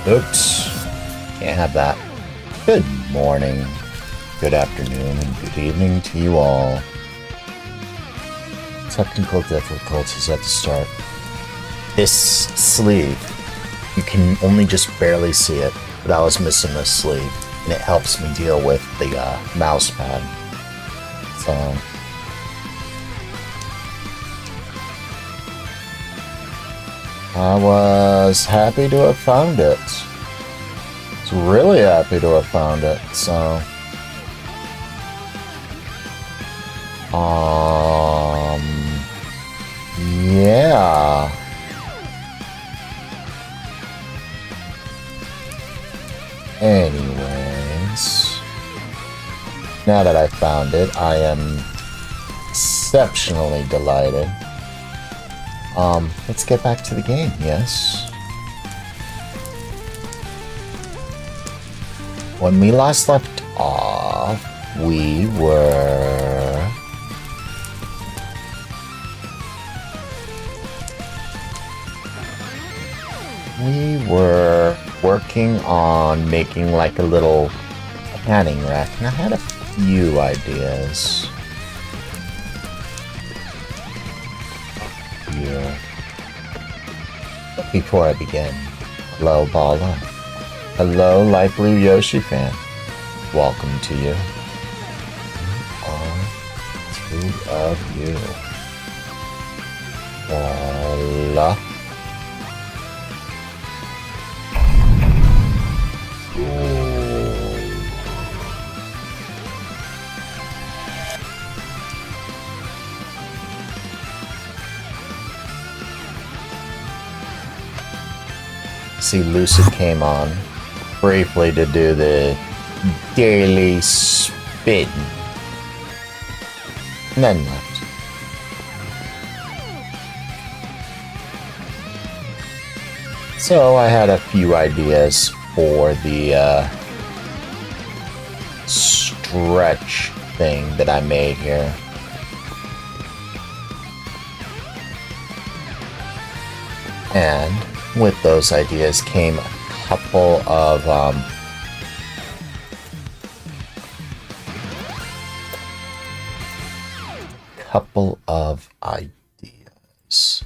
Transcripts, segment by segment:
Oops. Can't have that. Good morning, good afternoon, and good evening to you all. Technical difficulties at the start. This sleeve, you can only just barely see it, but I was missing this sleeve, and it helps me deal with the mouse pad. So, I was happy to have found it. I was really happy to have found it, so... yeah. Anyways, now that I found it, I am exceptionally delighted. Let's get back to the game, yes? When we last left off, we were... working on making like a little canning rack, and I had a few ideas. Here. But before I begin, hello Bala. Hello Light Blue Yoshi fan. Welcome to you. Two of you. Bala. See, Lucid came on briefly to do the daily spin, and then left. So I had a few ideas for the stretch thing that I made here. And with those ideas came a couple of ideas.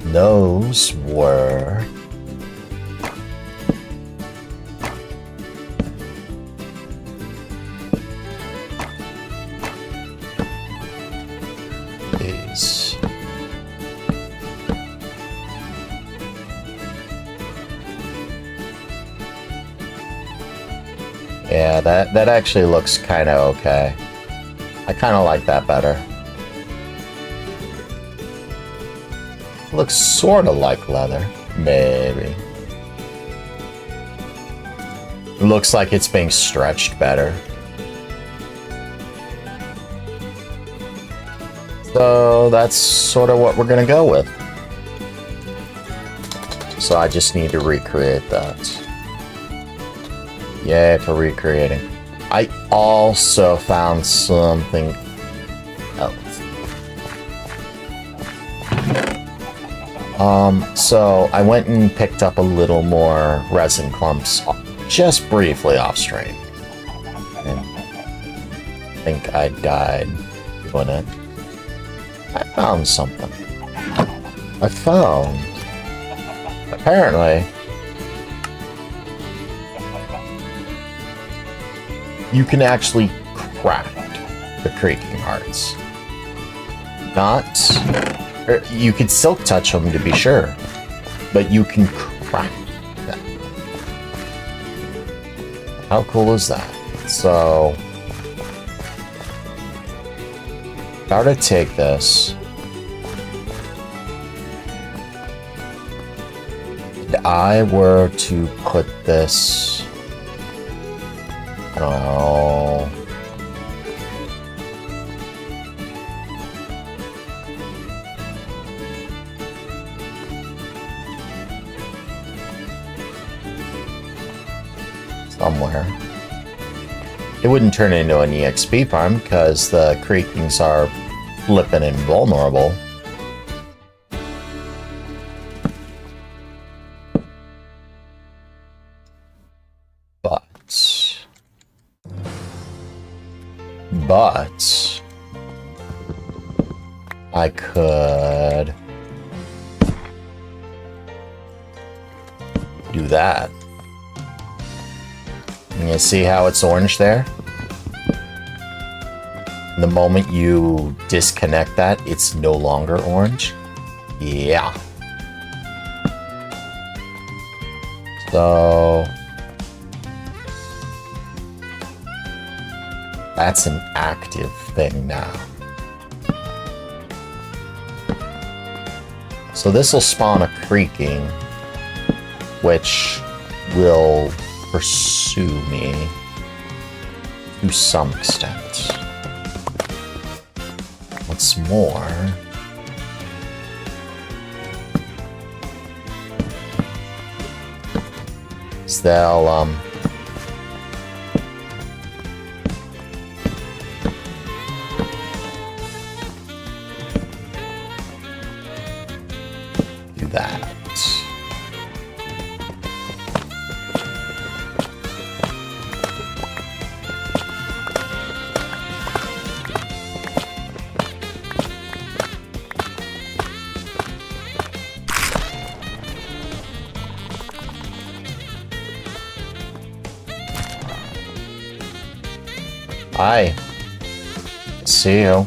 Those were these. Yeah, that actually looks kind of okay. I kind of like that better. Looks sort of like leather, maybe. Looks like it's being stretched better. So that's sort of what we're gonna go with. So I just need to recreate that. Yay for recreating. I also found something else. So I went and picked up a little more resin clumps just briefly off stream. And I think I died doing it. I found something. I found, apparently, you can actually craft the creaking hearts. You could silk touch them to be sure, but you can craft them. How cool is that? So, if I were to take this, and I were to put this, I don't know, somewhere. It wouldn't turn into an EXP farm because the creakings are flippin' invulnerable. But I could do that. You see how it's orange there? The moment you disconnect that, it's no longer orange. Yeah. So that's an active thing now. So this will spawn a creaking, which will pursue me to some extent. What's more, is they'll do that. Hi. See you.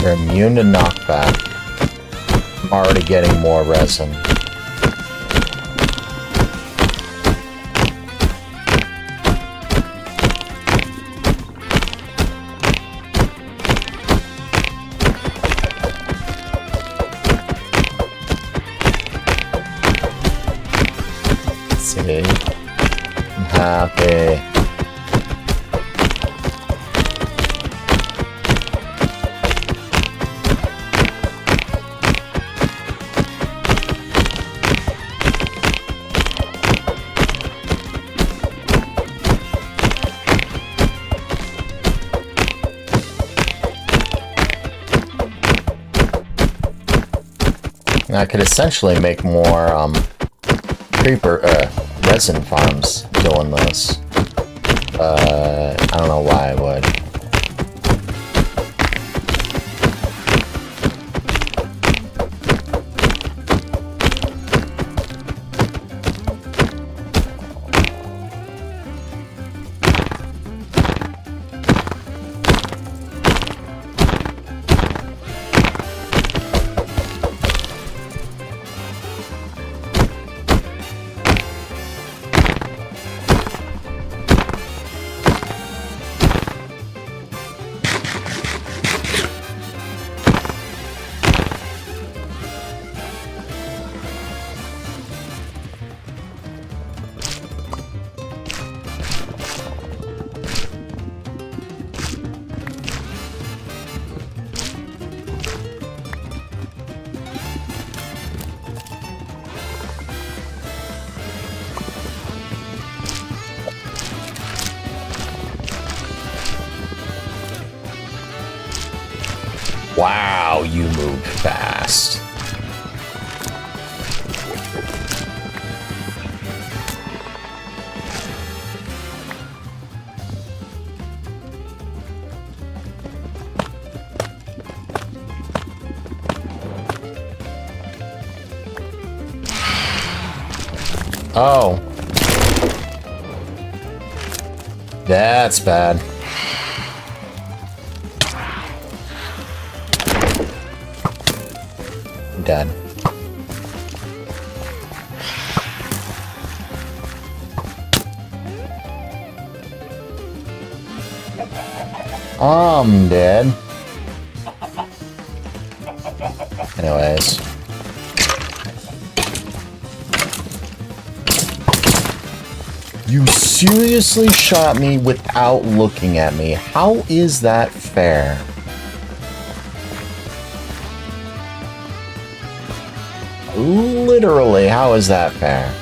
You're immune to knockback. I'm already getting more resin. See? I'm happy. I could essentially make more resin farms doing this. I don't know why I would. Wow, you moved fast. Oh. That's bad. I'm dead. I'm dead. Anyways. You seriously shot me without looking at me. How is that fair? Literally, how is that fair?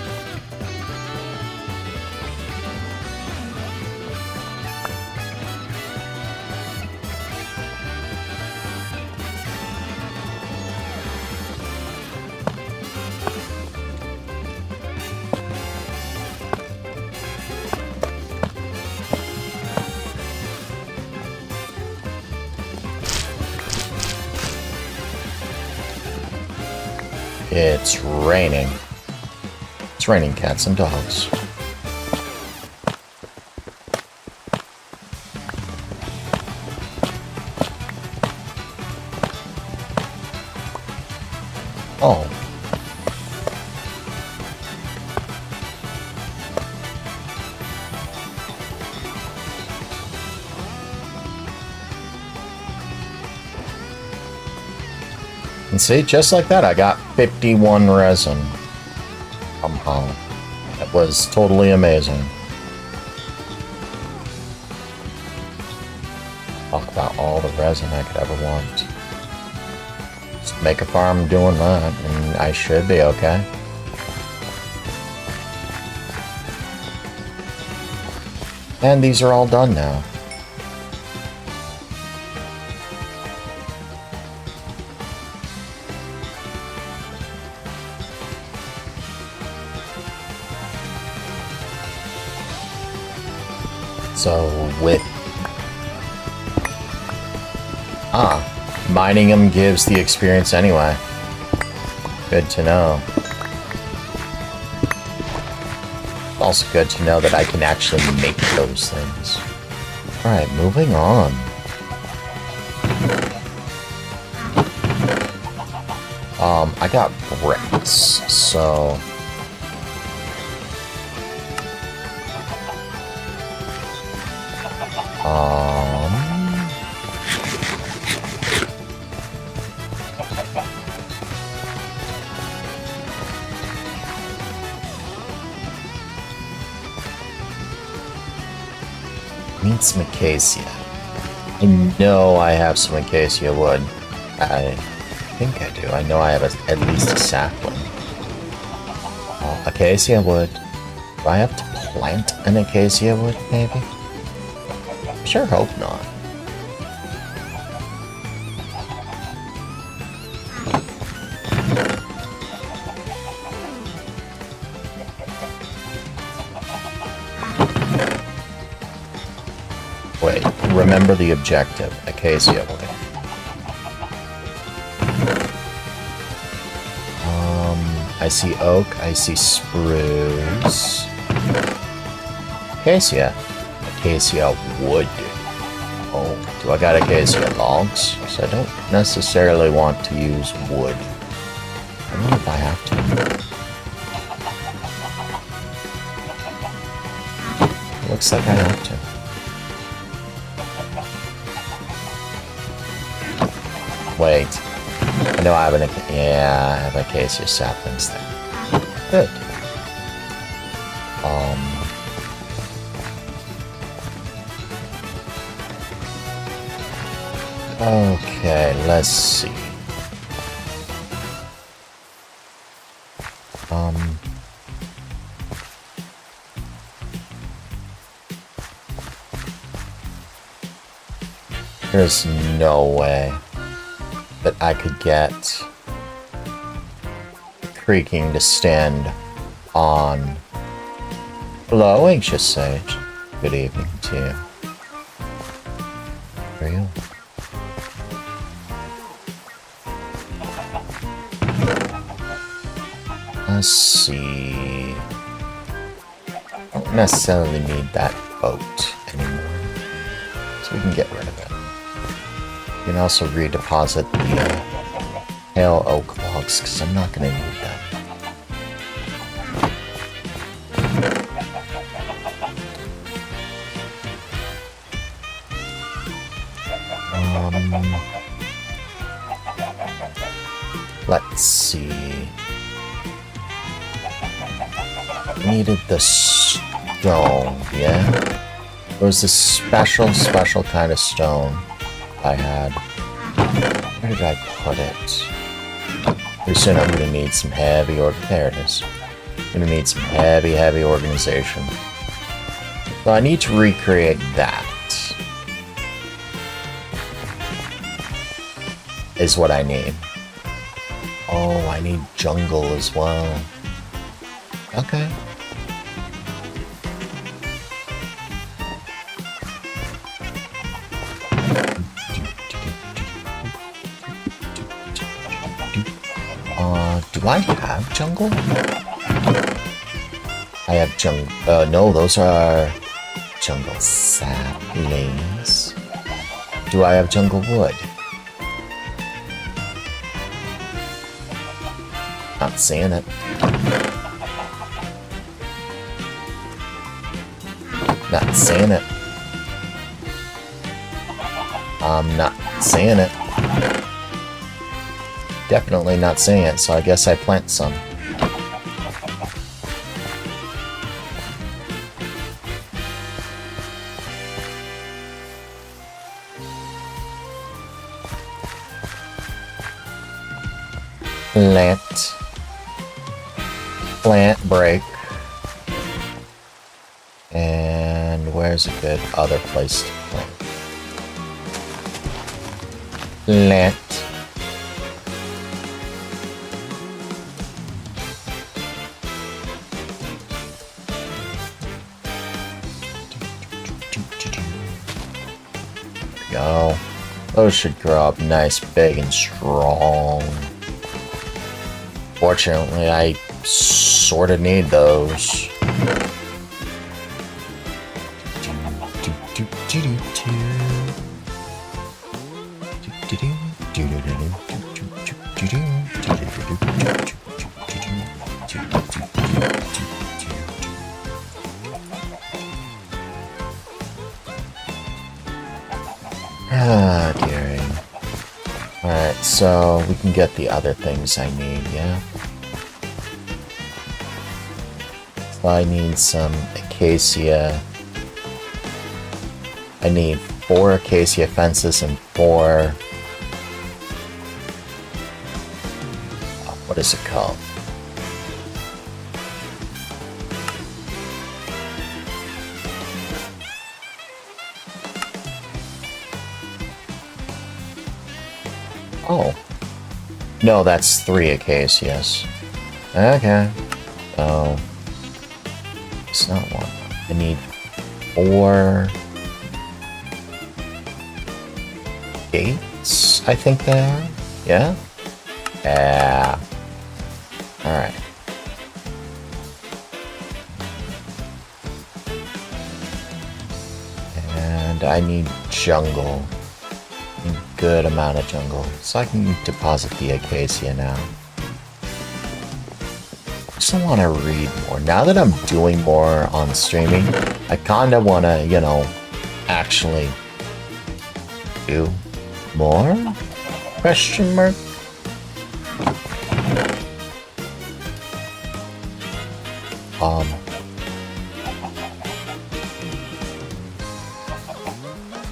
It's raining. It's raining cats and dogs. Oh. And see, just like that, I got 51 resin. Somehow. That was totally amazing. Talk about all the resin I could ever want. Just make a farm doing that, and I should be okay. And these are all done now. So with mining them gives the experience anyway. Good to know. Also good to know that I can actually make those things. Alright, moving on. I got bricks, so need some acacia. I know I have some acacia wood. I think I do. I know I have at least a sapling. Acacia wood. Do I have to plant an acacia wood, maybe? Sure hope not. Wait, remember the objective. Acacia wood. I see oak, I see spruce. Acacia. Acacia wood. Oh, do I got acacia logs? Because I don't necessarily want to use wood. I don't know if I have to. Looks like I have to. Wait. I know I have yeah, I have acacia saplings there. Good. Okay, let's see. There's no way that I could get creaking to stand on. Hello, Anxious Sage. Good evening to you. How are you? Let's see. I don't necessarily need that boat anymore, so we can get rid of it. You can also redeposit the pale oak logs, because I'm not going to need that. Let's see. Needed the stone, yeah? There was this special kind of stone I had. Where did I put it? Pretty soon I'm gonna need some heavy preparedness. I'm gonna need some heavy organization. So I need to recreate that. Is what I need. Oh, I need jungle as well. Okay. Do I have jungle? I have jungle. No, those are jungle saplings. Do I have jungle wood? Not seeing it. Not seeing it. I'm not seeing it. Definitely not seeing it, so I guess I plant some. Plant break. And where's a good other place to plant? Plant. Go. Those should grow up nice, big, and strong. Fortunately, I sort of need those. Ah, dearie. Alright, so we can get the other things I need, yeah? So I need some acacia. I need 4 acacia fences and 4... what is it called? Oh. No, that's 3 acacias. Okay. Oh. It's not 1. I need 4 gates, I think they are. Yeah? Yeah. Alright. And I need jungle. A good amount of jungle. So I can deposit the acacia now. I just want to read more. Now that I'm doing more on streaming, I kind of want to, you know, actually do more? Question mark?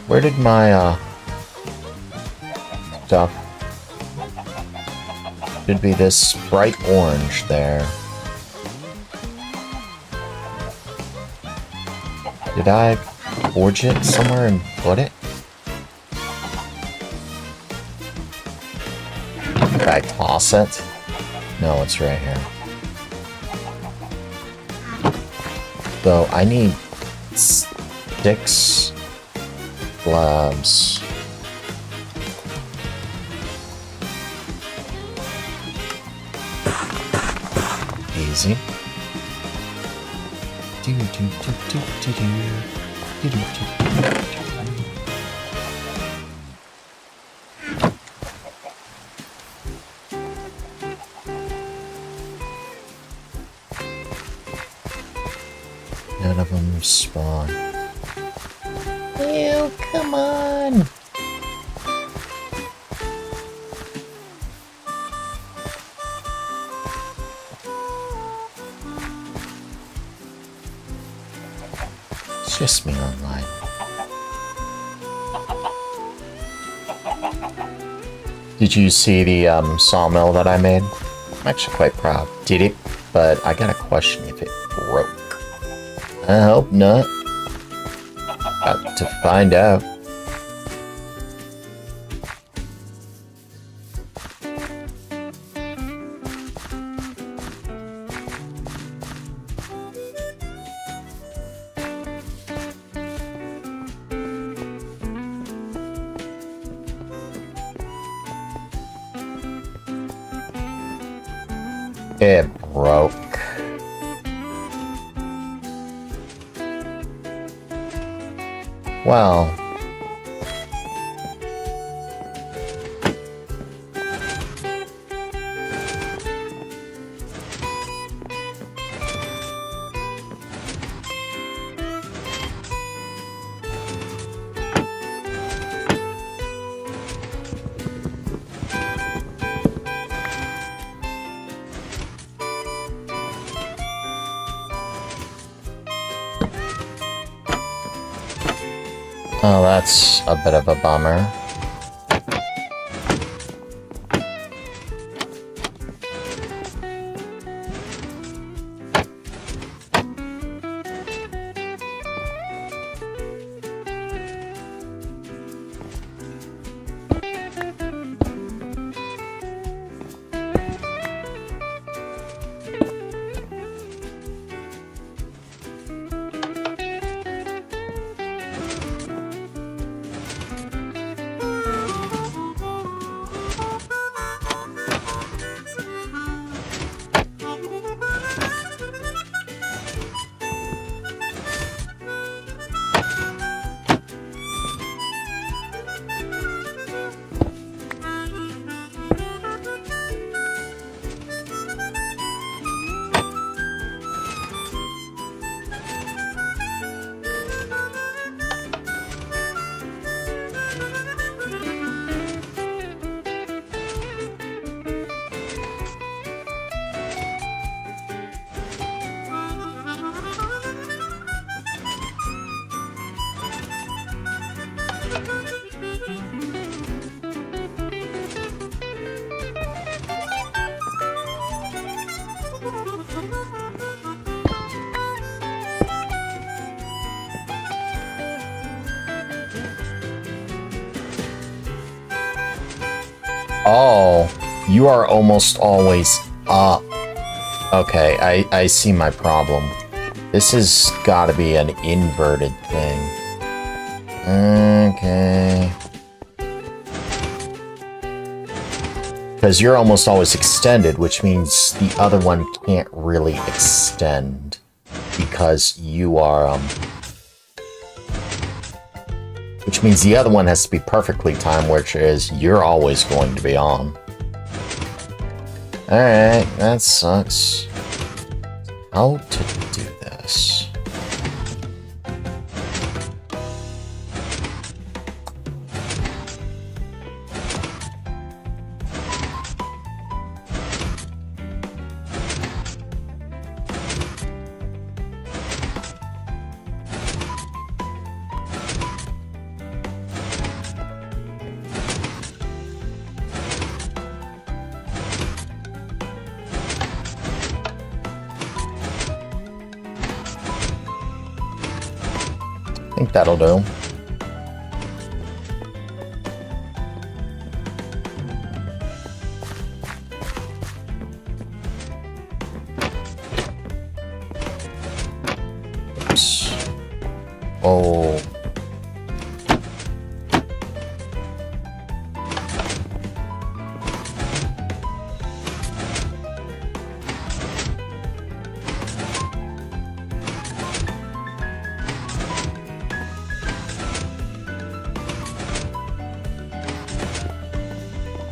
Where did my, stuff? Should be this bright orange there. Did I forge it somewhere and put it? Did I toss it? No, it's right here. So I need 6 slabs. Easy. None of them spawn. Ew, come on! It's just me online. Did you see the sawmill that I made? I'm actually quite proud. Did it? But I got a question if it broke. I hope not. About to find out. It broke. Well. Oh, that's a bit of a bummer. Oh, you are almost always up. Okay, I see my problem. This has got to be an inverted thing. Okay. Because you're almost always extended, which means the other one can't really extend. Because you are, which means the other one has to be perfectly timed, which is you're always going to be on. Alright, that sucks. How to do this? I think that'll do. Oops. Oh.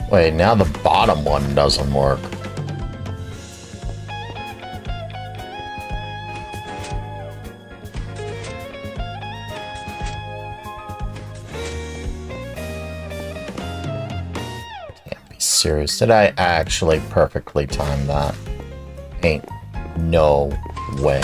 Wait, now the bottom one doesn't work. Can't be serious. Did I actually perfectly time that? Ain't no way.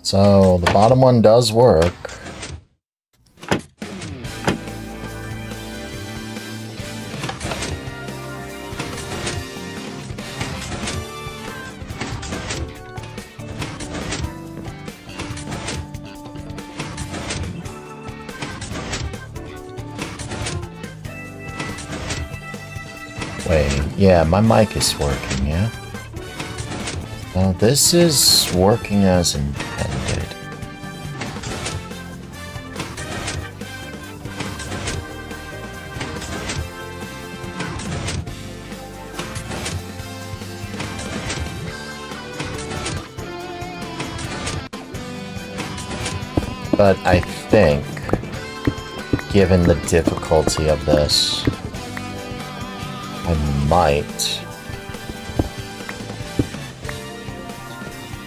So, the bottom one does work. Wait, yeah, my mic is working, yeah? Well, this is working as intended. But I think, given the difficulty of this, I might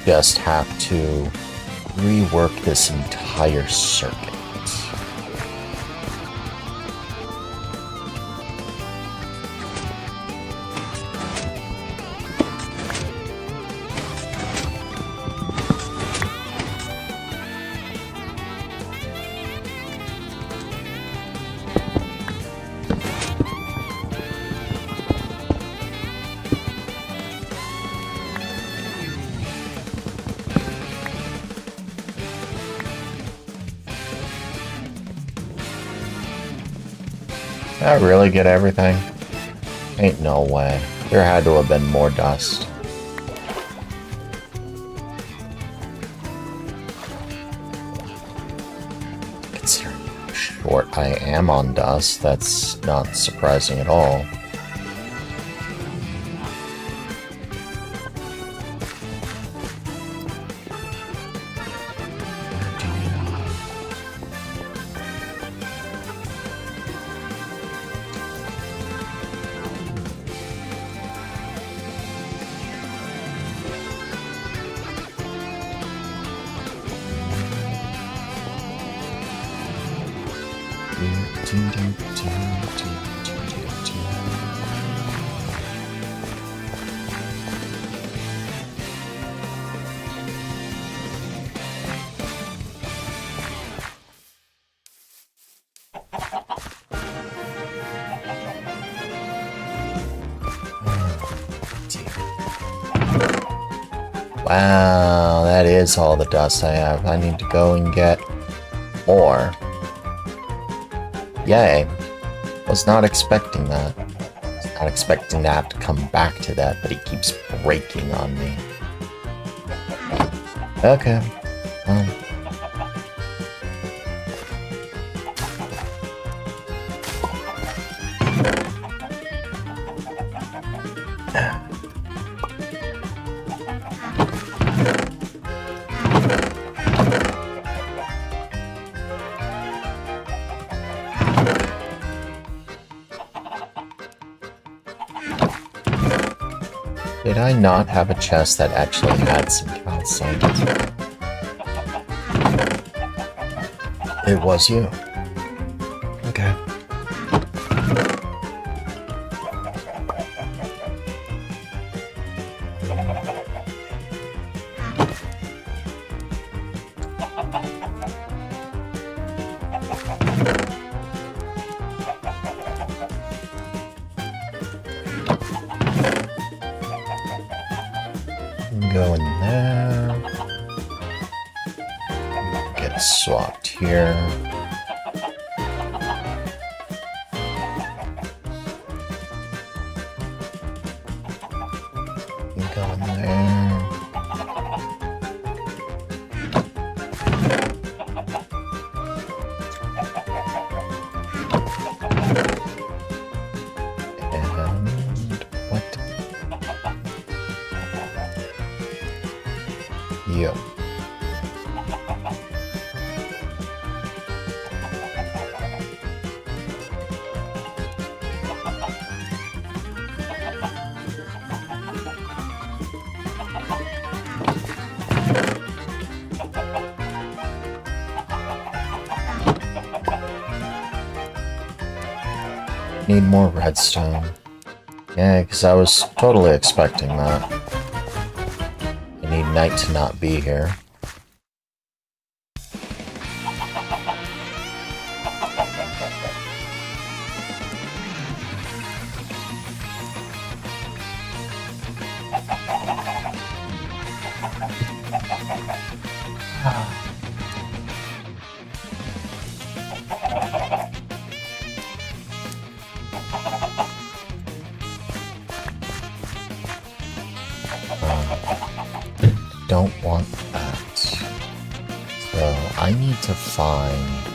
just have to rework this entire circuit. Did I really get everything? Ain't no way. There had to have been more dust. Considering how short I am on dust, that's not surprising at all. Wow, that is all the dust I have. I need to go and get more. Yay. Was not expecting that. Was not expecting to have to come back to that, but he keeps breaking on me. Okay. Did I not have a chest that actually had some calcite? It was you. Okay. Go in there. Get swapped here. Go in there. Yep. Need more redstone. Yeah, because I was totally expecting that. I need night to not be here. Don't want that. So I need to find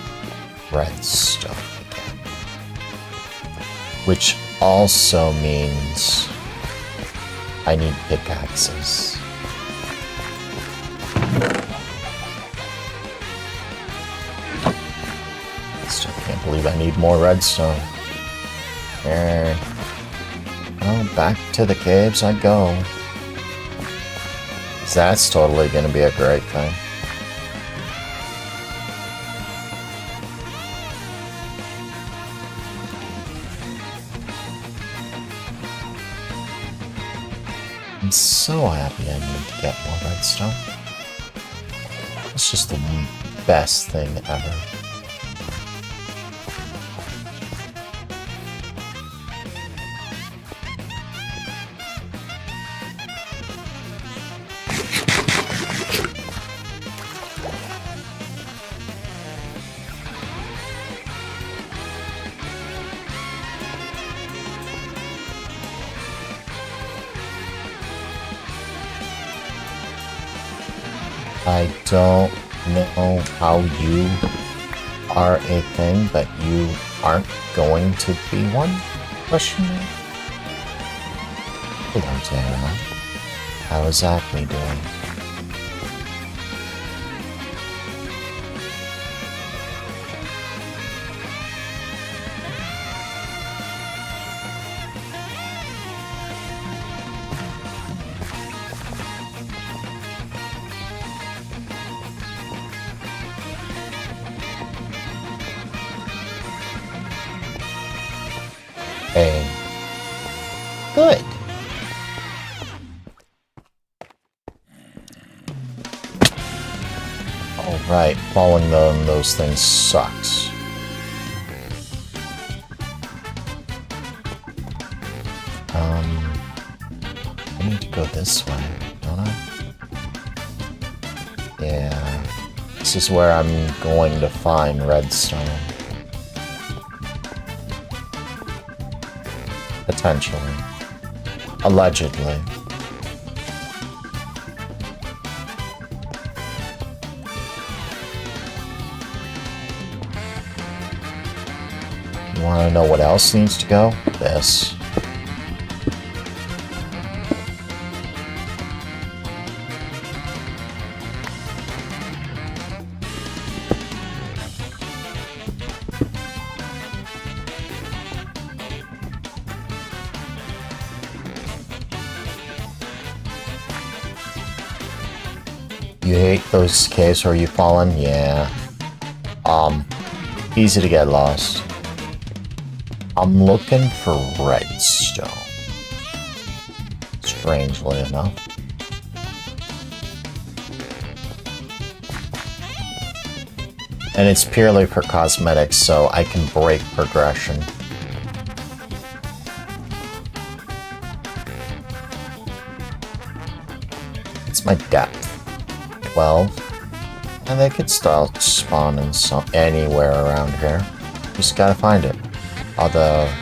redstone again. Which also means I need pickaxes. Still can't believe I need more redstone. There. Oh, back to the caves I go. That's totally going to be a great thing. I'm so happy I need to get more redstone. It's just the best thing ever. I don't know how you are a thing, but you aren't going to be one? Question mark? Hello, Tara. How is Acme doing? Hey. Good. Alright, falling on those things sucks. I need to go this way, don't I? Yeah. This is where I'm going to find redstone. Potentially. Allegedly. You want to know what else needs to go? This. You hate those caves where you've fallen? Yeah. Easy to get lost. I'm looking for redstone. Strangely enough. And it's purely for cosmetics, so I can break progression. It's my depth. 12. And they could start spawning anywhere around here. Just gotta find it. Although,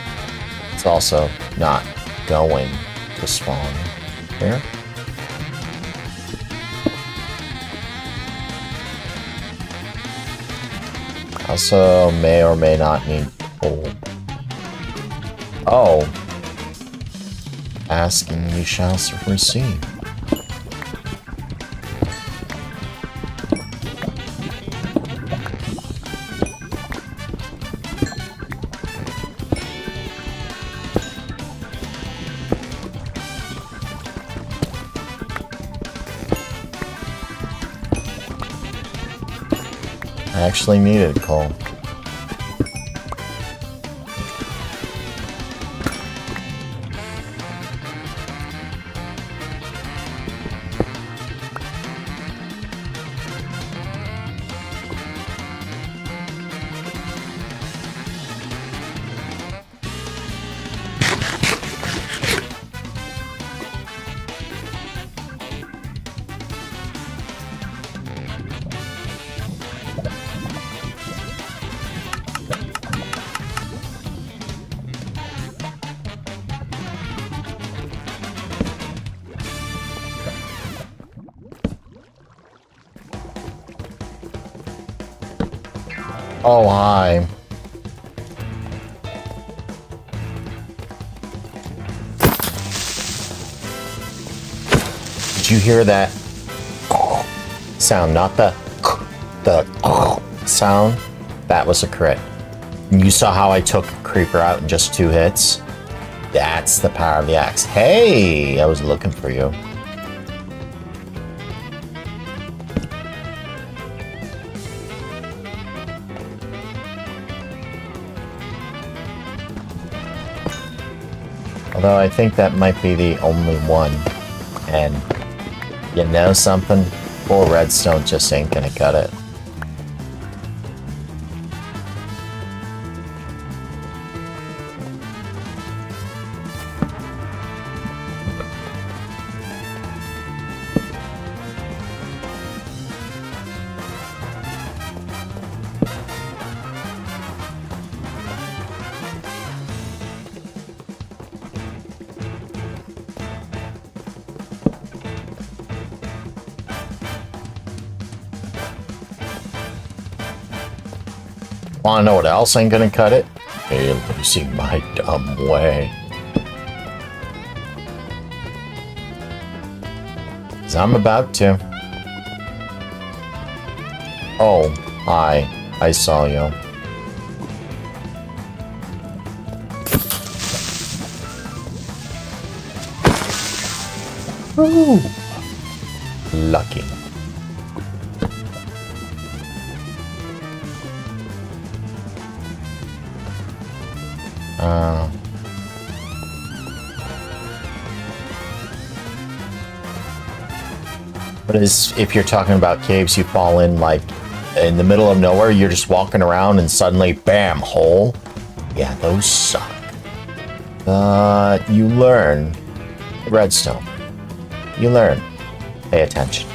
it's also not going to spawn here. Also, may or may not need coal. Oh. Asking we shall receive. I actually needed coal. Oh, hi. Did you hear that sound? Not the sound. That was a crit. And you saw how I took Creeper out in just 2 hits? That's the power of the axe. Hey, I was looking for you. Although I think that might be the only one. And you know something? 4 redstone just ain't gonna cut it. Wanna know what else ain't gonna cut it? Hey, losing my dumb way. 'Cause I'm about to. Oh, hi. I saw you. Ooh. Lucky. But if you're talking about caves, you fall in like in the middle of nowhere, you're just walking around and suddenly, bam, hole. Yeah, those suck. But you learn. Redstone. You learn. Pay attention.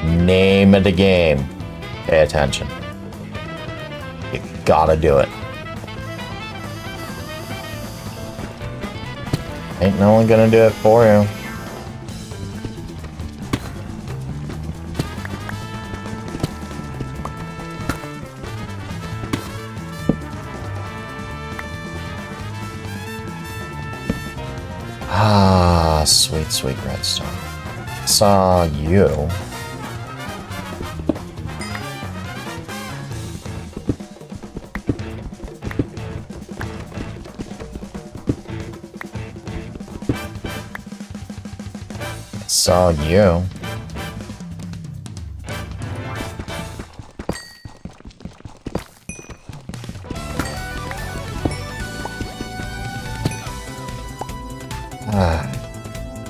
Name of the game. Pay attention. You gotta do it. Ain't no one gonna do it for you. Ah, sweet, sweet redstone. Saw you. Saw you.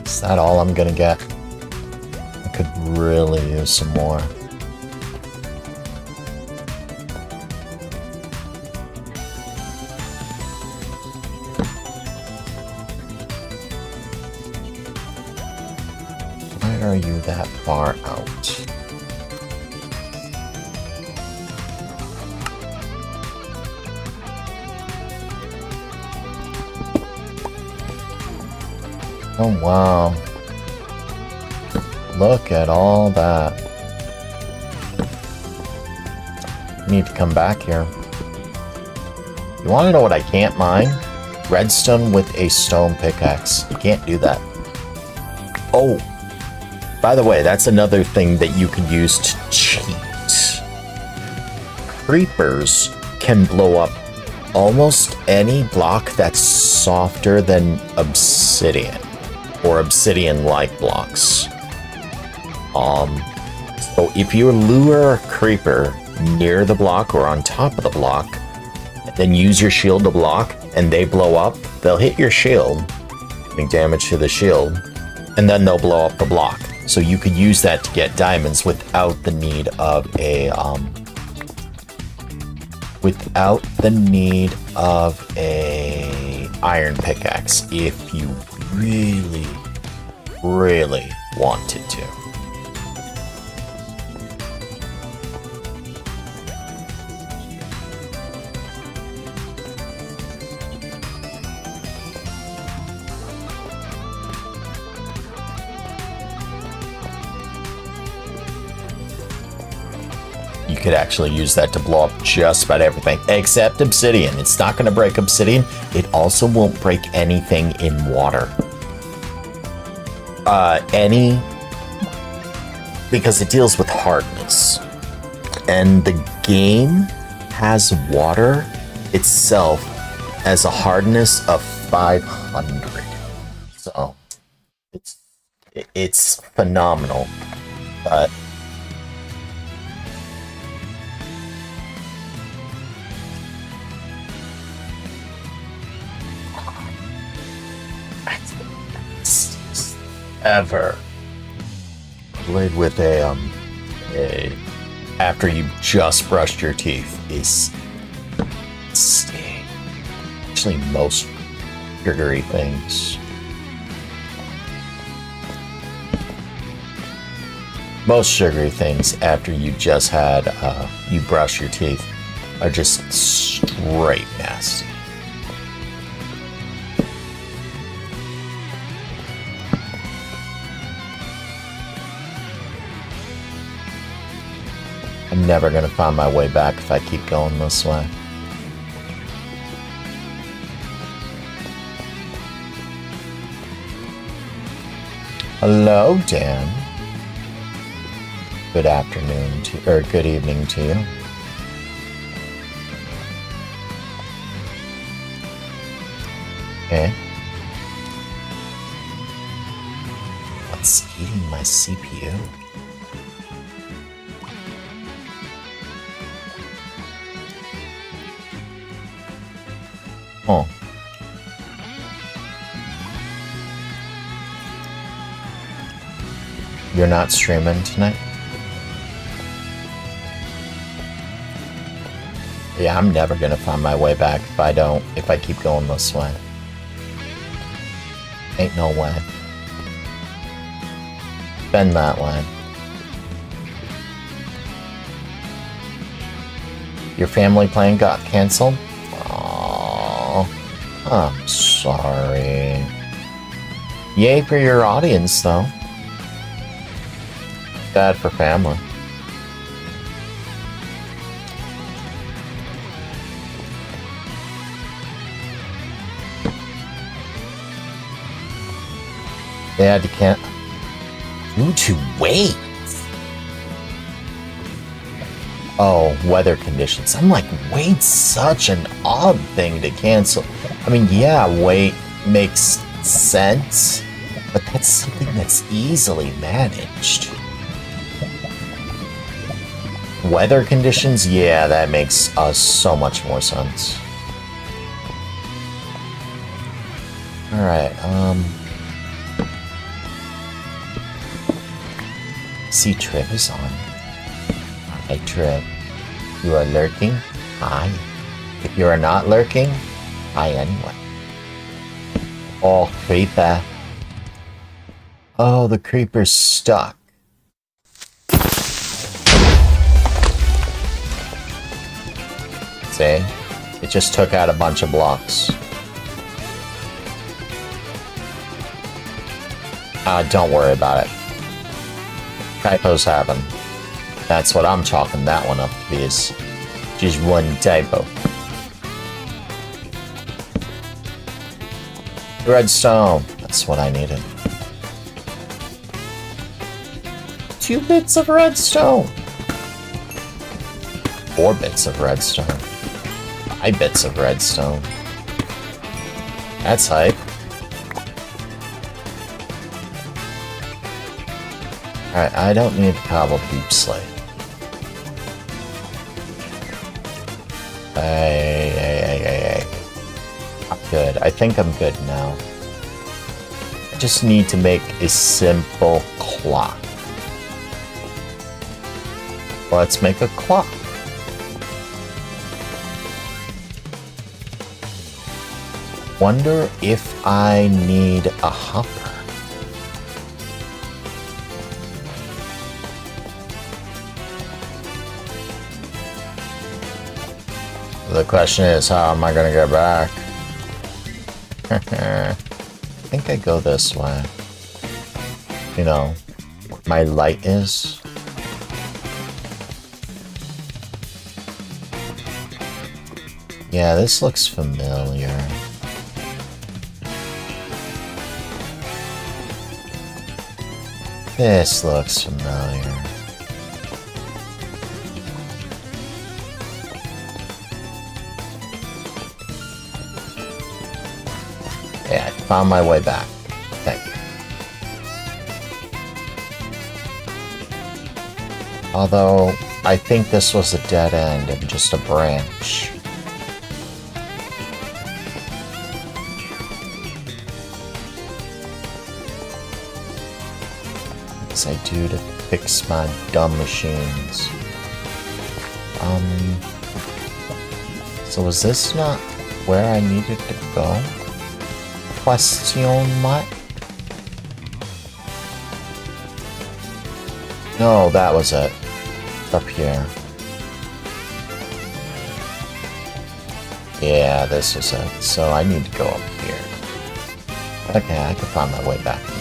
Is that all I'm gonna get? I could really use some more. Why are you that far out? Oh, wow. Look at all that. I need to come back here. You want to know what I can't mine? Redstone with a stone pickaxe. You can't do that. Oh, by the way, that's another thing that you can use to cheat. Creepers can blow up almost any block that's softer than obsidian. Or obsidian-like blocks. So if you lure a creeper near the block or on top of the block, then use your shield to block, and they blow up, they'll hit your shield, doing damage to the shield, and then they'll blow up the block. So you could use that to get diamonds without the need of a iron pickaxe if you really, really wanted to. You could actually use that to blow up just about everything, except obsidian. It's not going to break obsidian. It also won't break anything in water. Because it deals with hardness. And the game has water itself as a hardness of 500. So it's phenomenal. But ever played with a after you just brushed your teeth is sting. Actually, most sugary things. Most sugary things after you just had you brush your teeth are just straight nasty. I'm never gonna find my way back if I keep going this way. Hello, Dan. Good afternoon to, or good evening to you. Okay. What's eating my CPU? Oh. You're not streaming tonight? Yeah, I'm never gonna find my way back if I keep going this way. Ain't no way. Been that way. Your family plan got canceled? I'm sorry. Yay for your audience, though. Bad for family. They had to cancel due to weight. Oh, weather conditions. I'm like, weight's such an odd thing to cancel. I mean, yeah, weight makes sense, but that's something that's easily managed. Weather conditions, yeah, that makes so much more sense. Alright, see, Trip is on. Hi, Trip. You are lurking? Hi. If you are not lurking, hi anyway. Oh, creeper. Oh, the creeper's stuck. See? It just took out a bunch of blocks. Don't worry about it. Typos happen. That's what I'm chalking that one up to be, is just one typo. Redstone. That's what I needed. 2 bits of redstone. 4 bits of redstone. 5 bits of redstone. That's hype. Alright, I don't need to cobble deep slate. Hey. I'm good. I think I'm good now. I just need to make a simple clock. Let's make a clock. Wonder if I need a hopper. The question is, how am I gonna get back? I think I go this way. You know, my light is. Yeah, this looks familiar. This looks familiar. Yeah, I found my way back. Thank you. Although, I think this was a dead end and just a branch. As I do to fix my dumb machines. So was this not where I needed to go? Question mark? No, that was it. It's up here. Yeah, this was it. So I need to go up here. Okay, I can find my way back now.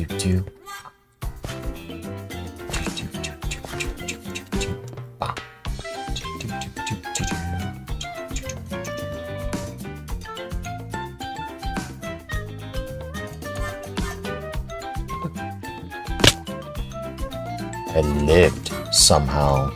Do. I lived somehow.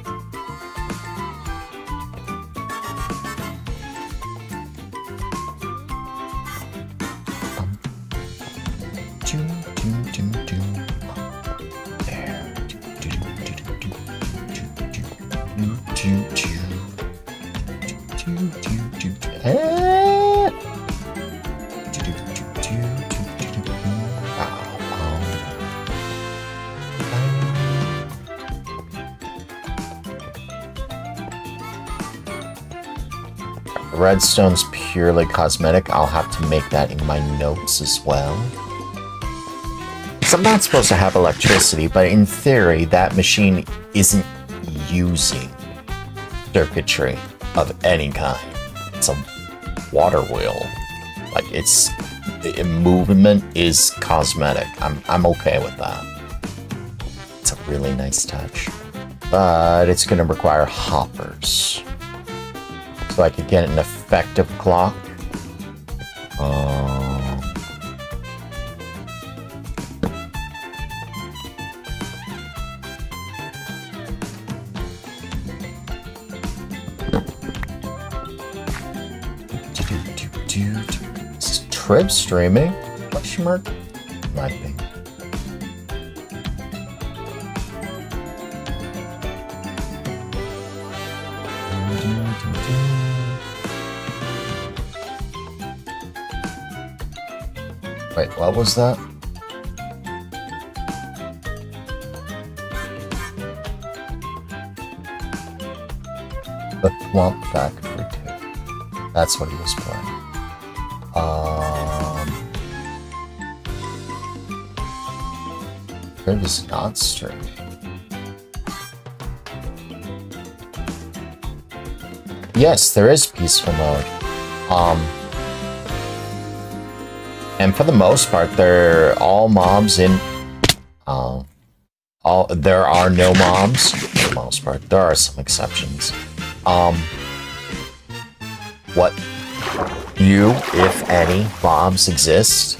Redstone's purely cosmetic. I'll have to make that in my notes as well. So I'm not supposed to have electricity, but in theory, that machine isn't using circuitry of any kind. It's a water wheel. Like, movement is cosmetic. I'm okay with that. It's a really nice touch. But it's gonna require hoppers. So I could get an effective clock. Is Trib streaming? Question mark? Might be. Wait, what was that? The Thwomp Factory 2. That's what he was playing. It is not streaming. Yes, there is peaceful mode. And for the most part, they're all mobs in. There are no mobs for the most part. There are some exceptions. What few, if any, mobs exist,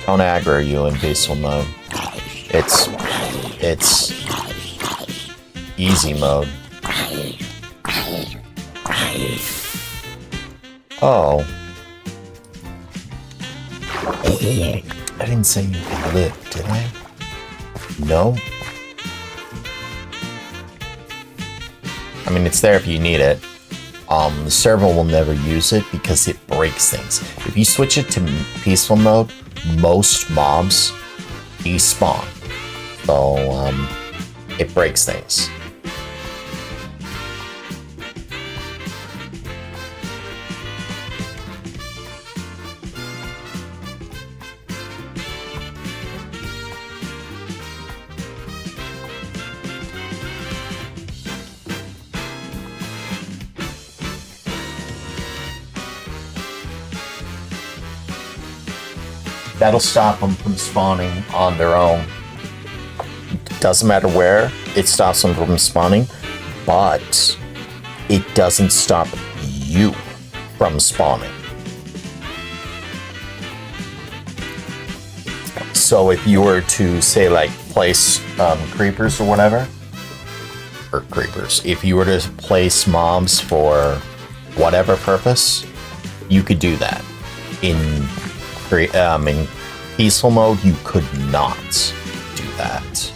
don't aggro you in peaceful mode. It's easy mode. Oh. I didn't say you could live, did I? No? I mean, it's there if you need it. The server will never use it because it breaks things. If you switch it to peaceful mode, most mobs despawn. So, it breaks things. That'll stop them from spawning on their own. Doesn't matter where, it stops them from spawning, but it doesn't stop you from spawning. So if you were to, say, like, place creepers or whatever, or creepers, if you were to place mobs for whatever purpose, you could do that. In peaceful mode, you could not do that.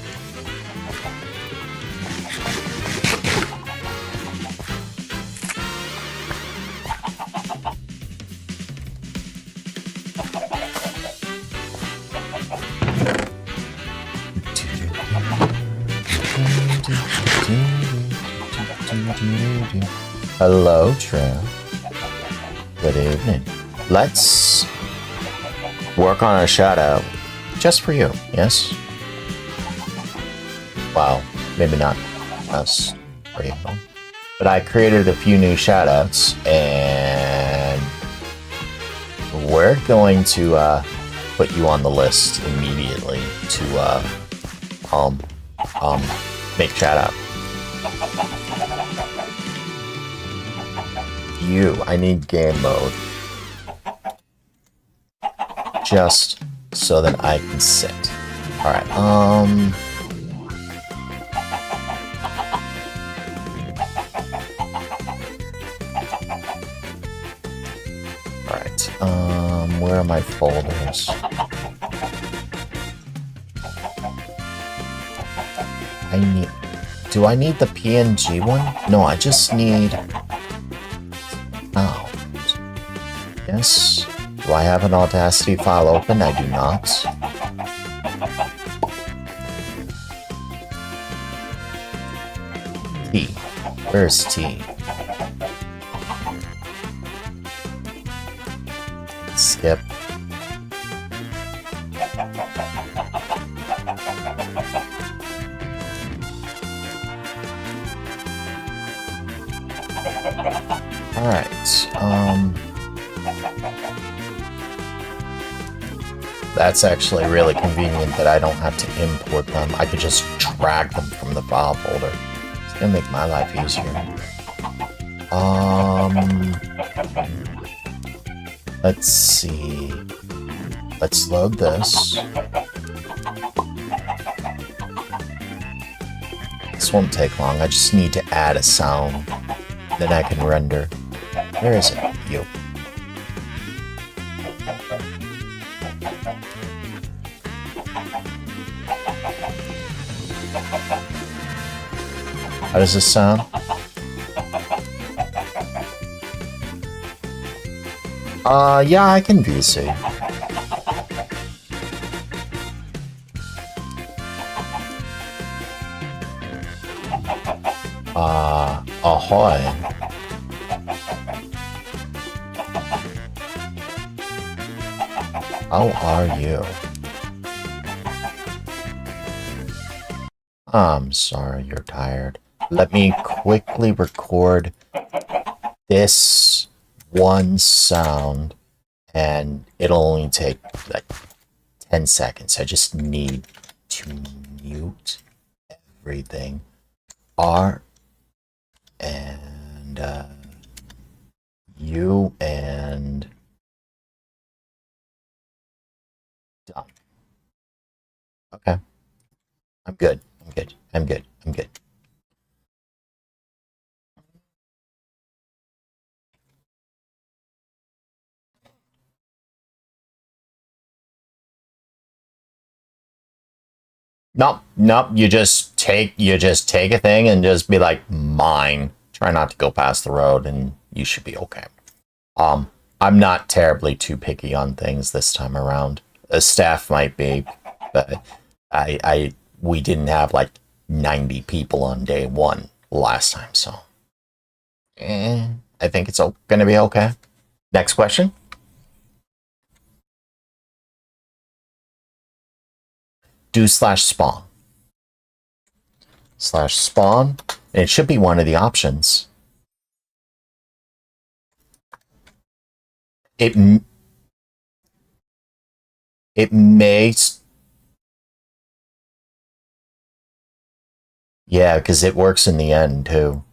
Hello, Trev. Good evening. Let's work on a shout out just for you, yes? Well, maybe not us for you, but I created a few new shout outs, and we're going to put you on the list immediately to make shout out. I need game mode. Just so that I can sit. Alright, Alright, where are my folders? Do I need the PNG one? No, I just need... Oh. Yes. Do I have an Audacity file open? I do not. T. Where's T? Skip. Alright, that's actually really convenient that I don't have to import them. I could just drag them from the file folder. It's gonna make my life easier. Let's see. Let's load this. This won't take long. I just need to add a sound. Then I can render. Where is it? You. How does this sound? Yeah, I can VC. Ahoy. How are you? I'm sorry you're tired. Let me quickly record this one sound, and it'll only take like 10 seconds. I just need to mute everything. R and U and done. Okay. I'm good. I'm good. I'm good. I'm good. Nope, nope. You just take a thing and just be like, mine. Try not to go past the road, and you should be okay. I'm not terribly too picky on things this time around. Staff might be, but we didn't have like 90 people on day one last time, so I think it's gonna be okay. Next question. Do /spawn. /spawn. And it should be one of the options. It may... Yeah, because it works in the end, too.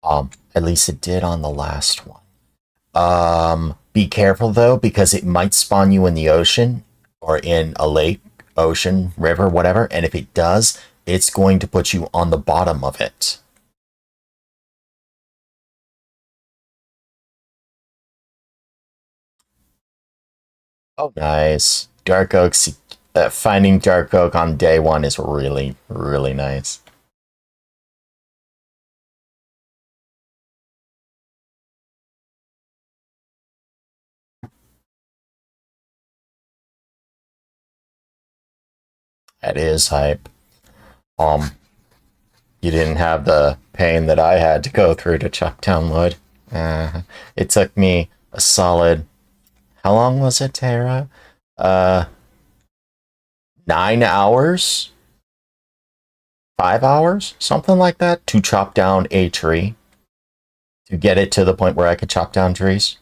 At least it did on the last one. Be careful, though, because it might spawn you in the ocean or in a lake, ocean, river, whatever. And if it does, it's going to put you on the bottom of it. Oh, nice. Dark Oaks, finding Dark Oak on day one is really, really nice. That is hype. You didn't have the pain that I had to go through to chop down wood. It took me a solid... How long was it, Tara? 9 hours? 5 hours? Something like that? To chop down a tree. To get it to the point where I could chop down trees.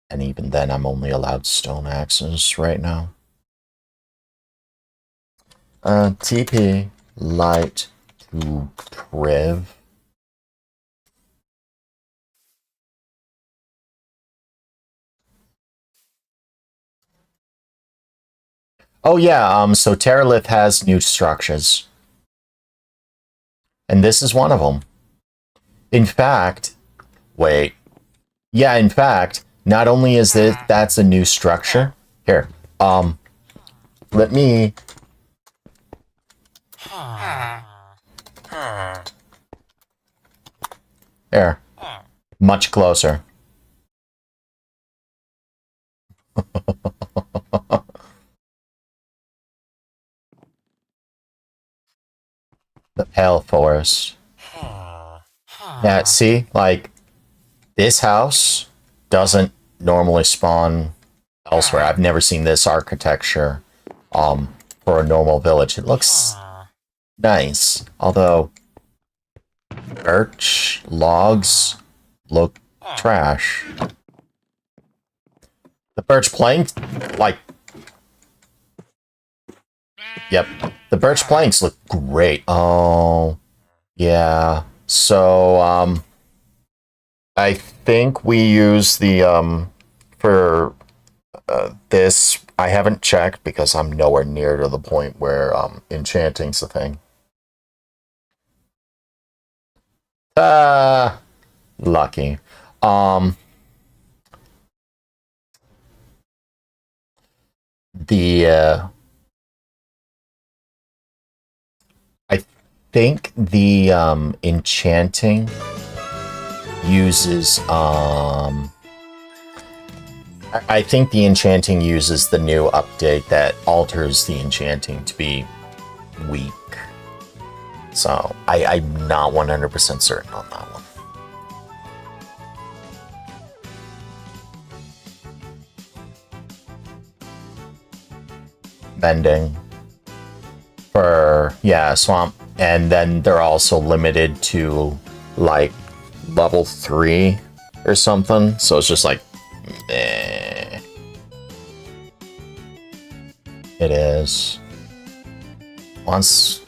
And even then, I'm only allowed stone axes right now. TP light to Priv. Oh yeah, so Terralith has new structures. And this is one of them. In fact, wait. Yeah, in fact, not only is that's a new structure. Here, let me... There. Much closer. The Pale Forest. Yeah, see? Like, this house doesn't normally spawn elsewhere. I've never seen this architecture for a normal village. It looks nice. Although, birch logs look trash. The birch planks, like... Yep. The birch planks look great. Oh, yeah. So, I think we use the, for this, I haven't checked because I'm nowhere near to the point where enchanting's a thing. Lucky. I think the enchanting uses I think the enchanting uses the new update that alters the enchanting to be weak. So I'm not 100% certain on that one. Bending for, yeah, swamp. And then they're also limited to like level 3 or something. So it's just like, eh. It is. Once...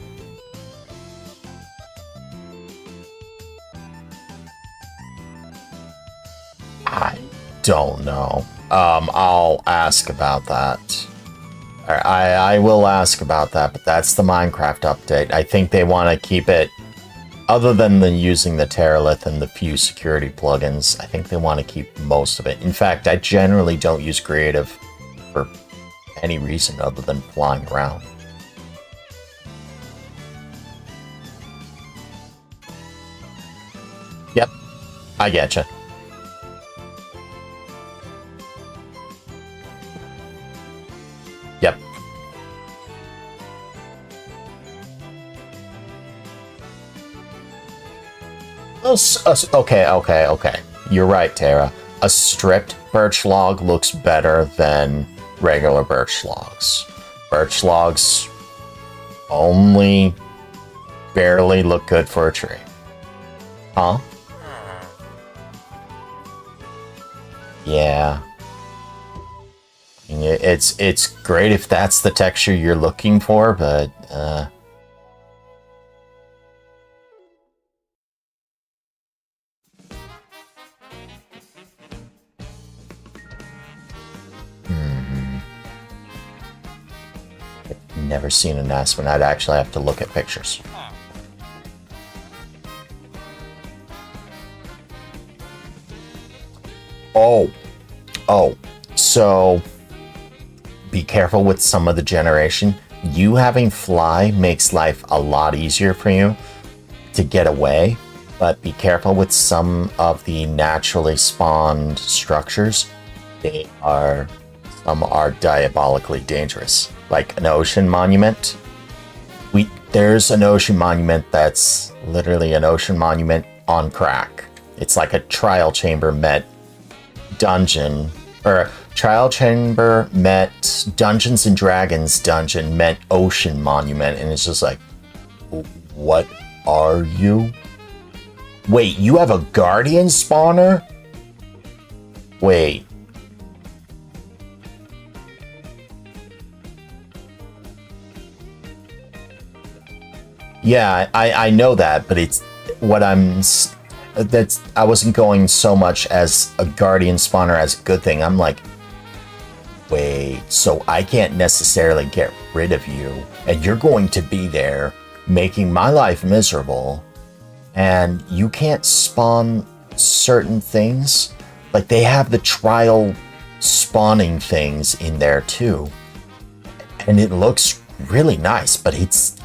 I don't know. I'll ask about that. I will ask about that, but that's the Minecraft update. I think they want to keep it, other than using the Terralith and the few security plugins, I think they want to keep most of it. In fact, I generally don't use creative for any reason other than flying around. Yep, I getcha. Yep. Okay. You're right, Tara. A stripped birch log looks better than regular birch logs. Birch logs only barely look good for a tree. Huh? Yeah. It's great if that's the texture you're looking for, but I've never seen an aspen. I'd actually have to look at pictures. Oh, so be careful with some of the generation. You having fly makes life a lot easier for you to get away, but be careful with some of the naturally spawned structures. Some are diabolically dangerous, like an ocean monument. There's an ocean monument that's literally an ocean monument on crack. It's like a trial chamber met dungeon, or trial chamber met Dungeons and Dragons dungeon met ocean monument, and it's just like, what are you? Wait, you have a guardian spawner? Wait. Yeah, I know that, but it's what I wasn't going so much as a guardian spawner as a good thing. I'm like, wait, so I can't necessarily get rid of you, and you're going to be there making my life miserable, and you can't spawn certain things. Like, they have the trial spawning things in there too, and it looks really nice, but it's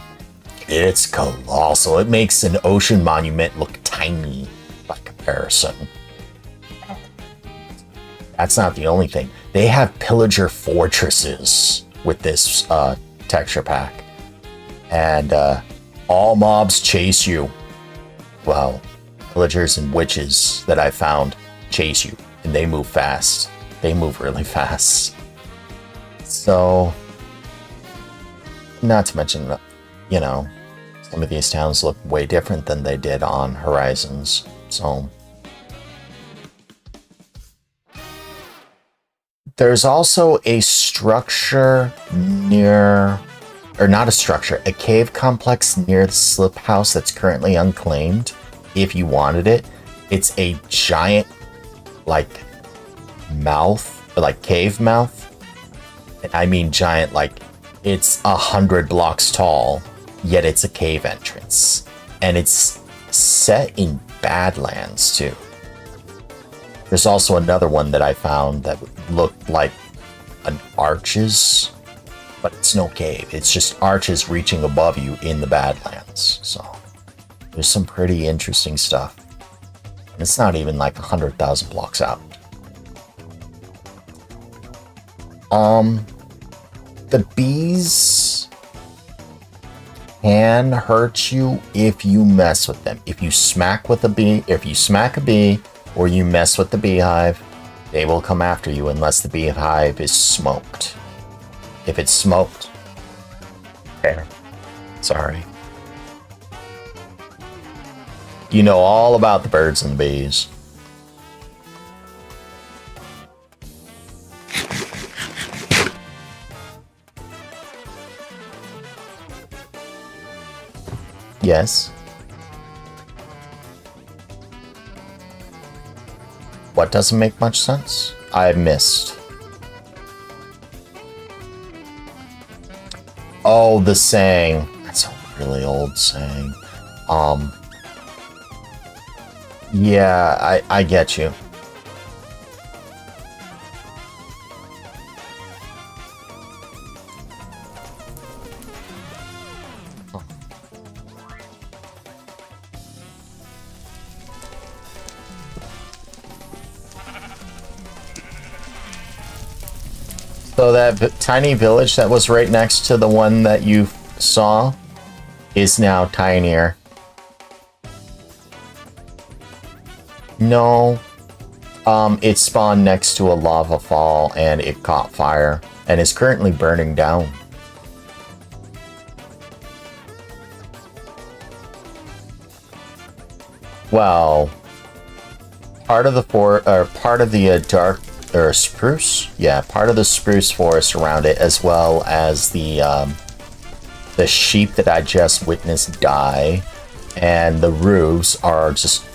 colossal. It makes an ocean monument look tiny by comparison. That's not the only thing. They have pillager fortresses with this texture pack, and all mobs chase you. Well, pillagers and witches that I found chase you, and they move fast. They move really fast. So, not to mention, you know, some of these towns look way different than they did on Horizons. So, there's also a structure near, or not a structure, a cave complex near the slip house that's currently unclaimed. If you wanted it, it's a giant, like, mouth, like cave mouth. And I mean giant, like it's 100 blocks tall, yet it's a cave entrance. And it's set in Badlands too. There's also another one that I found that looked like an arches, but it's no cave. It's just arches reaching above you in the Badlands. So there's some pretty interesting stuff. And it's not even like 100,000 blocks out. The bees can hurt you if you mess with them. If you smack a bee, or you mess with the beehive, they will come after you unless the beehive is smoked. If it's smoked, okay, sorry. You know all about the birds and the bees. Yes. What doesn't make much sense? I missed. Oh, the saying. That's a really old saying. Yeah, I get you. So that tiny village that was right next to the one that you saw is now tinier. No, it spawned next to a lava fall and it caught fire and is currently burning down. Well, part of the dark or spruce, yeah, part of the spruce forest around it, as well as the sheep that I just witnessed die, and the roofs are just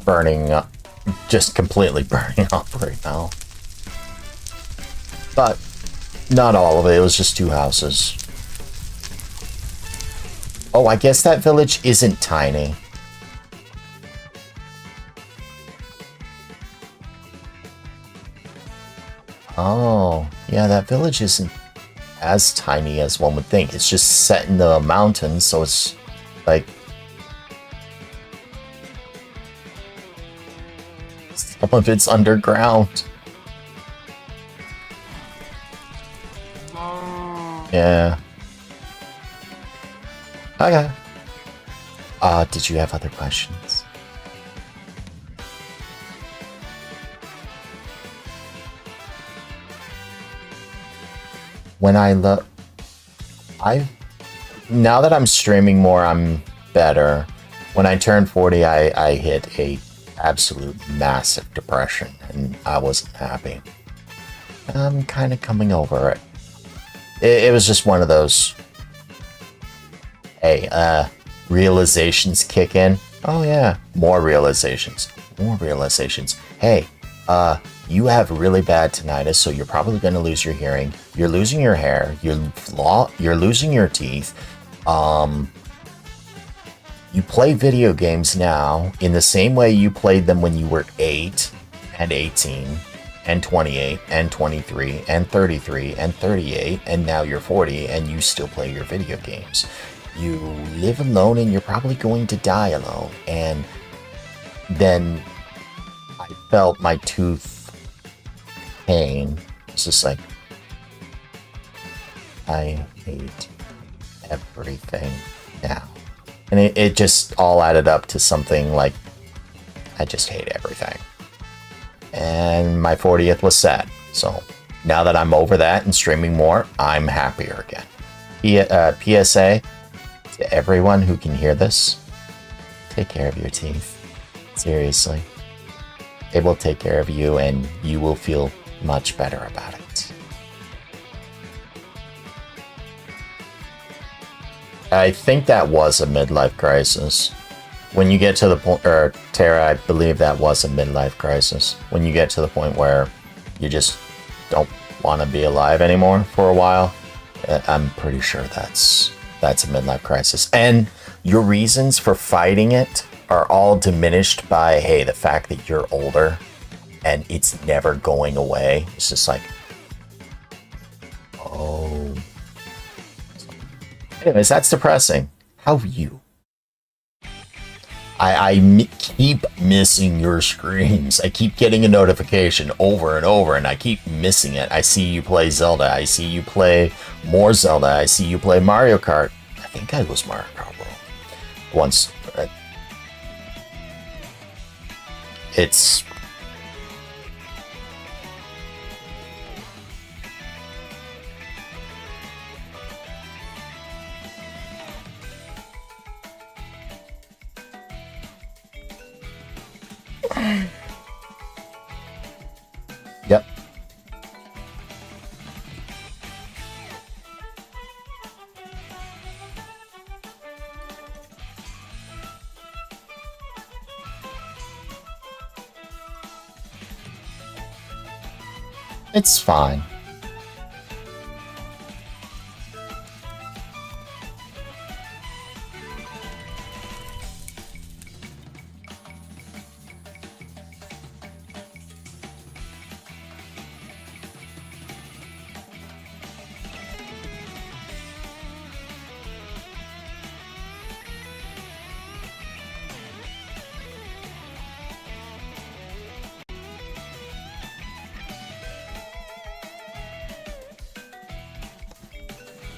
burning up, just completely burning up right now. But not all of it. It was just 2 houses. Oh, I guess that village isn't tiny. Oh, yeah, that village isn't as tiny as one would think. It's just set in the mountains, so it's like some of it's underground. Yeah. Okay. Did you have other questions? When I look, now that I'm streaming more, I'm better. When I turned 40, I hit a absolute massive depression, and I wasn't happy. I'm kind of coming over it. It was just one of those, hey, realizations kick in. Oh yeah, more realizations. Hey, you have really bad tinnitus, so you're probably going to lose your hearing. You're losing your hair. You're losing your teeth. You play video games now in the same way you played them when you were 8 and 18 and 28 and 23 and 33 and 38, and now you're 40 and you still play your video games. You live alone and you're probably going to die alone. And then I felt my tooth pain. It's just like, I hate everything now. And it just all added up to something like, I just hate everything. And my 40th was sad. So now that I'm over that and streaming more, I'm happier again. PSA to everyone who can hear this, take care of your teeth. Seriously. It will take care of you and you will feel much better about it. I think that was a midlife crisis. When you get to the point, or Tara, I believe that was a midlife crisis. When you get to the point where you just don't want to be alive anymore for a while, I'm pretty sure that's a midlife crisis. And your reasons for fighting it are all diminished by, hey, the fact that you're older and it's never going away. It's just like, oh. Anyways, that's depressing. How are you? I keep missing your screens. I keep getting a notification over and over, and I keep missing it. I see you play Zelda. I see you play more Zelda. I see you play Mario Kart. I think I was Mario Kart World once. It's... Yep. It's fine.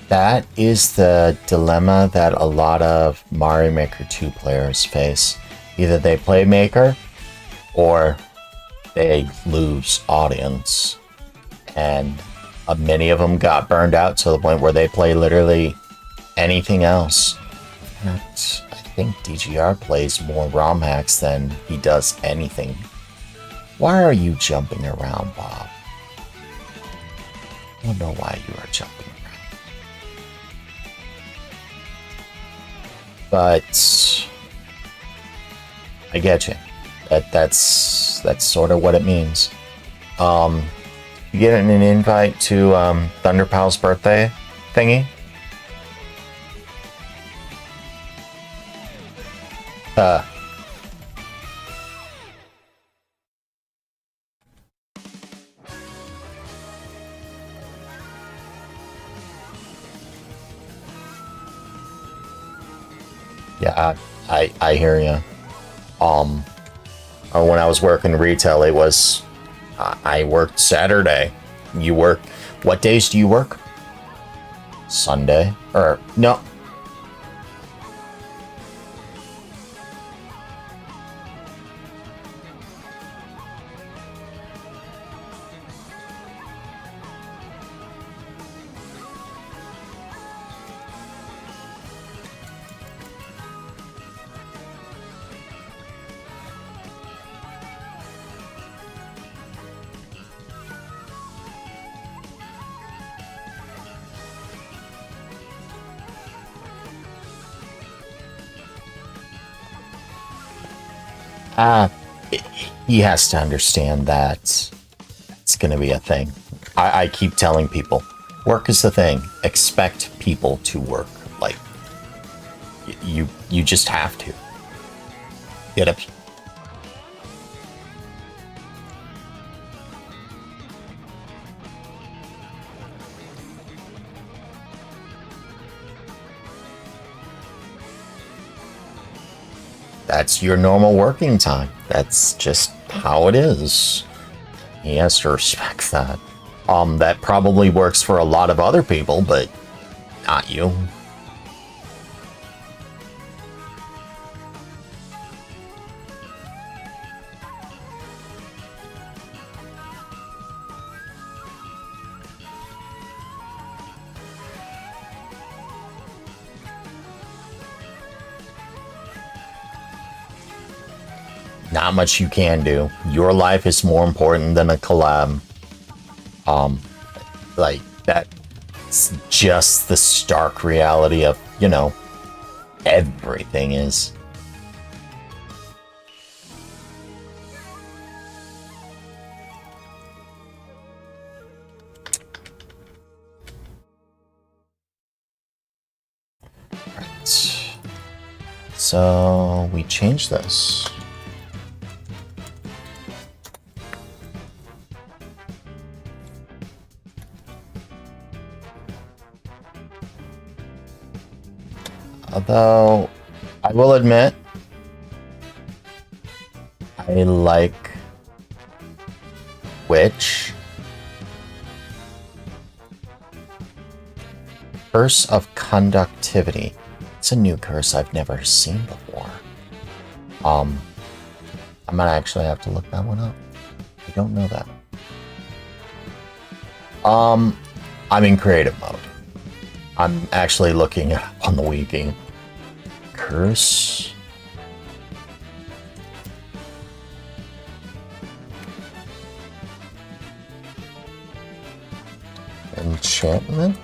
That is the dilemma that a lot of Mario Maker 2 players face. Either they play Maker, or they lose audience. And many of them got burned out to the point where they play literally anything else. I think DGR plays more ROM hacks than he does anything Why are you jumping around, Bob? I don't know why you are jumping around. But I get you. That's sort of what it means. You getting an invite to Thunderpal's birthday thingy? Yeah, I hear you. When I was working retail, it was I worked Saturday. You work. What days do you work? Sunday or no? Ah, he has to understand that it's going to be a thing. I keep telling people, work is the thing. Expect people to work. Like, you just have to. Get up. That's your normal working time. That's just how it is. He has to respect that. That probably works for a lot of other people, but not you. Not much you can do. Your life is more important than a collab. Like, that's just the stark reality of, you know, everything is. Right. So, we change this. Although, I will admit, I like Witch. Curse of Conductivity. It's a new curse I've never seen before. I might actually have to look that one up. I don't know that. I'm in creative mode. I'm actually looking it up on the wiki. Curse. Enchantment.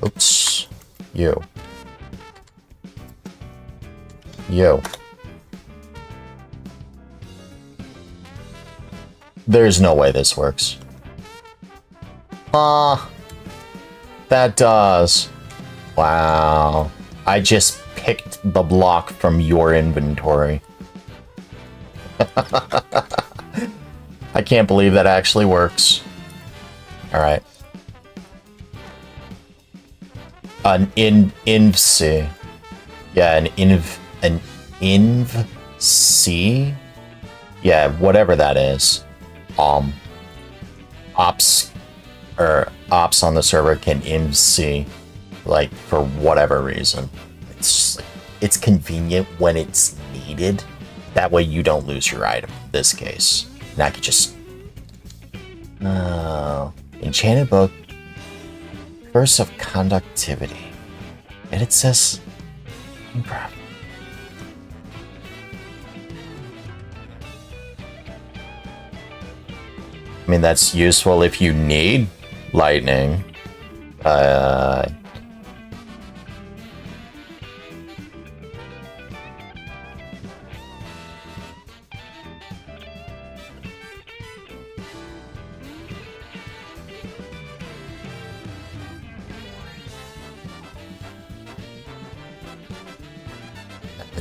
Oops. You. There's no way this works. That does. Wow. I just picked the block from your inventory. I can't believe that actually works. Alright. An invc. Yeah, an invc. Yeah, whatever that is. Ops on the server can invc, like, for whatever reason. It's just, like, it's convenient when it's needed. That way you don't lose your item in this case. And I could just... enchanted book Burst of conductivity. And it says Spinalcraft. I mean, that's useful if you need lightning.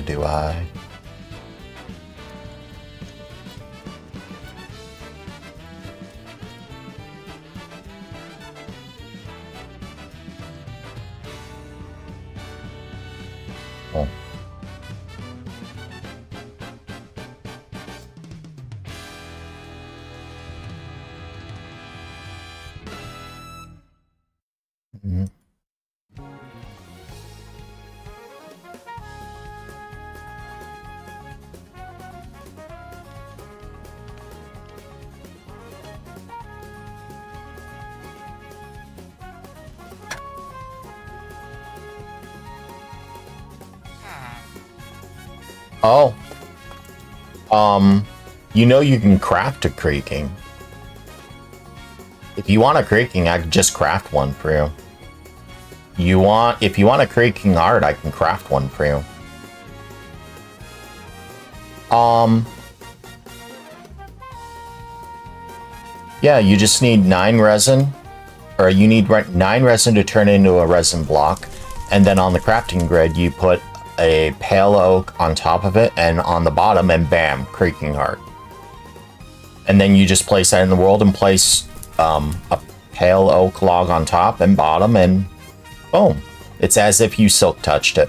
Do I? Oh. Mm-hmm. Oh. You know you can craft a creaking. If you want a creaking, I can just craft one for you. If you want a creaking art, I can craft one for you. Yeah, you just need 9 resin, or you need 9 resin to turn into a resin block, and then on the crafting grid, you put a pale oak on top of it, and on the bottom, and bam, creaking heart. And then you just place that in the world and place a pale oak log on top and bottom, and boom. It's as if you silk touched it.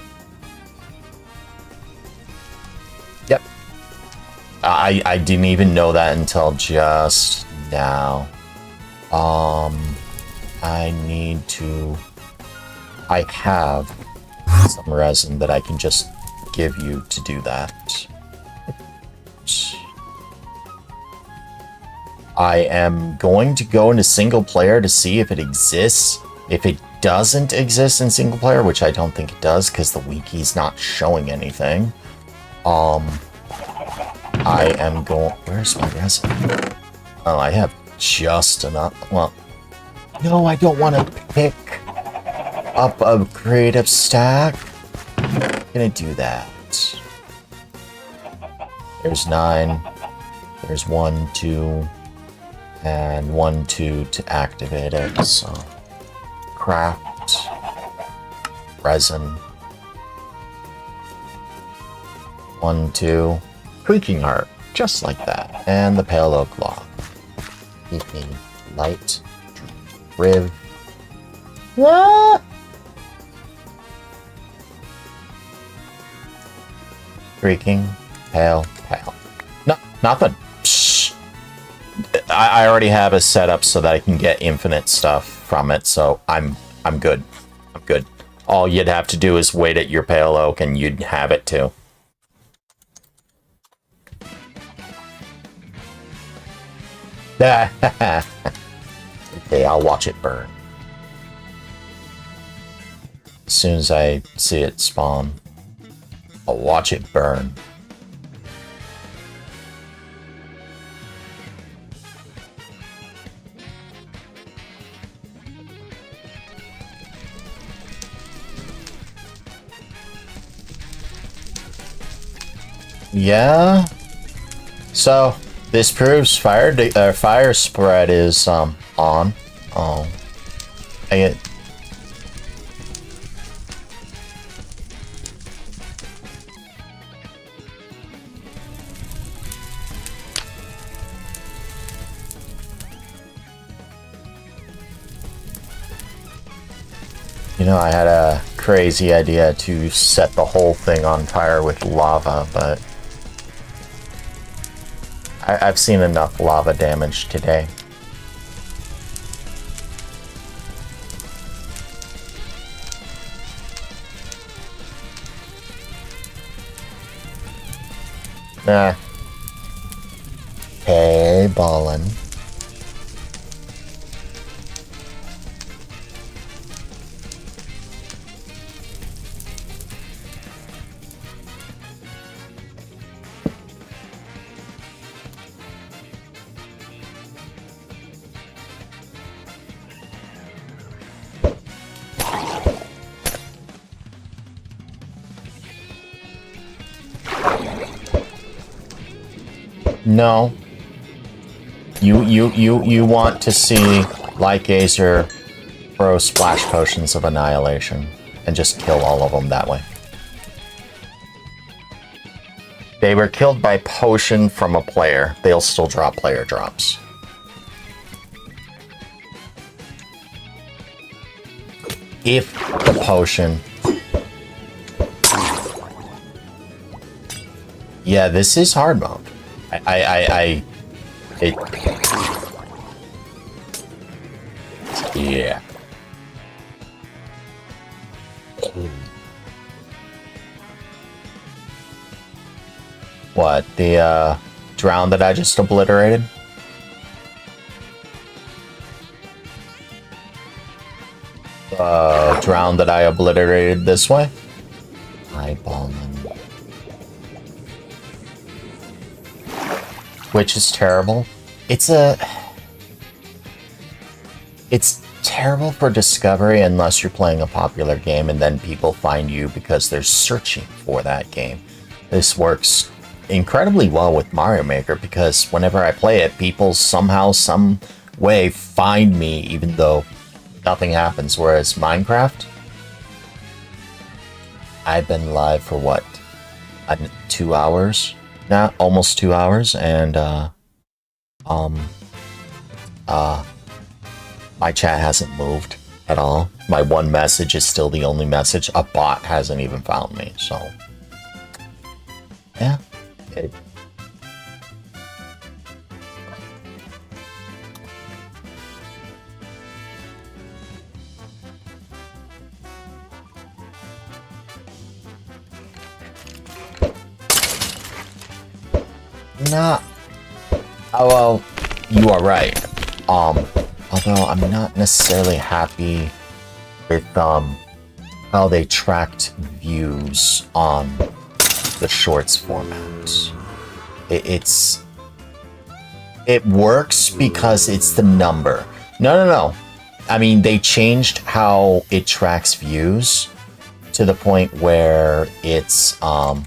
Yep. I didn't even know that until just now. I have some resin that I can just give you to do that. I am going to go into single player to see if it exists. If it doesn't exist in single player, which I don't think it does because the wiki's not showing anything, I am going... Where's my resin? Oh, I have just enough. Well, no, I don't want to pick up a creative stack. I'm gonna do that. There's 9. There's 1, 2, and 1, 2 to activate it. So, craft, resin, 1, 2, creaking heart, just like that, and the pale oak log. Keep me light, riv. Ah! Creaking, pale. No, nothing. Psh. I already have a setup so that I can get infinite stuff from it, so I'm good. I'm good. All you'd have to do is wait at your pale oak and you'd have it too. Okay, I'll watch it burn. As soon as I see it spawn, I'll watch it burn. Yeah. So this proves fire spread is on. Oh, dang it. You know, I had a crazy idea to set the whole thing on fire with lava, but I've seen enough lava damage today. Nah. Hey, ballin'. No. You want to see Light Gazer throw splash potions of annihilation and just kill all of them that way. They were killed by potion from a player. They'll still drop player drops. If the potion... Yeah, this is hard mode. Yeah. What, the drown that I just obliterated? Drown that I obliterated this way? Eyeballing. Which is terrible. It's terrible for discovery unless you're playing a popular game and then people find you because they're searching for that game. This works incredibly well with Mario Maker because whenever I play it, people somehow, some way find me even though nothing happens. Whereas Minecraft, I've been live for what, 2 hours now, almost 2 hours, and my chat hasn't moved at all. My one message is still the only message. A bot hasn't even found me, so yeah. Nah. Oh, well, you are right. Although I'm not necessarily happy with how they tracked views on the shorts format. It works because it's the number. No. I mean, they changed how it tracks views to the point where it's No.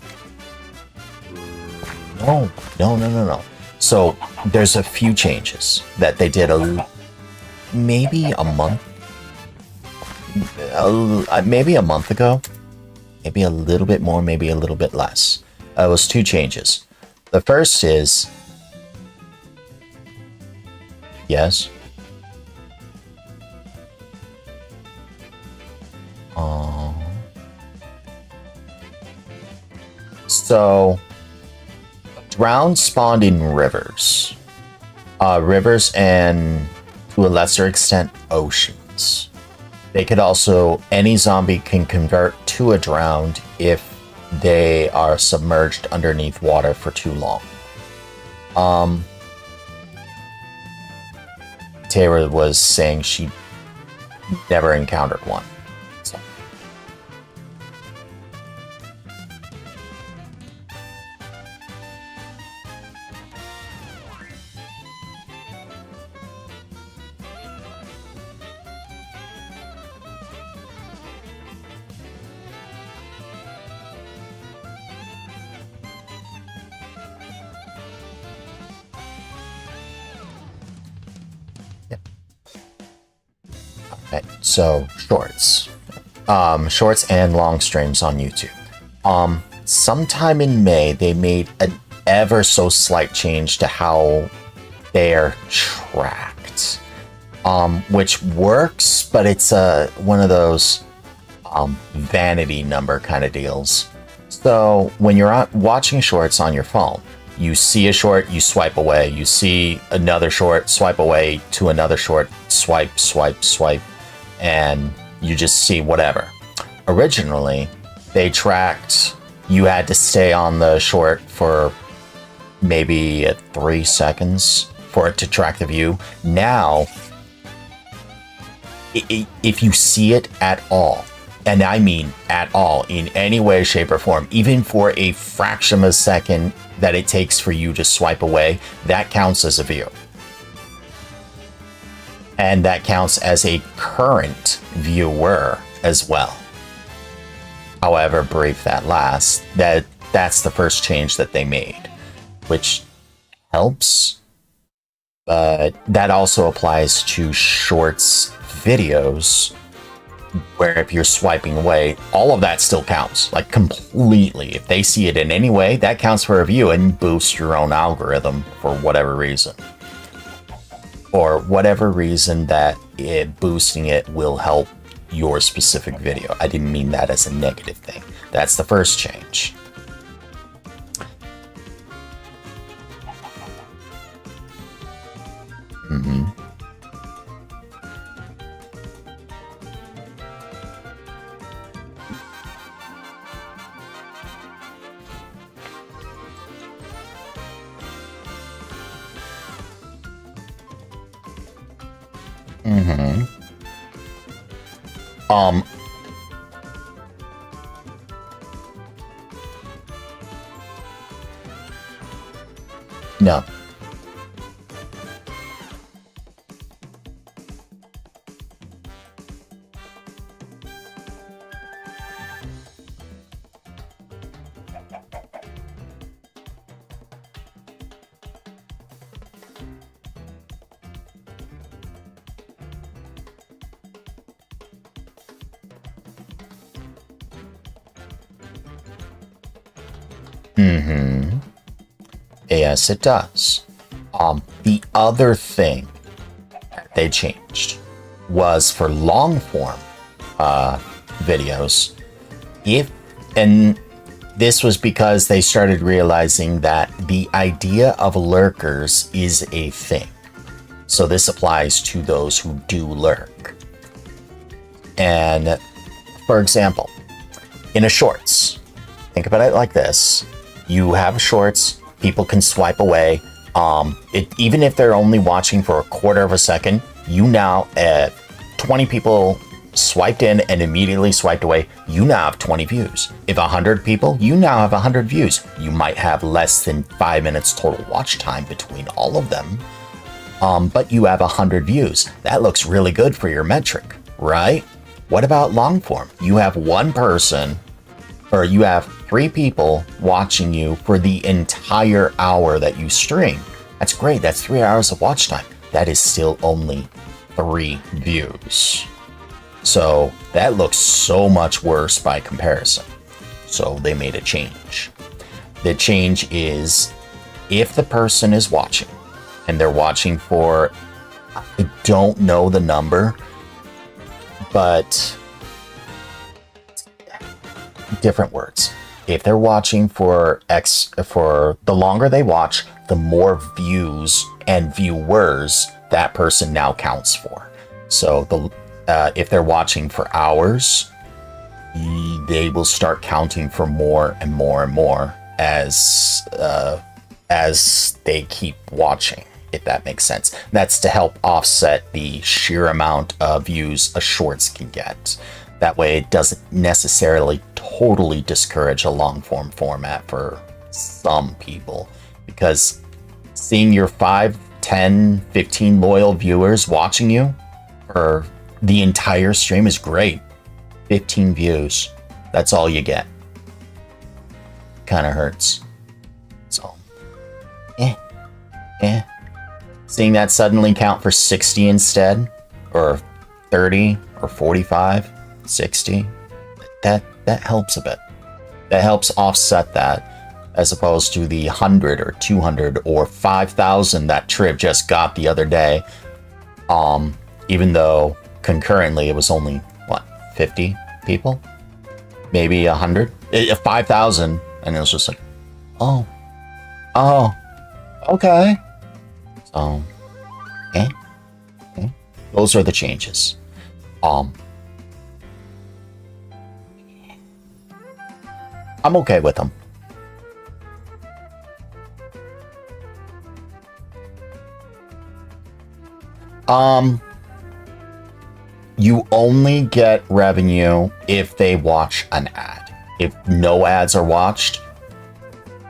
So there's a few changes that they did maybe a month ago, maybe a little bit more, maybe a little bit less. It was 2 changes. The first is yes. So drown spawned in rivers. Rivers and, to a lesser extent, oceans. They could also, any zombie can convert to a drowned if they are submerged underneath water for too long. Taylor was saying she never encountered one. So. So shorts, shorts and long streams on YouTube. Sometime in May, they made an ever so slight change to how they're tracked, which works, but it's one of those vanity number kind of deals. So when you're watching shorts on your phone, you see a short, you swipe away. You see another short, swipe away to another short, swipe, and you just see whatever. Originally, they tracked, you had to stay on the short for maybe 3 seconds for it to track the view. Now, if you see it at all, and I mean at all, in any way, shape, or form, even for a fraction of a second that it takes for you to swipe away, that counts as a view. And that counts as a current viewer as well. However brief that lasts, that's the first change that they made, which helps, but that also applies to shorts videos, where if you're swiping away, all of that still counts, like completely. If they see it in any way, that counts for a view and boosts your own algorithm for whatever reason. Or whatever reason that boosting it will help your specific video. I didn't mean that as a negative thing. That's the first change. Mm-hmm. Mm-hmm. No. Mm-hmm. Yes, it does. The other thing they changed was for long form videos. And this was because they started realizing that the idea of lurkers is a thing. So this applies to those who do lurk. And for example, in a shorts, think about it like this. You have shorts, people can swipe away. Even if they're only watching for a quarter of a second, you now, 20 people swiped in and immediately swiped away, you now have 20 views. If 100 people, you now have 100 views. You might have less than 5 minutes total watch time between all of them, but you have 100 views. That looks really good for your metric, right? What about long form? You have one person, or you have 3 people watching you for the entire hour that you stream. That's great. That's 3 hours of watch time. That is still only 3 views. So that looks so much worse by comparison. So they made a change. The change is if the person is watching and they're watching for, I don't know the number, but different words. If they're watching for the longer they watch, the more views and viewers that person now counts for. So if they're watching for hours, they will start counting for more and more and more as they keep watching, if that makes sense. That's to help offset the sheer amount of views a shorts can get. That way it doesn't necessarily totally discourage a long form format for some people, because seeing your 5, 10, 15 loyal viewers watching you for the entire stream is great. 15 views, that's all you get. Kind of hurts. So, seeing that suddenly count for 60 instead, or 30, or 45, 60, that helps a bit. That helps offset that, as opposed to the 100 or 200 or 5,000 that Triv just got the other day. Even though concurrently it was only 50 people, maybe 100, 5,000, and it was just like, oh, okay. So, those are the changes. I'm okay with them. You only get revenue if they watch an ad. If no ads are watched,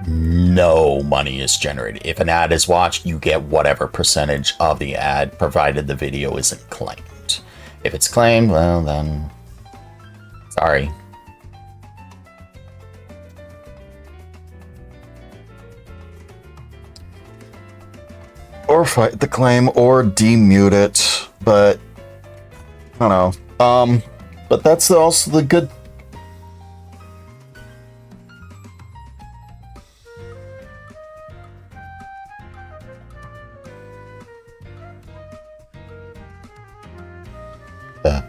no money is generated. If an ad is watched, you get whatever percentage of the ad, provided the video isn't claimed. If it's claimed, well then, sorry. Or fight the claim, or demute it, but I don't know. But that's also the good. Yeah.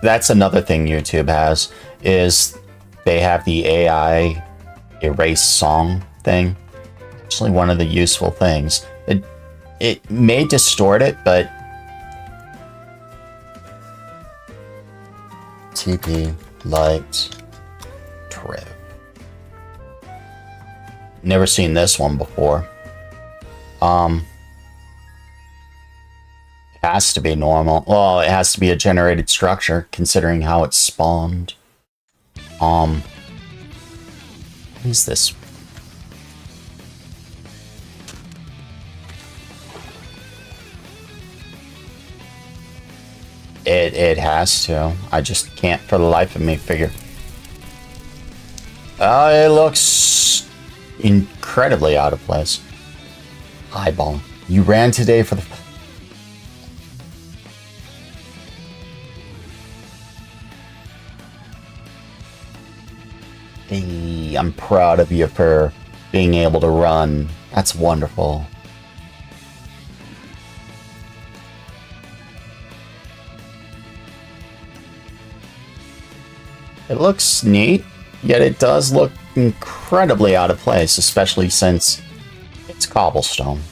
That's another thing YouTube has, is they have the AI erase song thing. Actually, one of the useful things. It may distort it, but TP light trip. Never seen this one before. It has to be normal. Well, it has to be a generated structure, considering how it's spawned. What is this? It has to. I just can't for the life of me figure. It looks incredibly out of place. Eyeball. You ran today for the... Hey, I'm proud of you for being able to run. That's wonderful. It looks neat, yet it does look incredibly out of place, especially since it's cobblestone.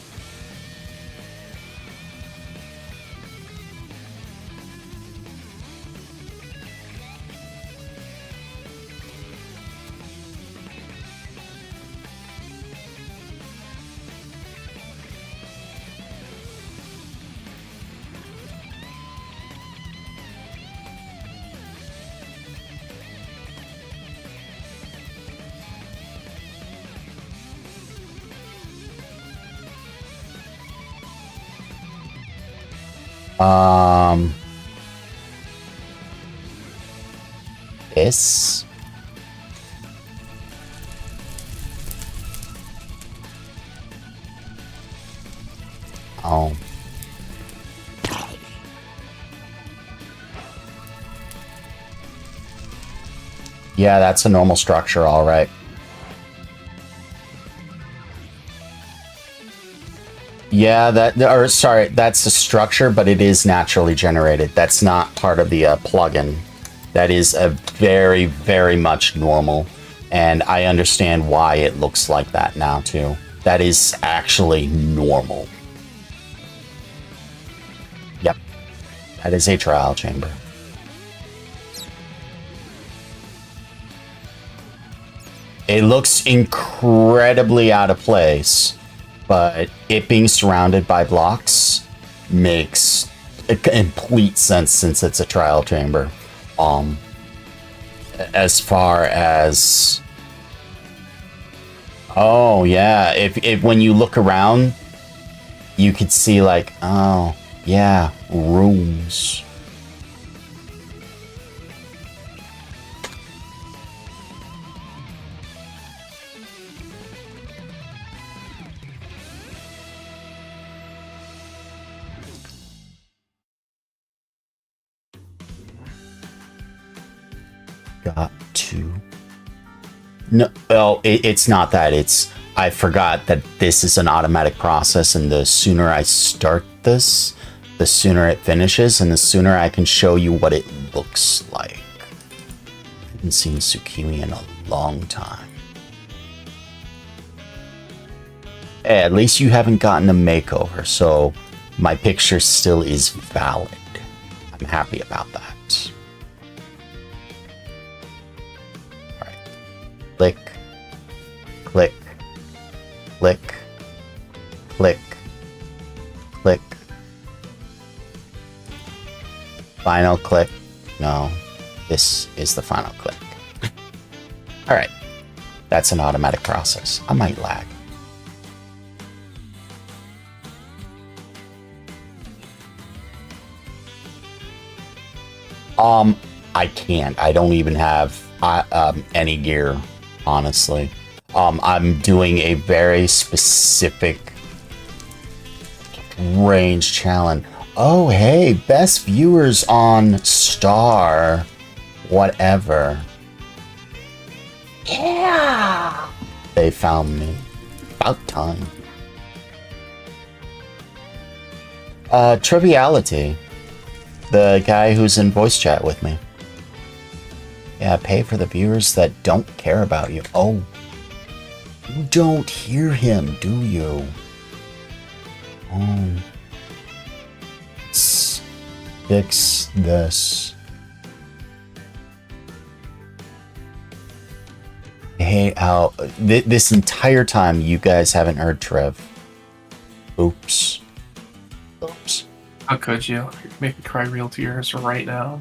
This. Oh. Yeah, that's a normal structure, all right. Yeah, that's the structure, but it is naturally generated. That's not part of the plugin. That is a very, very much normal, and I understand why it looks like that now, too. That is actually normal. Yep. That is a trial chamber. It looks incredibly out of place, but it being surrounded by blocks makes a complete sense since it's a trial chamber. As far as... Oh, yeah. If when you look around, you could see, like, oh, yeah, rooms. Got to... No, well, it's not that. It's... I forgot that this is an automatic process, and the sooner I start this, the sooner it finishes, and the sooner I can show you what it looks like. I haven't seen Tsukimi in a long time. Hey, at least you haven't gotten a makeover, so my picture still is valid. I'm happy about that. Click, click, click, click, click. Final click. No, this is the final click. All right, that's an automatic process. I might lag. I can't. I don't even have any gear, honestly. I'm doing a very specific range challenge. Oh, hey, best viewers on Star, whatever. Yeah! They found me. About time. Triviality. The guy who's in voice chat with me. Yeah, pay for the viewers that don't care about you. Oh. You don't hear him, do you? Oh. Let's fix this. Hey, Al, this entire time you guys haven't heard Trev. Oops. Oops. How could you? You're making me cry real tears right now.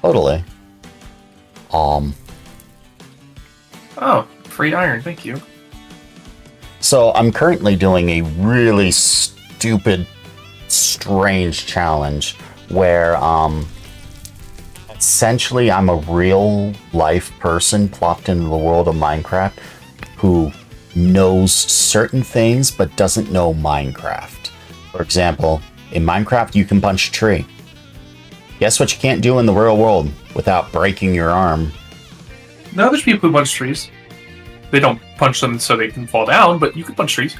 Totally. Oh, free iron, thank you. So I'm currently doing a really stupid, strange challenge where essentially I'm a real life person plopped into the world of Minecraft who knows certain things but doesn't know Minecraft. For example, in Minecraft you can punch a tree. Guess what you can't do in the real world without breaking your arm? No, there's people who punch trees. They don't punch them so they can fall down, but you can punch trees.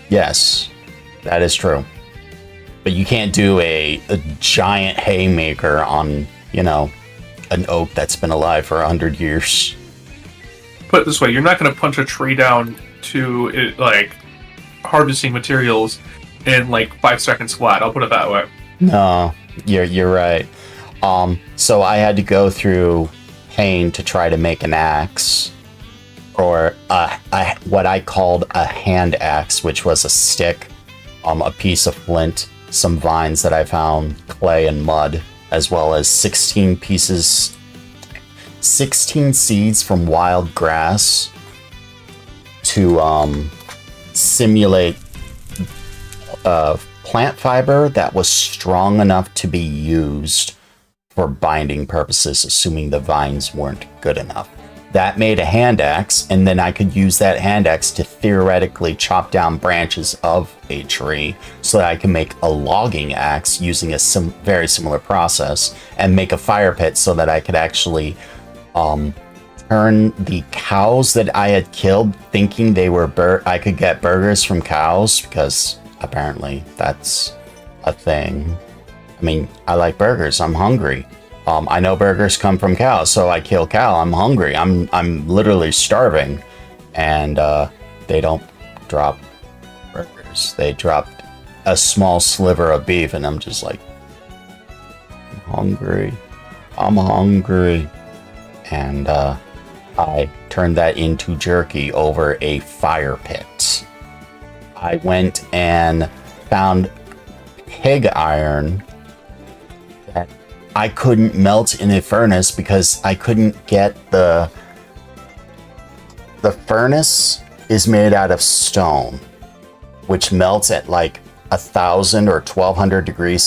Yes, that is true. But you can't do a giant haymaker on, you know, an oak that's been alive for 100 years. Put it this way, you're not going to punch a tree down to, like, harvesting materials in, like, 5 seconds flat. I'll put it that way. No, you're right. So I had to go through pain to try to make an axe, or what I called a hand axe, which was a stick, a piece of flint, some vines that I found, clay and mud, as well as 16 seeds from wild grass to simulate plant fiber that was strong enough to be used for binding purposes, assuming the vines weren't good enough. That made a hand axe, and then I could use that hand axe to theoretically chop down branches of a tree so that I can make a logging axe using a very similar process, and make a fire pit so that I could actually turn the cows that I had killed, thinking they were I could get burgers from cows, because apparently that's a thing. I mean, I like burgers. I'm hungry. I know burgers come from cows, so I kill cow. I'm hungry. I'm literally starving, and they don't drop burgers. They dropped a small sliver of beef, and I'm just like, I'm hungry. I'm hungry, and I turned that into jerky over a fire pit. I went and found pig iron that I couldn't melt in a furnace because I couldn't get the furnace is made out of stone, which melts at like 1,000 or 1,200 degrees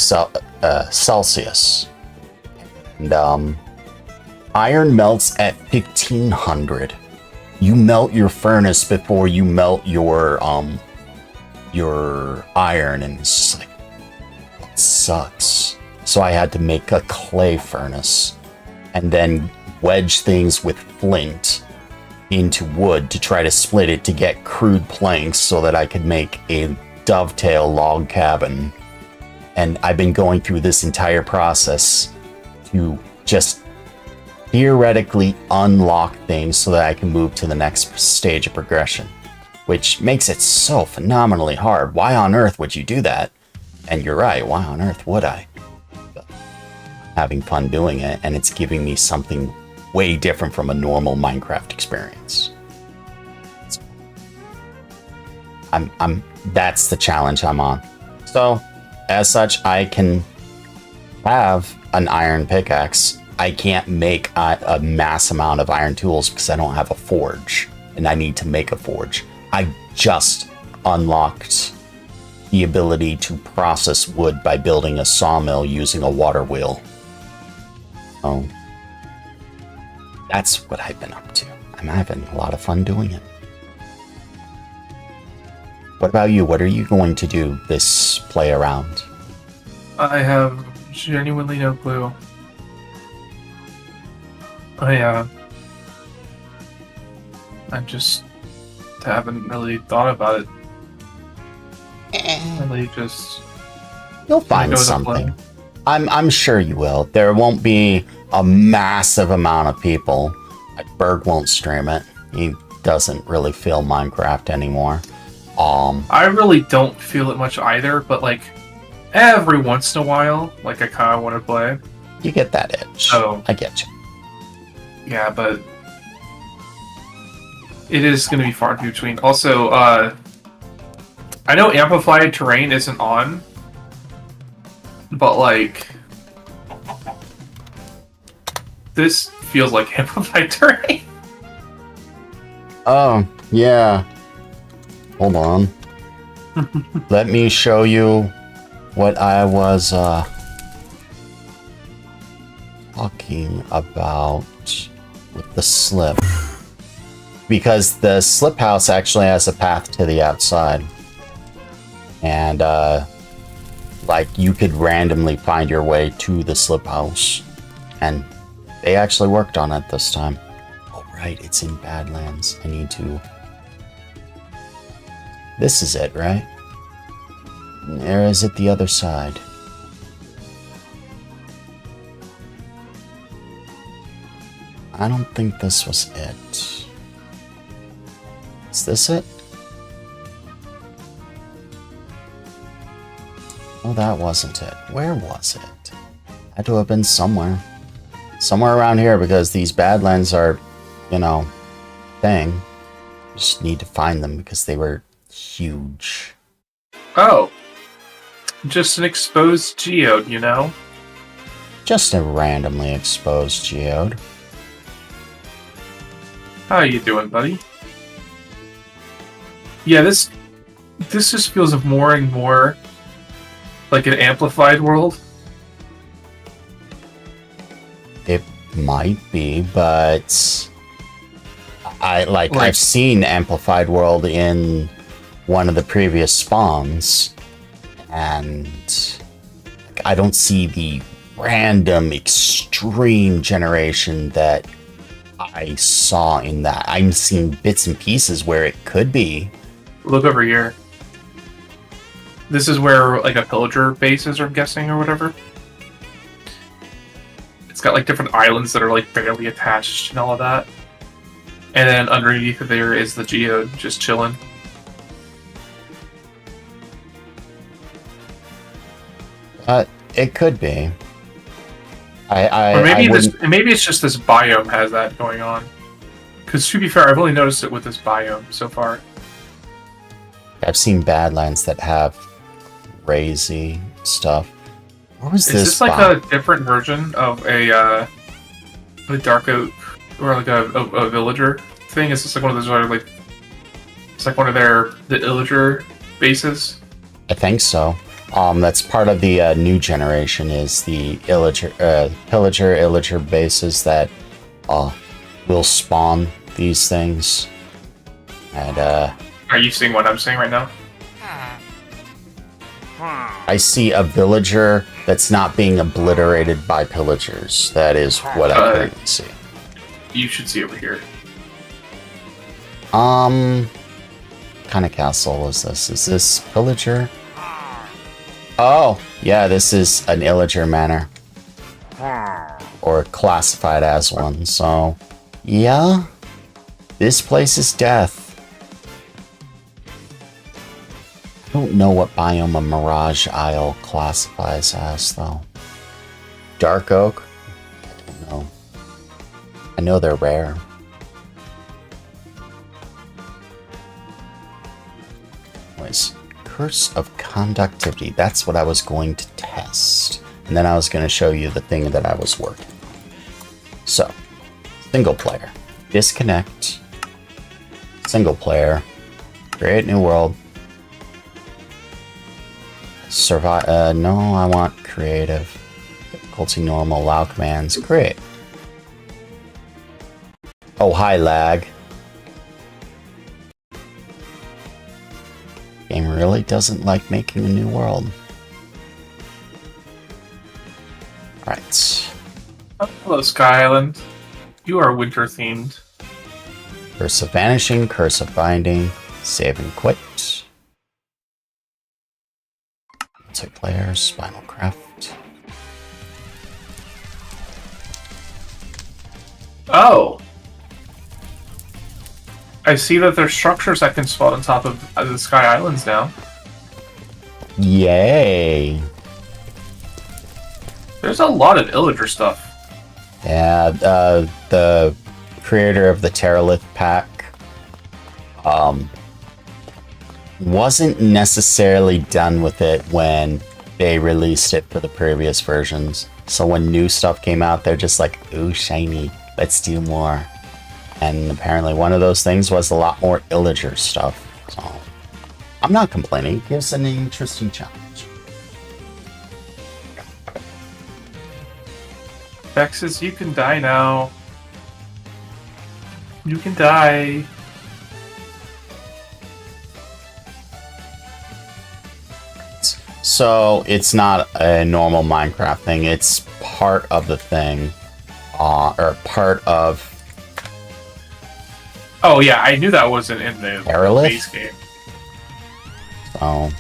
Celsius. And iron melts at 1,500. You melt your furnace before you melt your iron, and it's just like, it sucks. So I had to make a clay furnace and then wedge things with flint into wood to try to split it to get crude planks so that I could make a dovetail log cabin. And I've been going through this entire process to just theoretically unlock things so that I can move to the next stage of progression, which makes it so phenomenally hard. Why on earth would you do that? And you're right, why on earth would I? Having fun doing it, and it's giving me something way different from a normal Minecraft experience. That's the challenge I'm on. So, as such, I can have an iron pickaxe. I can't make a mass amount of iron tools because I don't have a forge, and I need to make a forge. I just unlocked the ability to process wood by building a sawmill using a water wheel. So that's what I've been up to. I'm having a lot of fun doing it. What about you? What are you going to do this play around? I have genuinely no clue. I just haven't really thought about it. Really just... You'll find something. I'm sure you will. There won't be a massive amount of people. Berg won't stream it. He doesn't really feel Minecraft anymore. I really don't feel it much either, but like every once in a while, like I kind of want to play. You get that itch. Oh, I get you. Yeah, but it is going to be far in between. Also, I know amplified terrain isn't on, but like this feels like amplified terrain. Oh, yeah. Hold on. Let me show you what I was talking about with the slip. Because the slip house actually has a path to the outside. And, like, you could randomly find your way to the slip house. And they actually worked on it this time. Oh, right, it's in Badlands. I need to... This is it, right? Or is it the other side? I don't think this was it. Is this it? Oh, that wasn't it. Where was it? Had to have been somewhere. Somewhere around here, because these Badlands are, you know, thing. Just need to find them because they were huge. Oh, just an exposed geode, you know? Just a randomly exposed geode. How you doing, buddy? Yeah, this just feels more and more like an amplified world. It might be, but I've seen amplified world in one of the previous spawns, and I don't see the random extreme generation that I saw in that. I'm seeing bits and pieces where it could be. Look over here. This is where like a pillager base is, I'm guessing, or whatever. It's got like different islands that are like barely attached and all of that. And then underneath there is the geode just chilling. It could be. Or maybe it's just this biome has that going on. Because to be fair, I've only noticed it with this biome so far. I've seen Badlands that have crazy stuff. What was Is this? this like a different version of a dark oak or like a villager thing? Is this like one of those where like it's like one of the illager bases? I think so. That's part of the new generation is the pillager illager bases that will spawn these things. And Are you seeing what I'm seeing right now? I see a villager that's not being obliterated by pillagers. That is what I currently see. You should see over here. Kind of castle is this? Is this pillager? Oh, yeah, this is an illager manor. Or classified as one, so... Yeah? This place is death. I don't know what biome a Mirage Isle classifies as, though. Dark Oak? I don't know. I know they're rare. Anyways, Curse of Conductivity. That's what I was going to test. And then I was going to show you the thing that I was working on. So, single player. Disconnect. Single player. Create new world. Survive. No, I want creative. Difficulty normal. Allow commands. Create. Oh, hi, lag. Game really doesn't like making a new world. Alright. Oh, hello, Sky Island. You are winter themed. Curse of Vanishing, Curse of Binding, Save and Quit. Multiplayer, Spinalcraft. Oh! I see that there's structures that can spawn on top of the Sky Islands now. Yay! There's a lot of Illager stuff. Yeah, the creator of the Terralith pack wasn't necessarily done with it when they released it for the previous versions. So when new stuff came out, they're just like, ooh, shiny, let's do more. And apparently one of those things was a lot more Illager stuff. So I'm not complaining. It gives an interesting challenge. Vexus, you can die now. You can die. So it's not a normal Minecraft thing. It's part of the thing, or part of. Oh yeah, I knew that wasn't in the Terralith? base game. So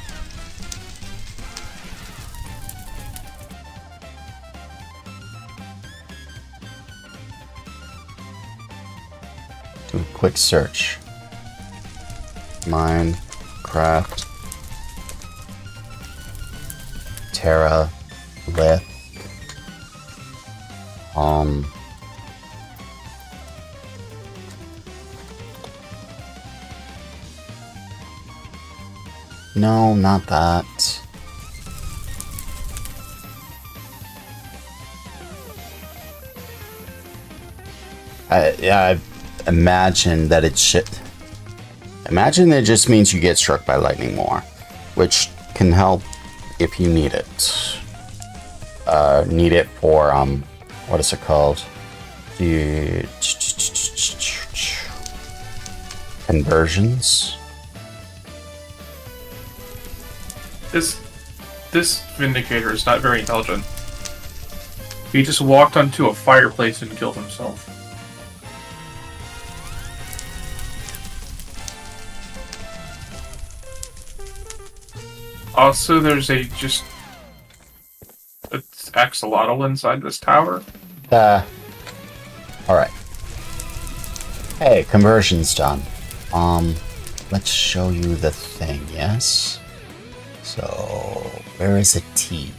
do a quick search. Minecraft Terralith. No, not that. I imagine that it should. Imagine that it just means you get struck by lightning more, which can help if you need it. Need it for what is it called? The conversions. This Vindicator is not very intelligent. He just walked onto a fireplace and killed himself. Also, there's a axolotl inside this tower. Alright. Hey, conversion's done. Let's show you the thing, yes? So, where is a T?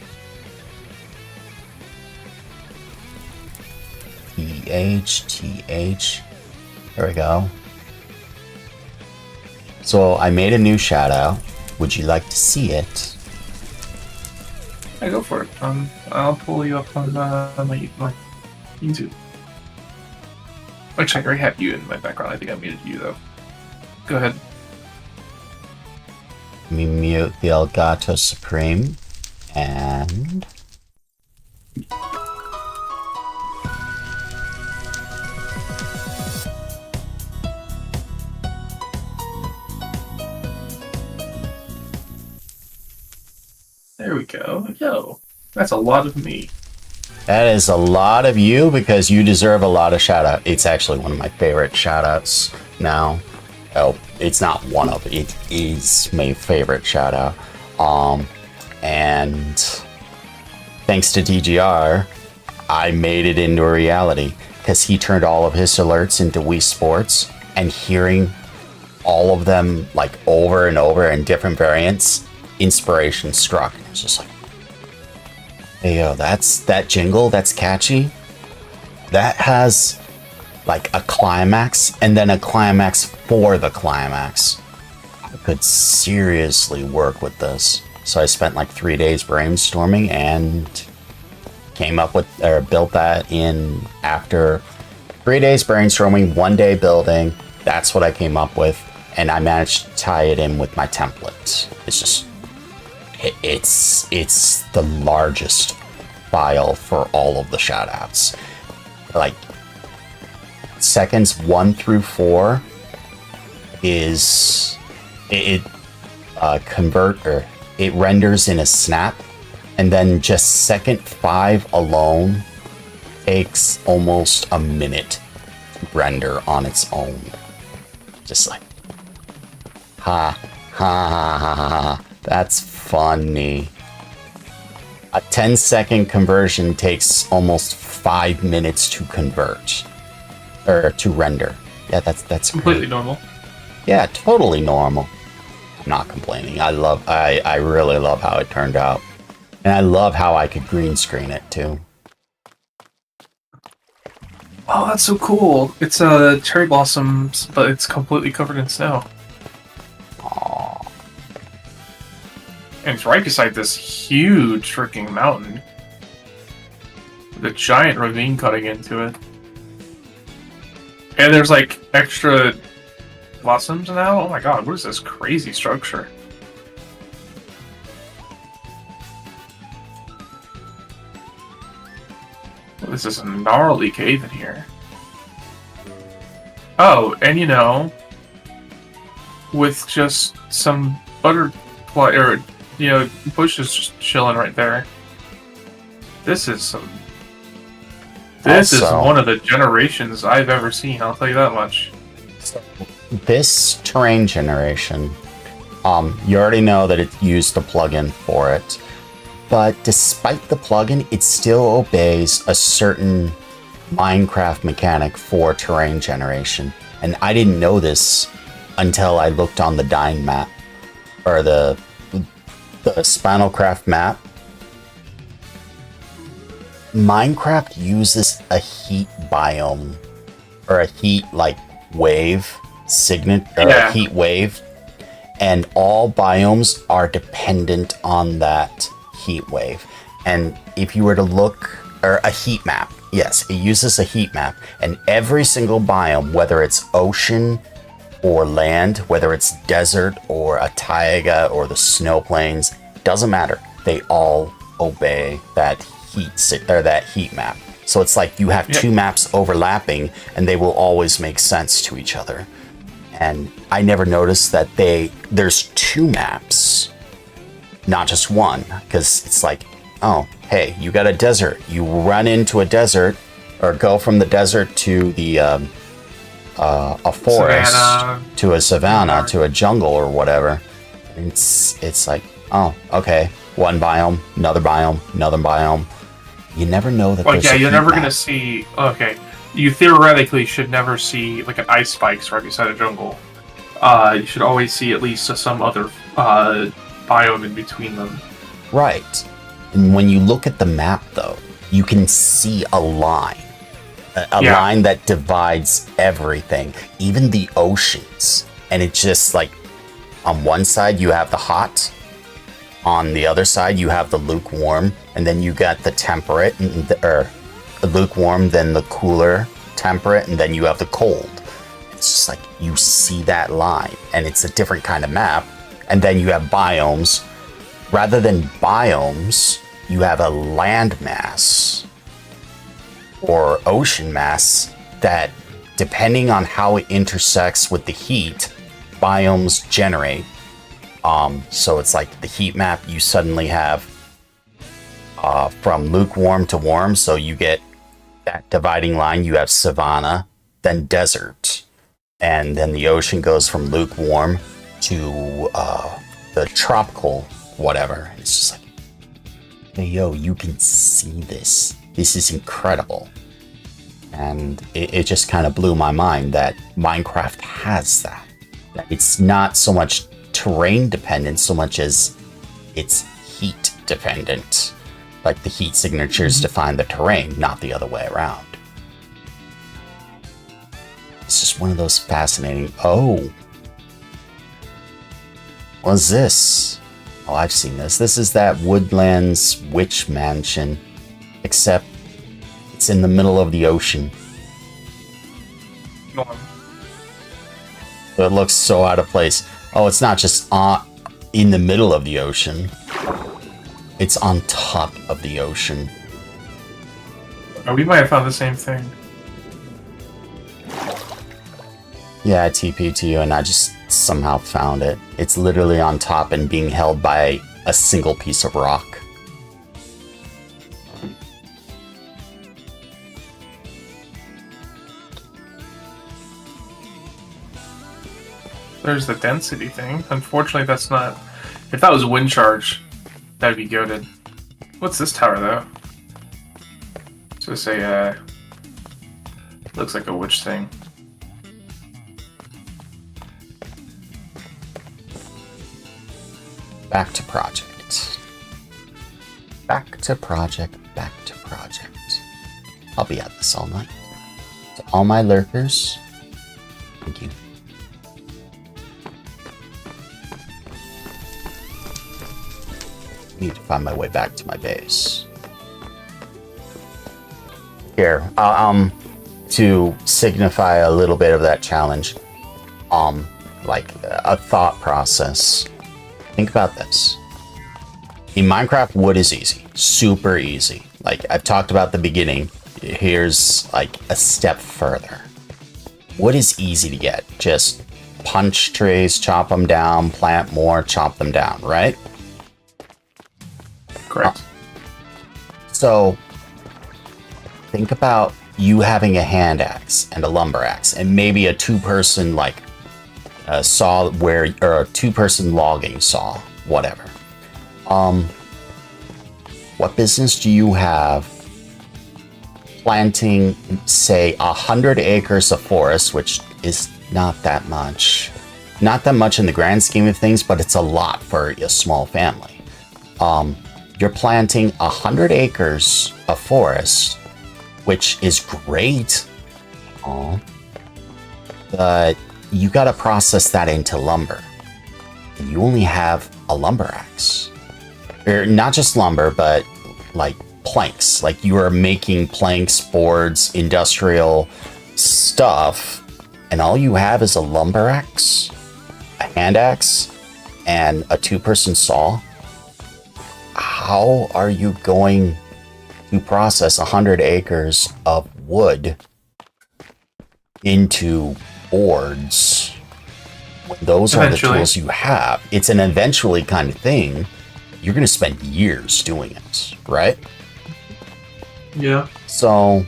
TH. There we go. So, I made a new shadow. Would you like to see it? Yeah, go for it. I'll pull you up on my YouTube. Actually, I already have you in my background. I think I muted you, though. Go ahead. Let me mute the Elgato Supreme. And... There we go. Yo, that's a lot of me. that is a lot of you because you deserve a lot of shout out. It's actually one of my favorite shout outs now. Oh, it's not one of, it is my favorite shout out. And thanks to DGR, I made it into a reality because he turned all of his alerts into Wii Sports, and hearing all of them like over and over in different variants, inspiration struck. It was just like, hey yo, that jingle, that's catchy. That has like a climax and then a climax for the climax. I could seriously work with this. So I spent like 3 days brainstorming and came up with, or built that in after 3 days brainstorming, 1 day building. That's what I came up with. And I managed to tie it in with my template. It's just it's the largest file for all of the shoutouts. Like seconds 1 through 4 is it renders in a snap, and then just second 5 alone takes almost a minute to render on its own. Just like ha ha ha ha ha. That's funny. A 10-second conversion takes almost 5 minutes to convert or to render. Yeah, that's Completely great. normal. Yeah, totally normal. I'm not complaining. I really love how it turned out. And I love how I could green screen it too. Oh, that's so cool. It's cherry blossoms, but it's completely covered in snow. Aww. And it's right beside this huge freaking mountain. With a giant ravine cutting into it. And there's like extra blossoms now? Oh my god, what is this crazy structure? This is a gnarly cave in here. Oh, and you know, with just some butterfly or bushes just chilling right there. This is one of the generations I've ever seen, I'll tell you that much. So this terrain generation, you already know that it used the plugin for it. But despite the plugin, it still obeys a certain Minecraft mechanic for terrain generation. And I didn't know this until I looked on the Dyn map, or the Spinalcraft map. Minecraft uses a heat biome, or a heat wave a heat wave, and all biomes are dependent on that heat wave. And if you were to look, or a heat map, yes, it uses a heat map, and every single biome, whether it's ocean or land, whether it's desert or a taiga or the snow plains, doesn't matter. They all obey that heat map. So it's like you have two maps overlapping, and they will always make sense to each other. And I never noticed that there's 2 maps, not just one, because it's like, oh, hey, you got a desert. You run into a desert, or go from the desert to the a forest, to a savanna, to a jungle, or whatever. It's like, oh, okay, one biome, another biome, another biome. You never know that. Well, yeah, you're never gonna see. Okay, you theoretically should never see like an ice spikes right beside a jungle. You should always see at least some other biome in between them. Right. And when you look at the map, though, you can see a line. A line that divides everything, even the oceans. And it's just like, on one side you have the hot, on the other side you have the lukewarm, and then you got the temperate, or the lukewarm, then the cooler, temperate, and then you have the cold. It's just like, you see that line, and it's a different kind of map. And then you have biomes. Rather than biomes, you have a land mass or ocean mass that, depending on how it intersects with the heat, biomes generate. So it's like the heat map, you suddenly have from lukewarm to warm, so you get that dividing line. You have savanna, then desert, and then the ocean goes from lukewarm to the tropical whatever. It's just like, hey, yo, you can see this. This is incredible. And it just kind of blew my mind that Minecraft has that. That it's not so much terrain dependent so much as it's heat dependent. Like the heat signatures define the terrain, not the other way around. It's just one of those fascinating. Oh, what's this? Oh, I've seen this. This is that Woodlands Witch Mansion, except it's in the middle of the ocean. It looks so out of place. Oh, it's not just in the middle of the ocean. It's on top of the ocean. Oh, we might have found the same thing. Yeah, I TP'd to you and I just somehow found it. It's literally on top and being held by a single piece of rock. There's the density thing. Unfortunately, that's not... If that was wind charge, that'd be goated. What's this tower, though? It's just a, looks like a witch thing. Back to project. Back to project, back to project. I'll be at this all night. To all my lurkers, thank you. Need to find my way back to my base. Here, to signify a little bit of that challenge, like a thought process. Think about this. In Minecraft, wood is easy, super easy. Like I've talked about at the beginning, here's like a step further. Wood is easy to get. Just punch trees, chop them down, plant more, chop them down, right? Correct. So, think about you having a hand axe and a lumber axe, and maybe a two-person like saw or a two-person logging saw, whatever. What business do you have planting, say, 100 acres of forest, which is not that much in the grand scheme of things, but it's a lot for a small family. You're planting 100 acres of forest, which is great. But you gotta process that into lumber. And you only have a lumber axe. Or not just lumber, but like planks. Like you are making planks, boards, industrial stuff, and all you have is a lumber axe, a hand axe, and a two-person saw. How are you going to process 100 acres of wood into boards when those are the tools you have? It's an eventually kind of thing. You're going to spend years doing it, right? Yeah. So,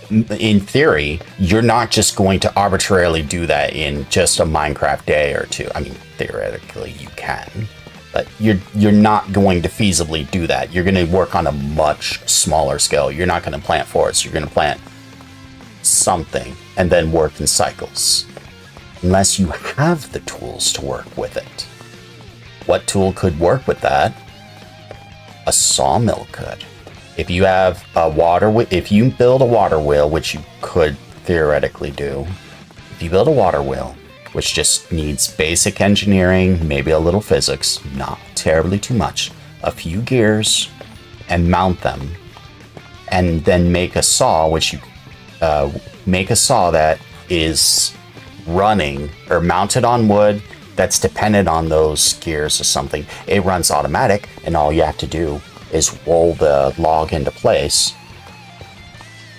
in theory, you're not just going to arbitrarily do that in just a Minecraft day or two. I mean, theoretically, you can. But you're not going to feasibly do that. You're going to work on a much smaller scale. You're not going to plant forests. You're going to plant something and then work in cycles. Unless you have the tools to work with it. What tool could work with that? A sawmill could. If you have a if you build a water wheel, which you could theoretically do, if you build a water wheel, which just needs basic engineering, maybe a little physics, not terribly too much, a few gears, and mount them, and then make a saw, which you make a saw that is running or mounted on wood that's dependent on those gears or something. It runs automatic, and all you have to do is roll the log into place,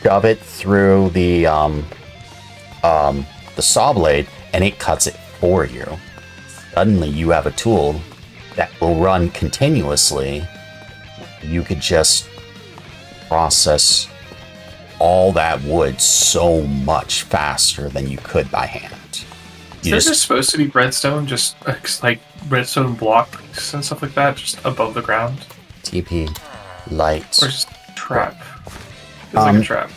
shove it through the saw blade, and it cuts it for you. Suddenly you have a tool that will run continuously. You could just process all that wood so much faster than you could by hand. Is there supposed to be redstone, just like redstone blocks and stuff like that, just above the ground? TP, light. Or just a trap? It's like a trap.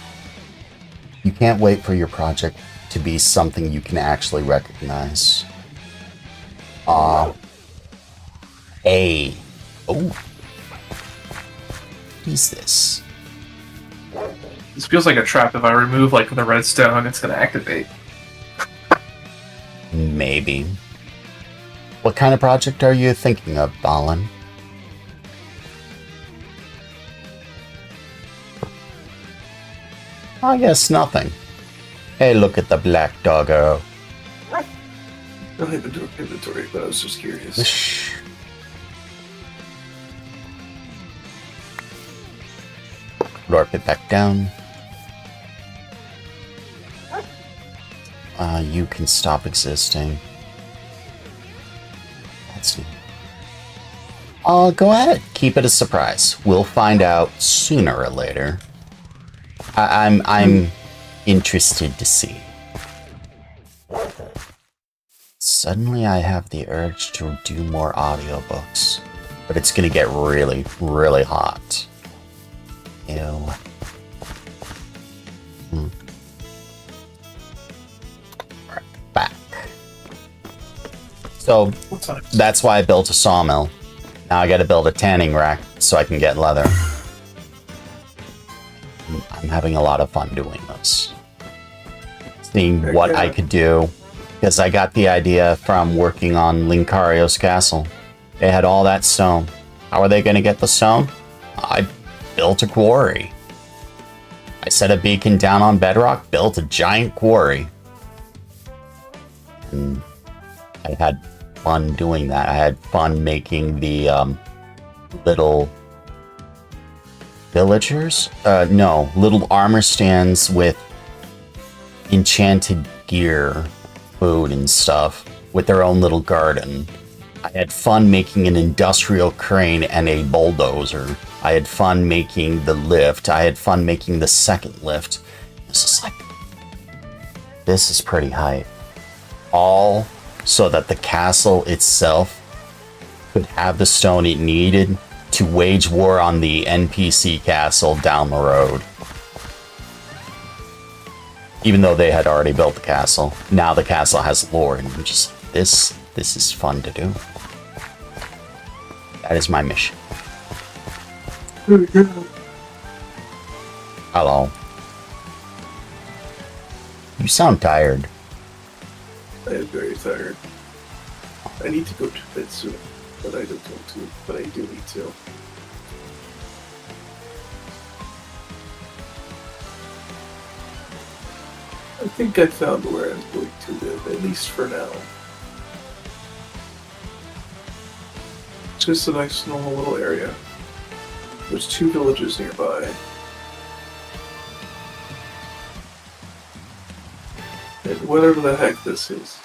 You can't wait for your project to be something you can actually recognize. Oh. What is this? This feels like a trap. If I remove like the redstone, it's gonna activate. Maybe. What kind of project are you thinking of, Balin? I guess nothing. Hey, look at the black doggo. No inventory, but I was just curious. Shh. Warp it back down. You can stop existing. That's neat. Go ahead. Keep it a surprise. We'll find out sooner or later. I'm interested to see. Suddenly I have the urge to do more audiobooks, but it's gonna get really, really hot. Ew. Alright, back. So, that's why I built a sawmill. Now I gotta build a tanning rack so I can get leather. I'm having a lot of fun doing this. Seeing what I could do. Because I got the idea from working on Lincario's castle. They had all that stone. How are they going to get the stone? I built a quarry. I set a beacon down on Bedrock, built a giant quarry. And I had fun doing that. I had fun making the little villagers? No, little armor stands with enchanted gear, food and stuff, with their own little garden. I had fun making an industrial crane and a bulldozer. I had fun making the lift. I had fun making the second lift. This is like, this is pretty hype. All so that the castle itself could have the stone it needed to wage war on the NPC castle down the road. Even though they had already built the castle, now the castle has lore, and I'm just, this is fun to do. That is my mission. Hello. You sound tired. I am very tired. I need to go to bed soon, but I don't want to, but I do need to. I think I found where I'm going to live, at least for now. It's just a nice normal little area. There's 2 villages nearby. And whatever the heck this is.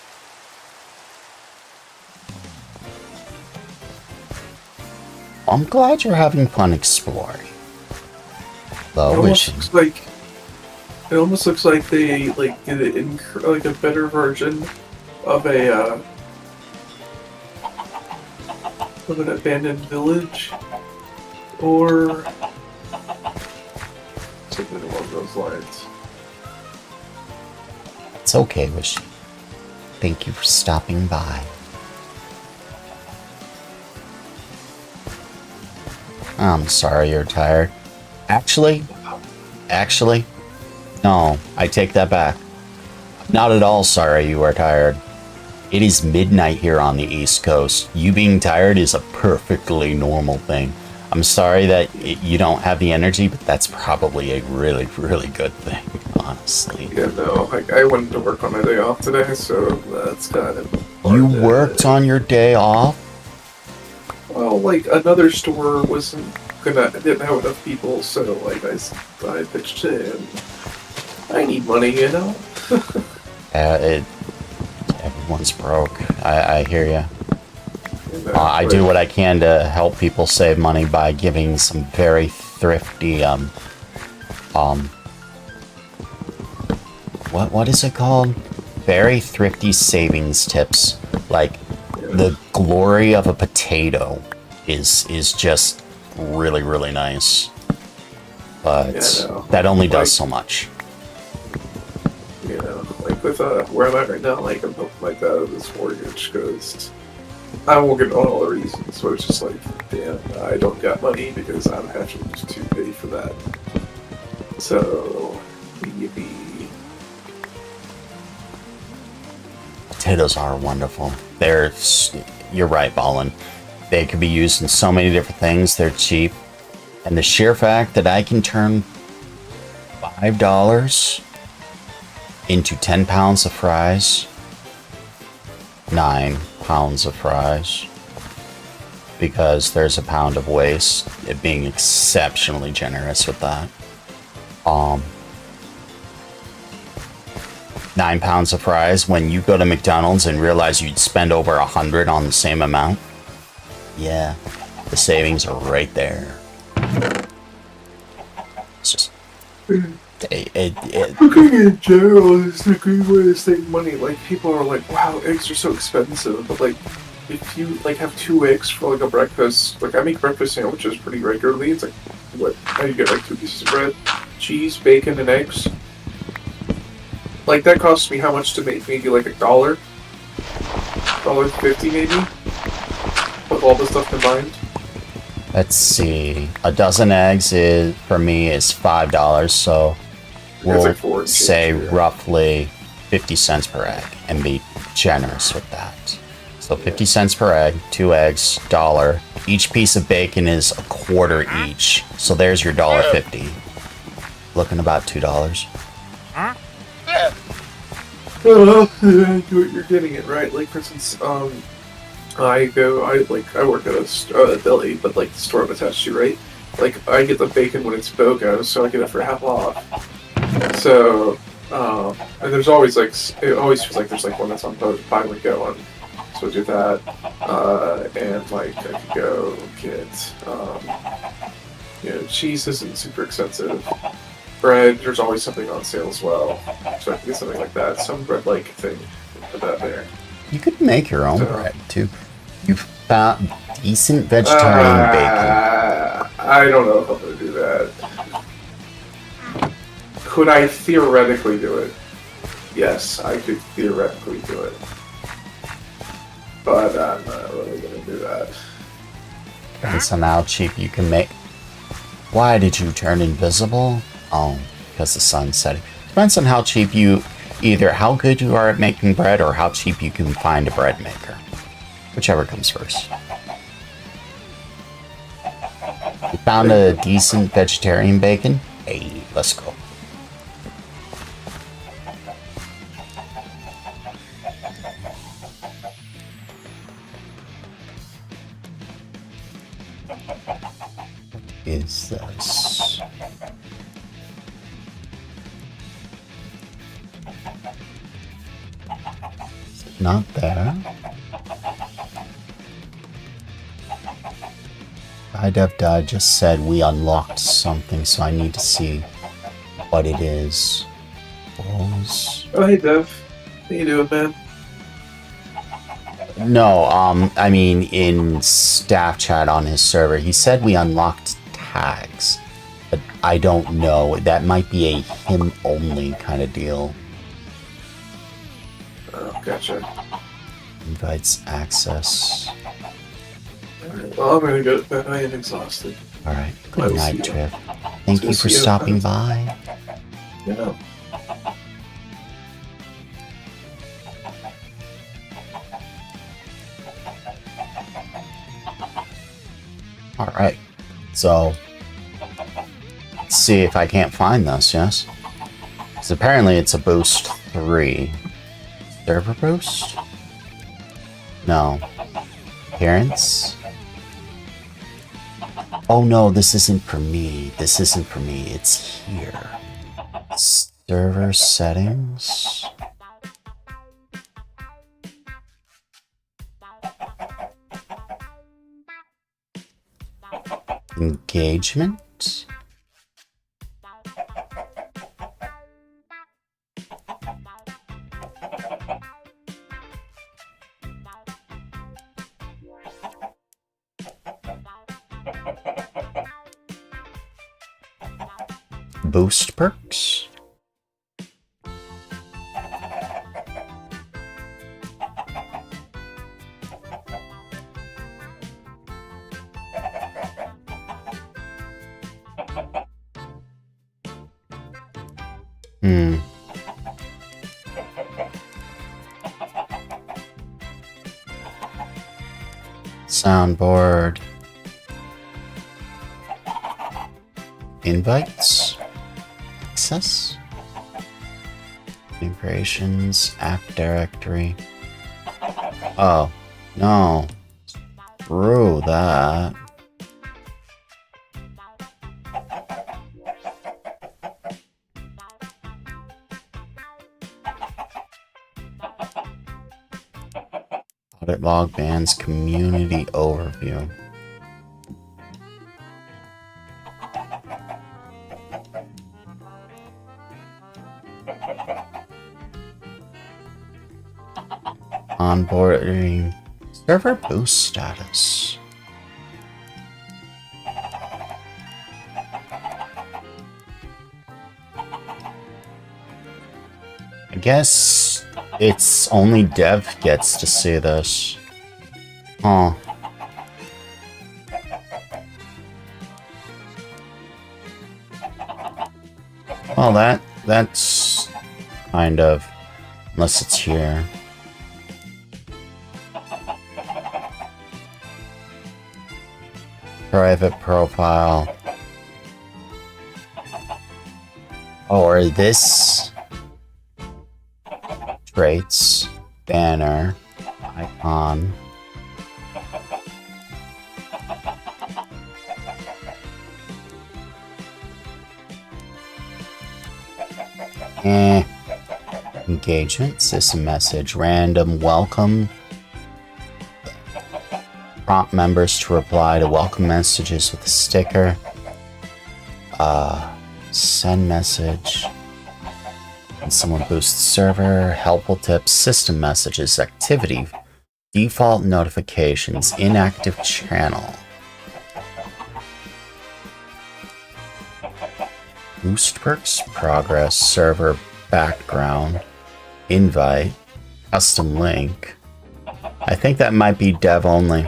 I'm glad you're having fun exploring. Though wishing. It almost looks like they did it in like a better version of an abandoned village, or something along those lines. It's okay, Wishy. Thank you for stopping by. I'm sorry you're tired. Actually, no, I take that back. Not at all sorry you are tired. It is midnight here on the East Coast. You being tired is a perfectly normal thing. I'm sorry that you don't have the energy, but that's probably a really, really good thing, honestly. Yeah, no, I went to work on my day off today, so that's kind of... You worked on your day off? Well, like, another store didn't have enough people, so, like, I pitched in. I need money, you know? Everyone's broke. I hear you. I But do what I can to help people save money by giving some very thrifty, what is it called? Very thrifty savings tips. Like, the glory of a potato is just really, really nice. But that only does so much. You know, like with where I'm at right now, like I'm helping my dad with his mortgage because I won't get on all the reasons. So it's just like, damn, I don't got money because I'm having to pay for that. So, yippee. Potatoes are wonderful. You're right, Ballin. They could be used in so many different things. They're cheap. And the sheer fact that I can turn $5 into 10 pounds of fries, 9 pounds of fries, because there's a pound of waste, it being exceptionally generous with that. 9 pounds of fries when you go to McDonald's and realize you'd spend over 100 on the same amount. Yeah, the savings are right there. It's just Cooking in general is a great way to save money. Like, people are like, wow, eggs are so expensive, but like, if you like have 2 eggs for like a breakfast, like I make breakfast sandwiches pretty regularly. It's like, what? How you get like 2 pieces of bread, cheese, bacon, and eggs. Like that costs me how much to make? Maybe like $1.50 maybe, with all the stuff combined. let's see. A dozen eggs is for me is $5, so we'll like 4 and say change, yeah. roughly 50 cents per egg and be generous with that. So 50 cents per egg, 2 eggs, $1. Each piece of bacon is a quarter each. So there's your $1.50. Looking about $2. Well, you're getting it right. Like for instance, I work at a deli, but like the store I'm attached to, right? Like I get the bacon when it's BOGO, so I get it for half off. So, and there's always like it always feels like there's like one that's on buy one get one. So I do that, and like I could go get, cheese isn't super expensive. Bread, there's always something on sale as well, so I can get something like that, some bread-like thing. Put that there. You could make your own bread too. You've found decent vegetarian bacon. I don't know if I'm gonna do that. Could I theoretically do it? Yes, I could theoretically do it. But I'm not really gonna do that. Depends on how cheap you can make. Why did you turn invisible? Oh, because the sun's setting. Depends on how cheap either how good you are at making bread or how cheap you can find a bread maker. Whichever comes first. You found a decent vegetarian bacon? Hey, let's go. Is this? Is it not there? iDevDie just said we unlocked something, so I need to see what it is. Balls. Oh, hey, Dev. How you doing, man? No, I mean in staff chat on his server, he said we unlocked tags, but I don't know. That might be a him only kind of deal. Oh, gotcha. Invites access. Alright, well, I'm gonna go to bed. I am exhausted. Alright, I good will night, see you. Trev. Thank you for see you. stopping by. Yeah. Alright, so let's see if I can't find this, yes? Because apparently it's a boost 3. Server boost? No. Appearance? Oh no, this isn't for me. This isn't for me. It's here. Server settings? Engagement? Boost perks? Soundboard. Invites. Access. Integrations. App directory. Oh, no. Screw that. Audit log bands community overview. Onboarding server boost status. I guess it's only dev gets to see this. Huh. Well, that's kind of, unless it's here. Private profile. Or this traits, banner, icon. Engagement, system message, random welcome. Prompt members to reply to welcome messages with a sticker. Send message. And someone boosts server, helpful tips, system messages, activity, default notifications, inactive channel. Boost perks, progress, server, background, invite, custom link. I think that might be dev only.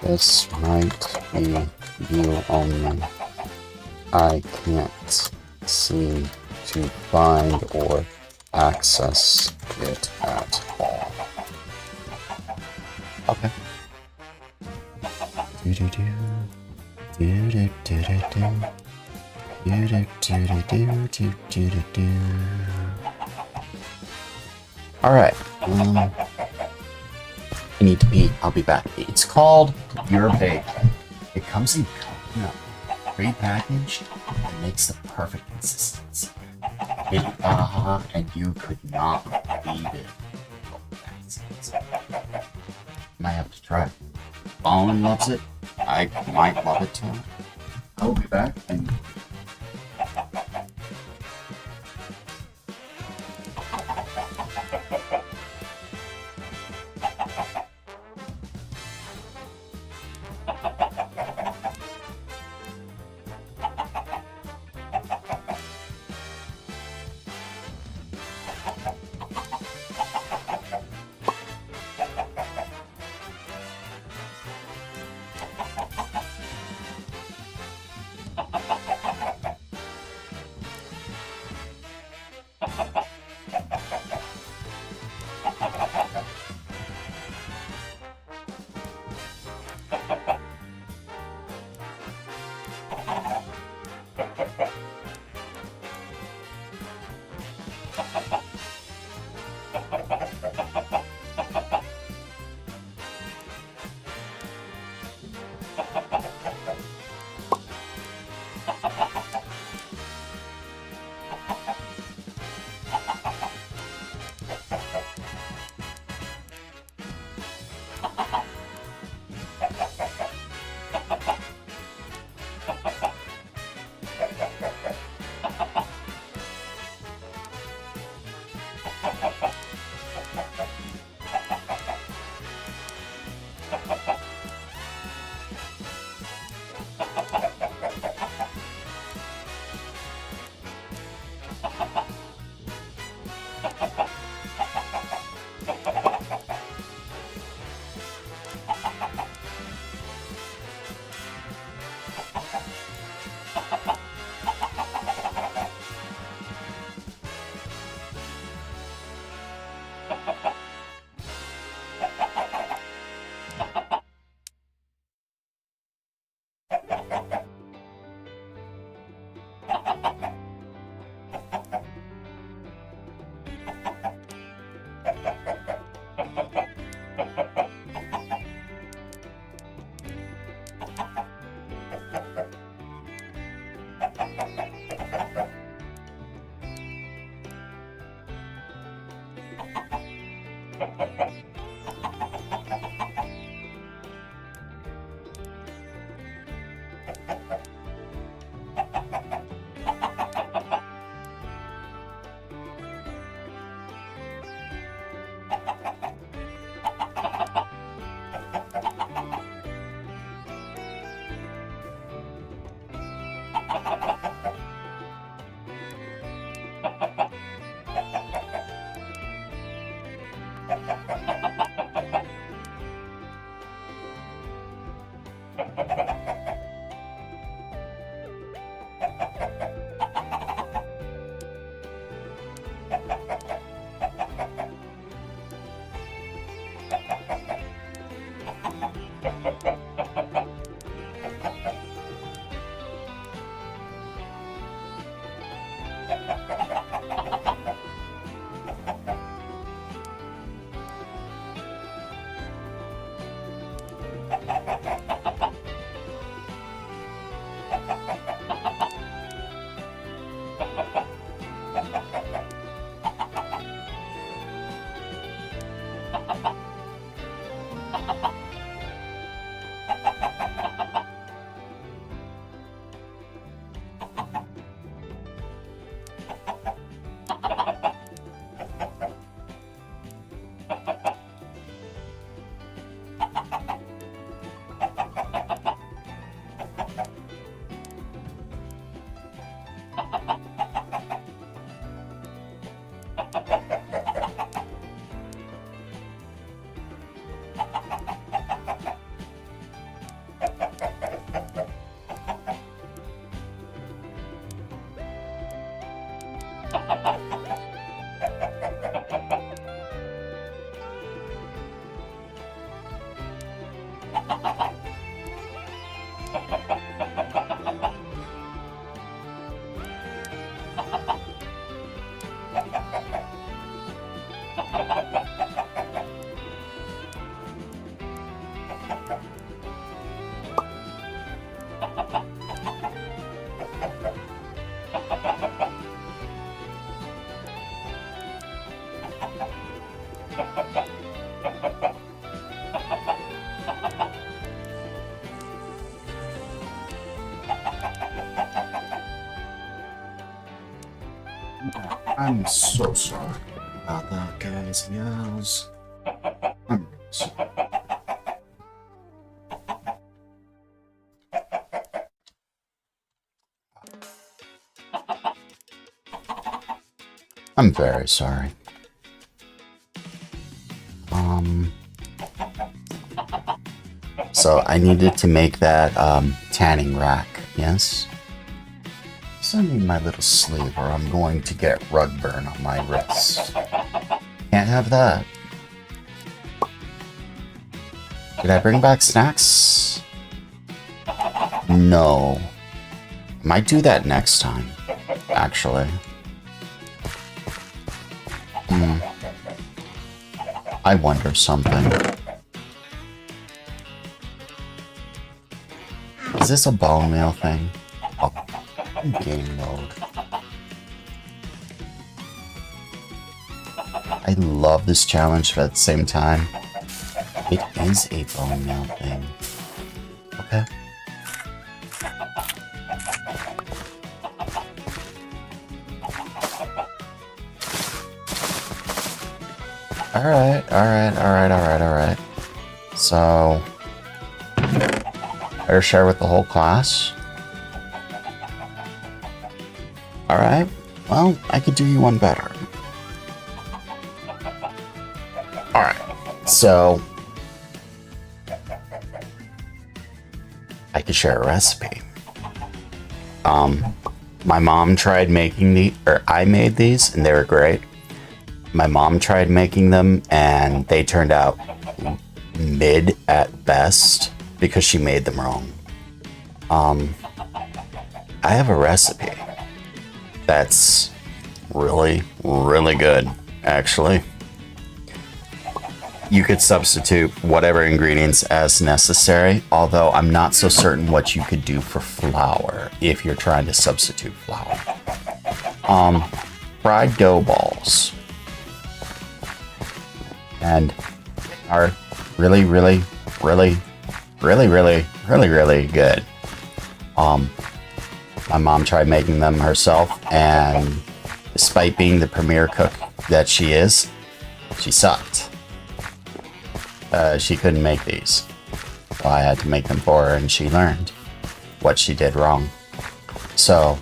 This might be view only. I can't seem to find or access it at all. Okay. All right. I need to pee. I'll be back. It's called Your Bake. It comes in coconut, pre-packaged, and makes the perfect consistency. And you could not beat it. Might have to try it. Ballin loves it. I might love it too. I will be back and I'm so sorry about that, guys and gals. I'm sorry. I'm very sorry. So I needed to make that tanning rack, yes? So I need my little sleeve or I'm going to get rug burn on my wrist. Can't have that. Did I bring back snacks? No. Might do that next time, actually. I wonder something. Is this a bone meal thing? Oh, game mode. I love this challenge, but at the same time, it is a bone meal thing. Okay. Alright. So, better share with the whole class. Alright, well, I could do you one better. Alright, so, I could share a recipe. My mom tried making I made these, and they were great. My mom tried making them and they turned out mid at best because she made them wrong. I have a recipe that's really, really good, actually. You could substitute whatever ingredients as necessary, although I'm not so certain what you could do for flour if you're trying to substitute flour. Fried dough balls. And are really, really, really, really, really, really, really good. My mom tried making them herself, and despite being the premier cook that she is, she sucked. She couldn't make these. So I had to make them for her, and she learned what she did wrong. So,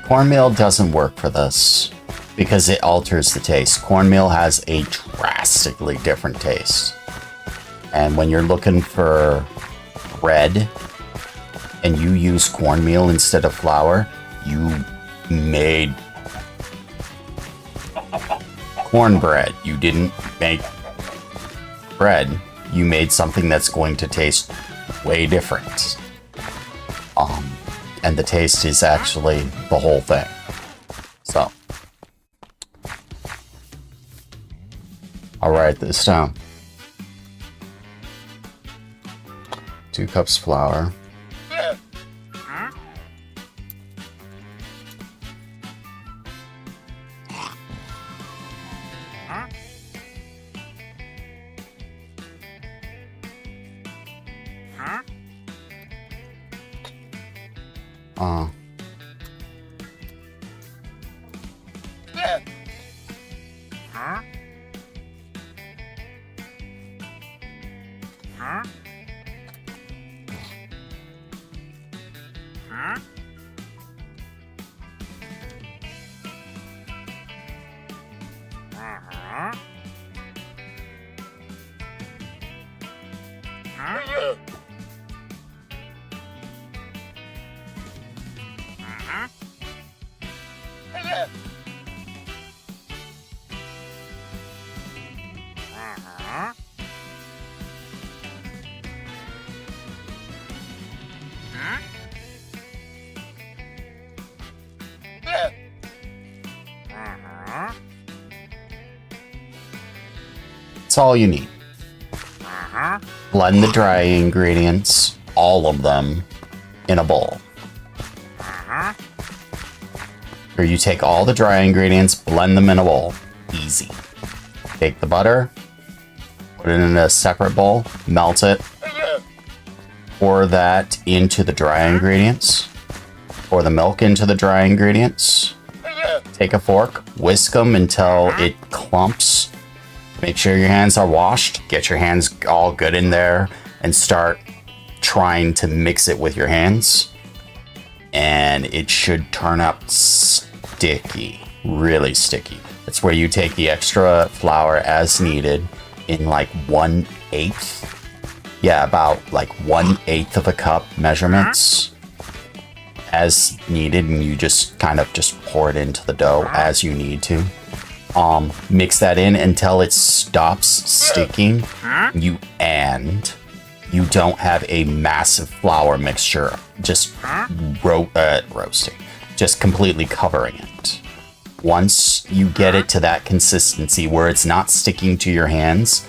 cornmeal doesn't work for this because it alters the taste. Cornmeal has a drastically different taste. And when you're looking for bread and you use cornmeal instead of flour, you made cornbread. You didn't make bread. You made something that's going to taste way different. And the taste is actually the whole thing. So, I'll write this down. 2 cups flour. That's all you need. Blend the dry ingredients, all of them, in a bowl. Or you take all the dry ingredients, blend them in a bowl. Easy. Take the butter, put it in a separate bowl, melt it, pour that into the dry ingredients, pour the milk into the dry ingredients, take a fork, whisk them until it clumps. Make sure your hands are washed, get your hands all good in there, and start trying to mix it with your hands. And it should turn up sticky, really sticky. That's where you take the extra flour as needed in like 1/8. Yeah, about like 1/8 of a cup measurements as needed, and you just kind of just pour it into the dough as you need to. Mix that in until it stops sticking. You don't have a massive flour mixture just roasting, just completely covering it. Once you get it to that consistency where it's not sticking to your hands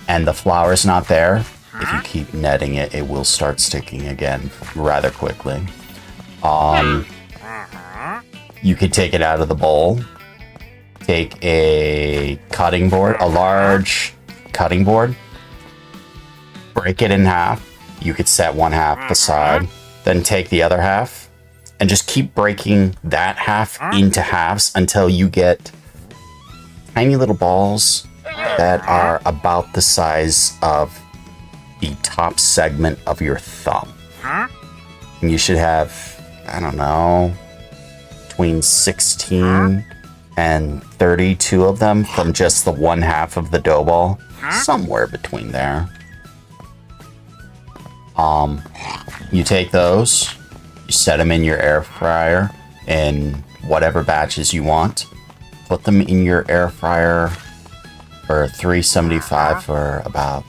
and the flour's not there, if you keep netting it, it will start sticking again rather quickly. You could take it out of the bowl. Take a cutting board, a large cutting board, break it in half. You could set one half aside, then take the other half and just keep breaking that half into halves until you get tiny little balls that are about the size of the top segment of your thumb. And you should have, I don't know, between 16 and 32 of them from just the one half of the dough ball. Somewhere between there. You take those, you set them in your air fryer in whatever batches you want. Put them in your air fryer for 375 for about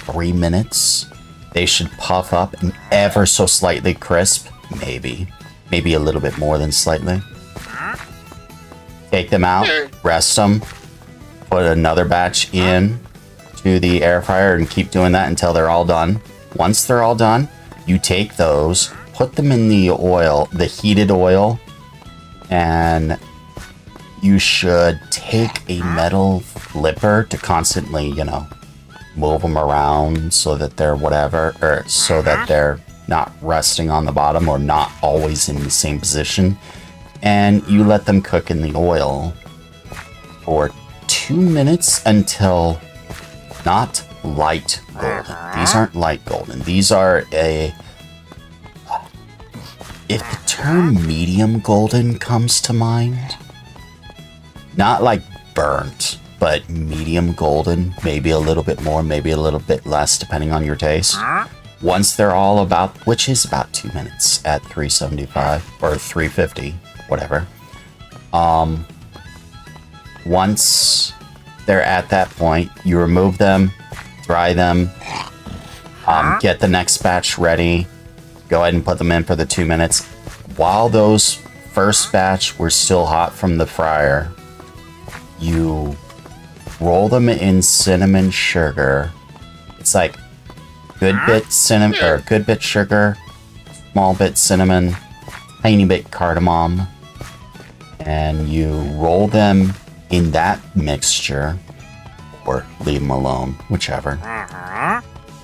3 minutes. They should puff up and ever so slightly crisp. Maybe a little bit more than slightly. Take them out, rest them, put another batch in to the air fryer and keep doing that until they're all done. Once they're all done, you take those, put them in the oil, the heated oil, and you should take a metal flipper to constantly, move them around so that they're whatever, or so that they're not resting on the bottom or not always in the same position. And you let them cook in the oil for 2 minutes until not light golden. These aren't light golden. These are a... If the term medium golden comes to mind, not like burnt, but medium golden, maybe a little bit more, maybe a little bit less, depending on your taste. Once they're all about, which is about 2 minutes at 375 or 350, whatever. Once they're at that point, you remove them, dry them, get the next batch ready, go ahead and put them in for the 2 minutes. While those first batch were still hot from the fryer, you roll them in cinnamon sugar. It's like good bit cinnamon, or good bit sugar, small bit cinnamon, tiny bit cardamom, and you roll them in that mixture, or leave them alone, whichever.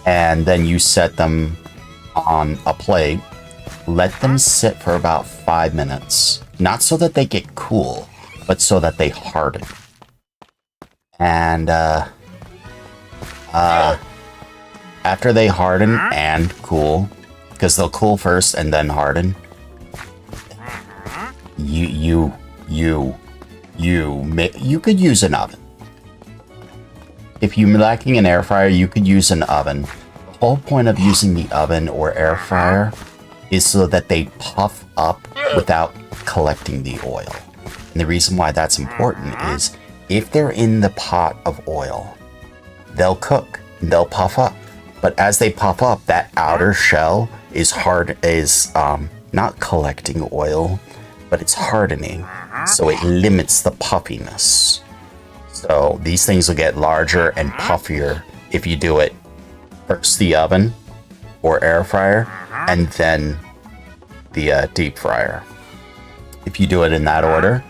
And then you set them on a plate. Let them sit for about 5 minutes. Not so that they get cool, but so that they harden. And after they harden and cool, because they'll cool first and then harden, you could use an oven. If you're lacking an air fryer, you could use an oven. The whole point of using the oven or air fryer is so that they puff up without collecting the oil. And the reason why that's important is if they're in the pot of oil, they'll cook, they'll puff up. But as they puff up, that outer shell is not collecting oil, but it's hardening. So it limits the puffiness. So these things will get larger and puffier if you do it first the oven or air fryer and then the deep fryer. If you do it in that order,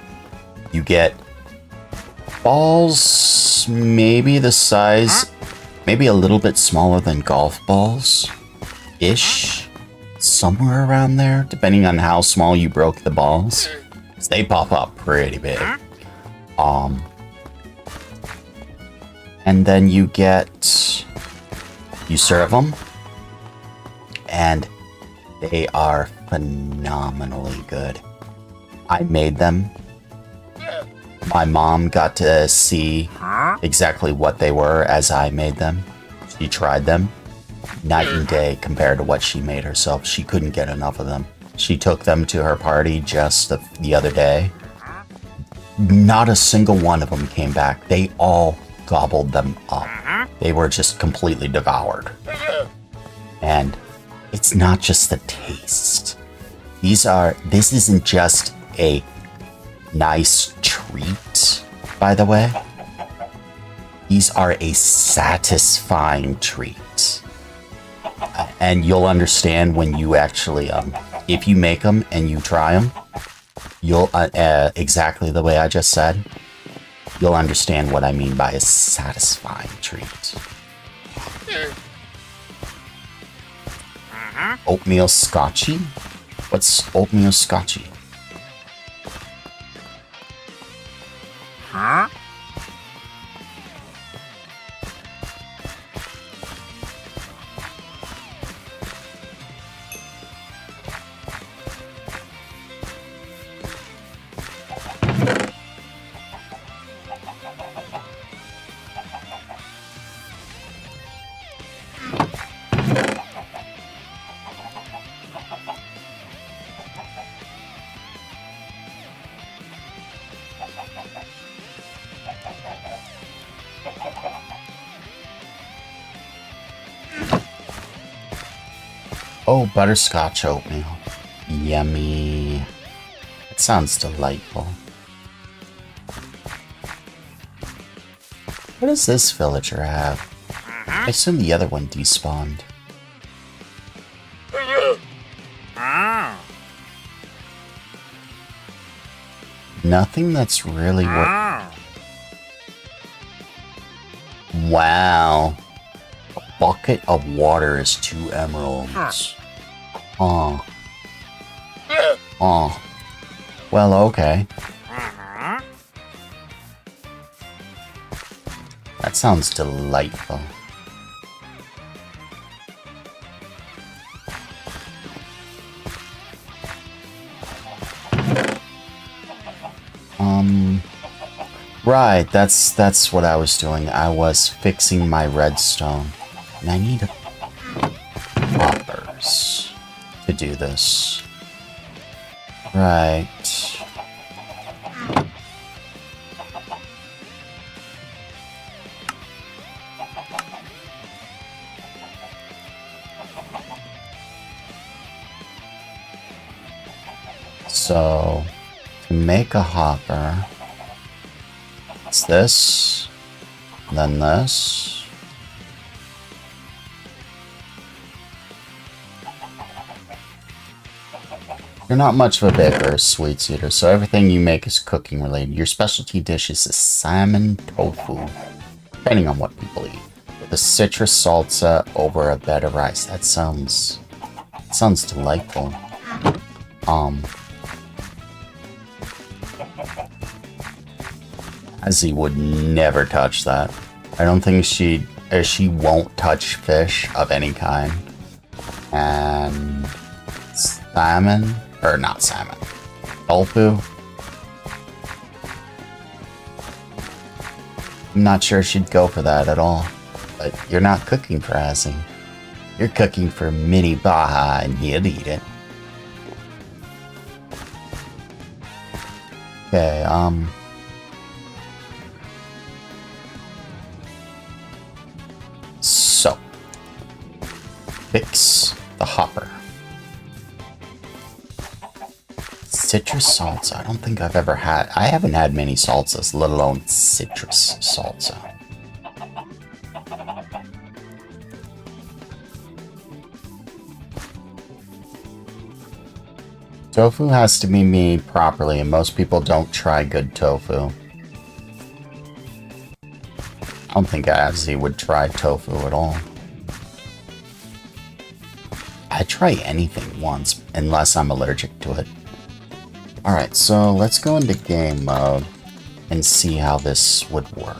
you get balls maybe the size, maybe a little bit smaller than golf balls ish, somewhere around there, depending on how small you broke the balls. They pop up pretty big. And then you serve them, and they are phenomenally good. I made them. My mom got to see exactly what they were as I made them. She tried them. Night and day compared to what she made herself. She couldn't get enough of them. She took them to her party just the other day. Not a single one of them came back. They all gobbled them up. They were just completely devoured. And it's not just the taste. This isn't just a nice treat, by the way. These are a satisfying treat. And you'll understand when you actually, if you make them and you try them, you'll, exactly the way I just said, you'll understand what I mean by a satisfying treat. Oatmeal scotchy? What's oatmeal scotchy? Oh, butterscotch oatmeal. Yummy. It sounds delightful. What does this villager have? I assume the other one despawned. Nothing that's really worth. Wow. bucket of water is 2 emeralds. Oh. Oh. Well, okay. That sounds delightful. Right, that's what I was doing. I was fixing my redstone. And I need hoppers to do this. Right. So, to make a hopper, it's this, then this. You're not much of a baker or sweets eater, so everything you make is cooking related. Your specialty dishes is salmon tofu, depending on what people eat. With a citrus salsa over a bed of rice. That sounds delightful. Azzy would never touch that. I don't think she won't touch fish of any kind. And salmon, or not salmon, tofu. I'm not sure she'd go for that at all. But you're not cooking for Azzy. You're cooking for Mini Baja and he'll eat it. Okay, so, fix the hopper. Citrus salsa. I don't think I've ever had. I haven't had many salsas, let alone citrus salsa. Tofu has to be made properly, and most people don't try good tofu. I don't think Azzy would try tofu at all. I'd try anything once, unless I'm allergic to it. Alright, so let's go into game mode and see how this would work.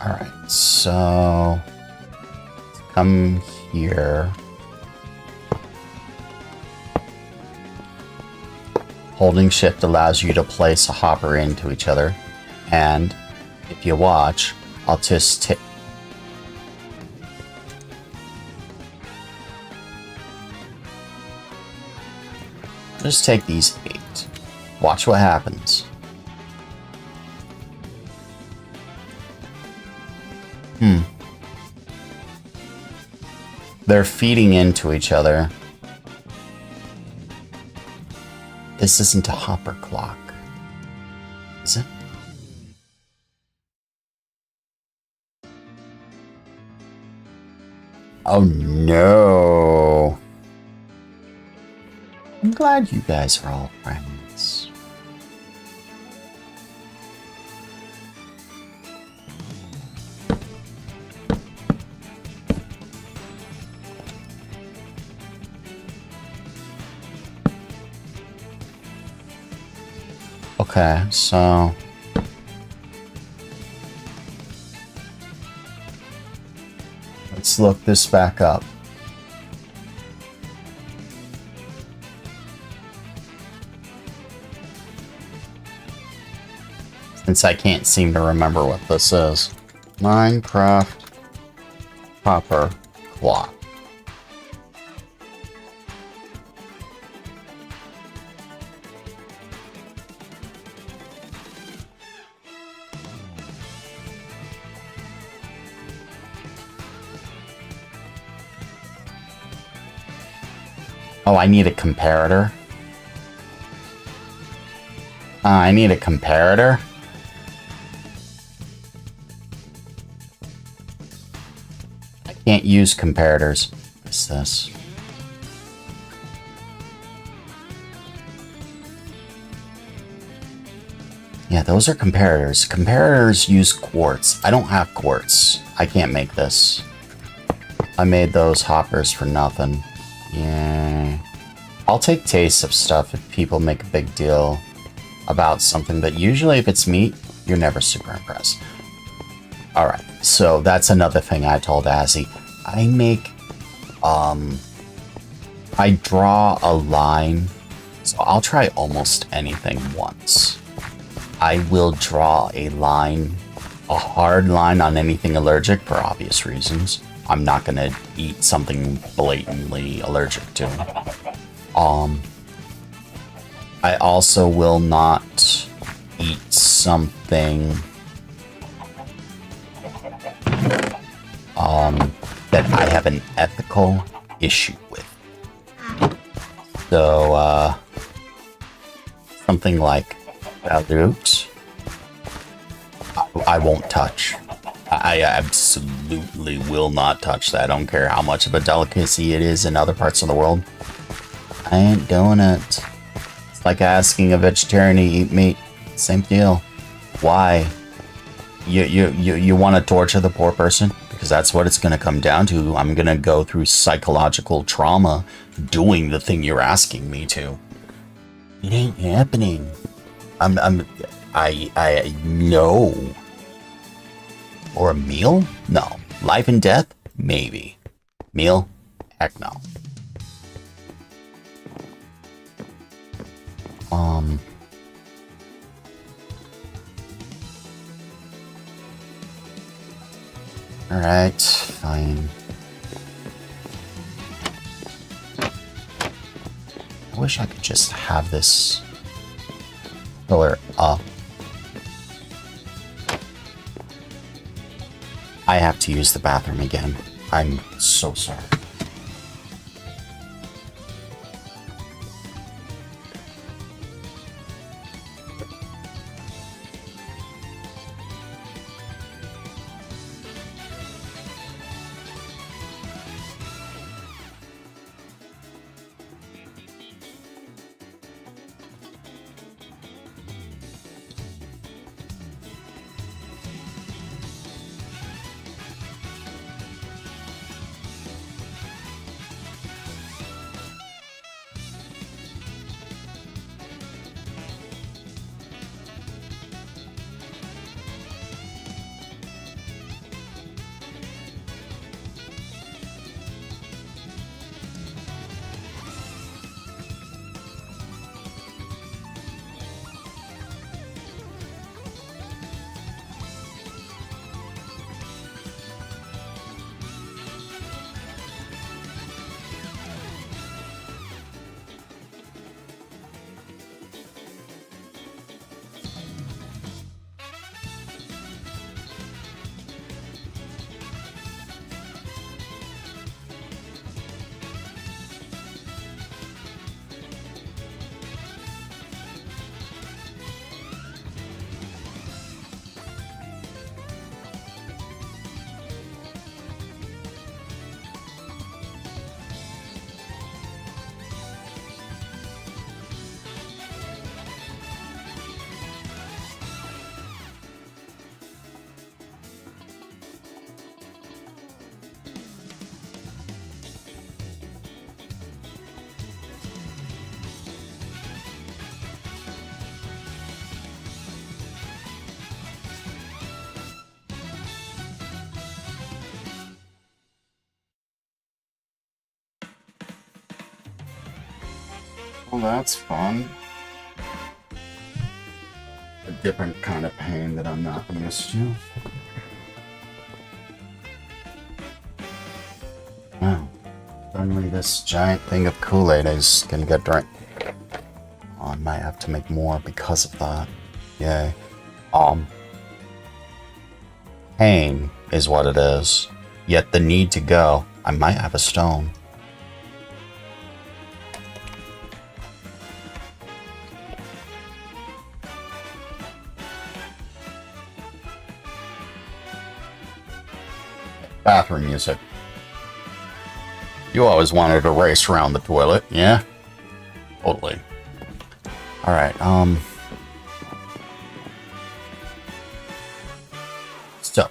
Alright, so come here. Holding shift allows you to place a hopper into each other, and if you watch, I'll just take these 8. Watch what happens. They're feeding into each other. This isn't a hopper clock, is it? Oh no. I'm glad you guys are all friends. Okay, so let's look this back up. Since I can't seem to remember what this is. Minecraft hopper clock. Oh, I need a comparator. I need a comparator. I can't use comparators. What's this? Yeah, those are comparators. Comparators use quartz. I don't have quartz. I can't make this. I made those hoppers for nothing. Yeah. I'll take tastes of stuff if people make a big deal about something that usually if it's meat, you're never super impressed. Alright, so that's another thing I told Azzy. I make, I draw a line, so I'll try almost anything once. I will draw a line, a hard line on anything allergic for obvious reasons. I'm not gonna eat something blatantly allergic to. I also will not eat something that I have an ethical issue with. So, something like balut, I won't touch. I absolutely will not touch that. I don't care how much of a delicacy it is in other parts of the world. I ain't doing it. It's like asking a vegetarian to eat meat. Same deal. Why? You want to torture the poor person? Because that's what it's going to come down to. I'm going to go through psychological trauma doing the thing you're asking me to. It ain't happening. I no. Or a meal? No. Life and death? Maybe. Meal? Heck no. Alright, fine. I wish I could just have this pillar up. I have to use the bathroom again. I'm so sorry. Well, that's fun. A different kind of pain that I'm not used to. Oh, suddenly this giant thing of Kool-Aid is gonna get drank. Oh, I might have to make more because of that. Yay. Pain is what it is. Yet the need to go. I might have a stone. Bathroom music. You always wanted to race around the toilet, yeah? Totally. Alright, so.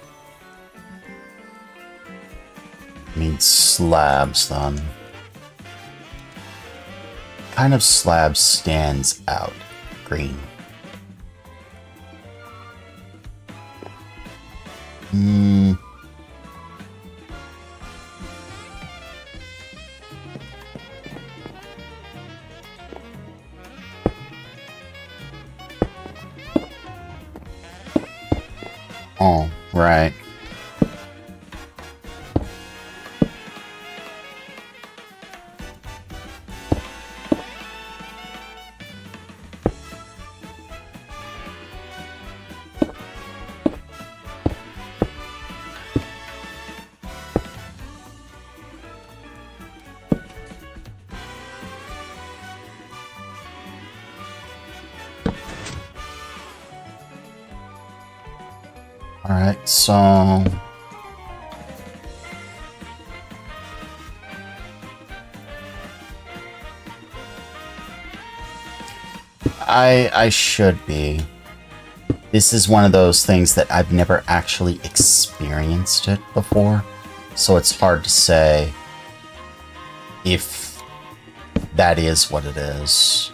Need slabs, then. What kind of slab stands out? Green. Oh, right. Alright, so... I should be. This is one of those things that I've never actually experienced it before, so it's hard to say if that is what it is.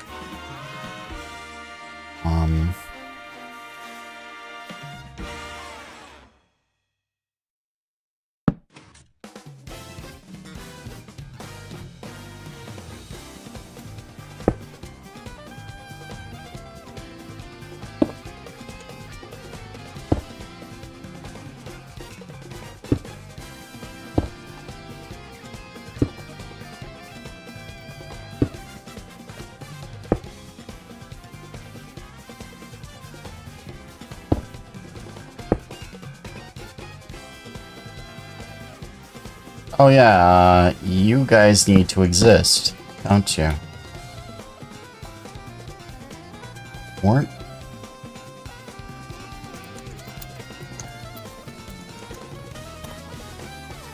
Oh yeah, you guys need to exist, don't you? Weren't?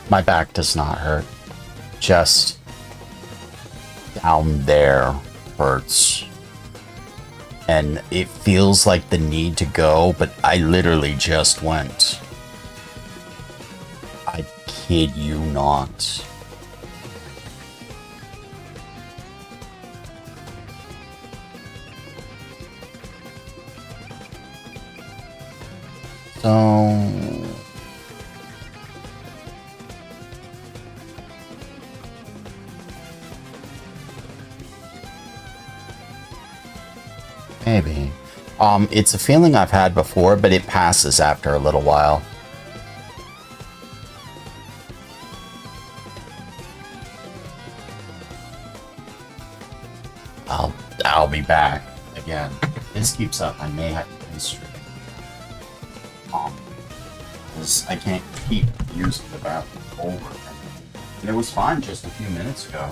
My back does not hurt. Just down there hurts. And it feels like the need to go, but I literally just went. I kid you not. So... maybe. It's a feeling I've had before, but it passes after a little while. I'll be back again. If this keeps up, I may have to stream. Because I can't keep using the bathroom over. And it was fine just a few minutes ago.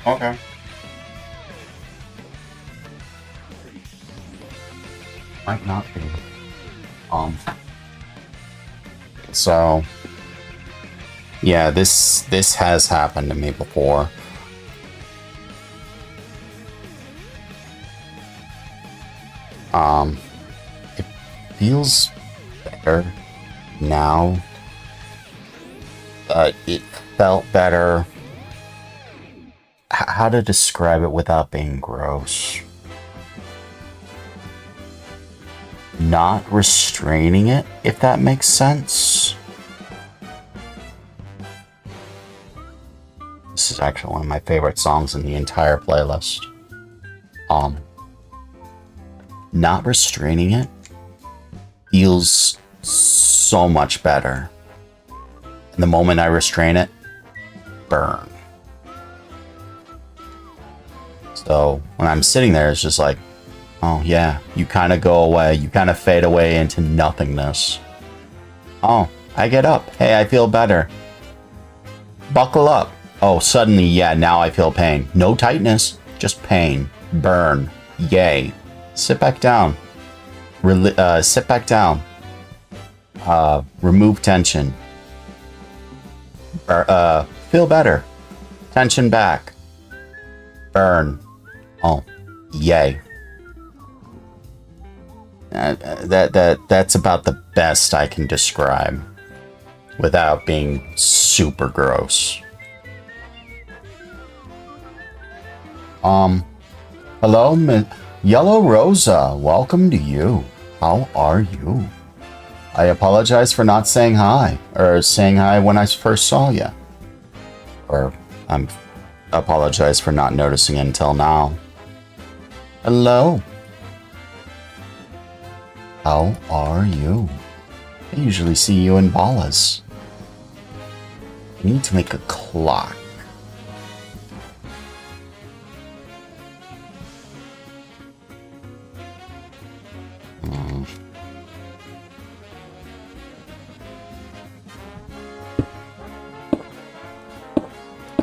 Okay. Might not be. So yeah, this has happened to me before. It feels better now. It felt better. How to describe it without being gross? Not restraining it, if that makes sense. This is actually one of my favorite songs in the entire playlist. Not restraining it feels so much better. And the moment I restrain it, burn. So when I'm sitting there, it's just like, oh yeah, you kind of go away. You kind of fade away into nothingness. Oh, I get up. Hey, I feel better. Buckle up. Oh, suddenly, yeah, now I feel pain. No tightness, just pain. Burn. Yay. Sit back down. Sit back down. Remove tension. Feel better. Tension back. Burn. Oh, yay. That's about the best I can describe without being super gross. Hello, Yellow Rosa. Welcome to you. How are you? I apologize for not saying hi, or saying hi when I first saw you. Or apologize for not noticing until now. Hello. How are you? I usually see you in balas. I need to make a clock.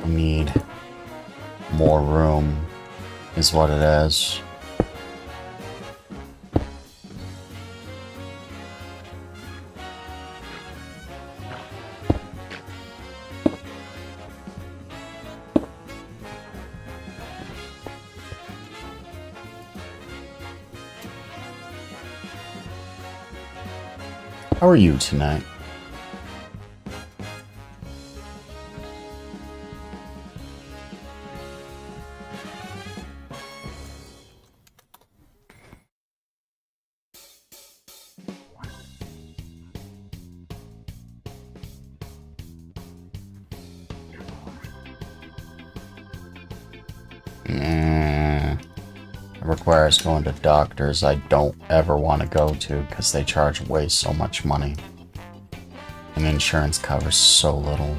I need more room, is what it is. How are you tonight? It requires going to doctors I don't ever want to go to because they charge way so much money. And insurance covers so little.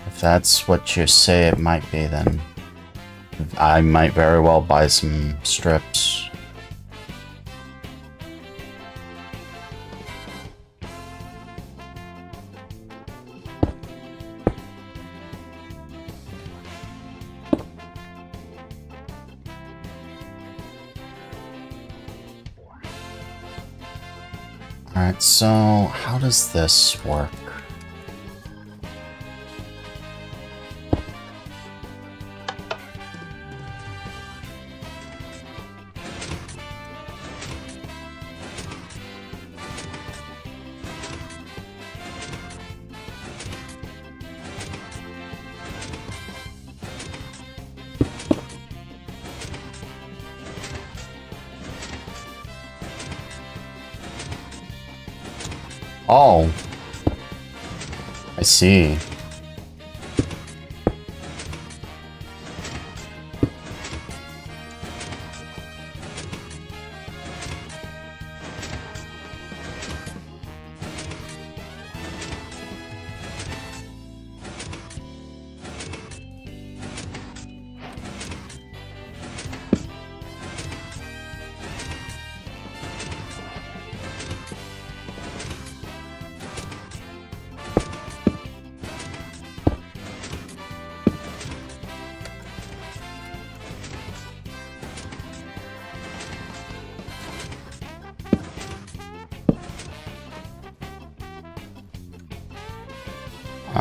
If that's what you say it might be, then I might very well buy some strips. Alright, so how does this work? Oh, I see.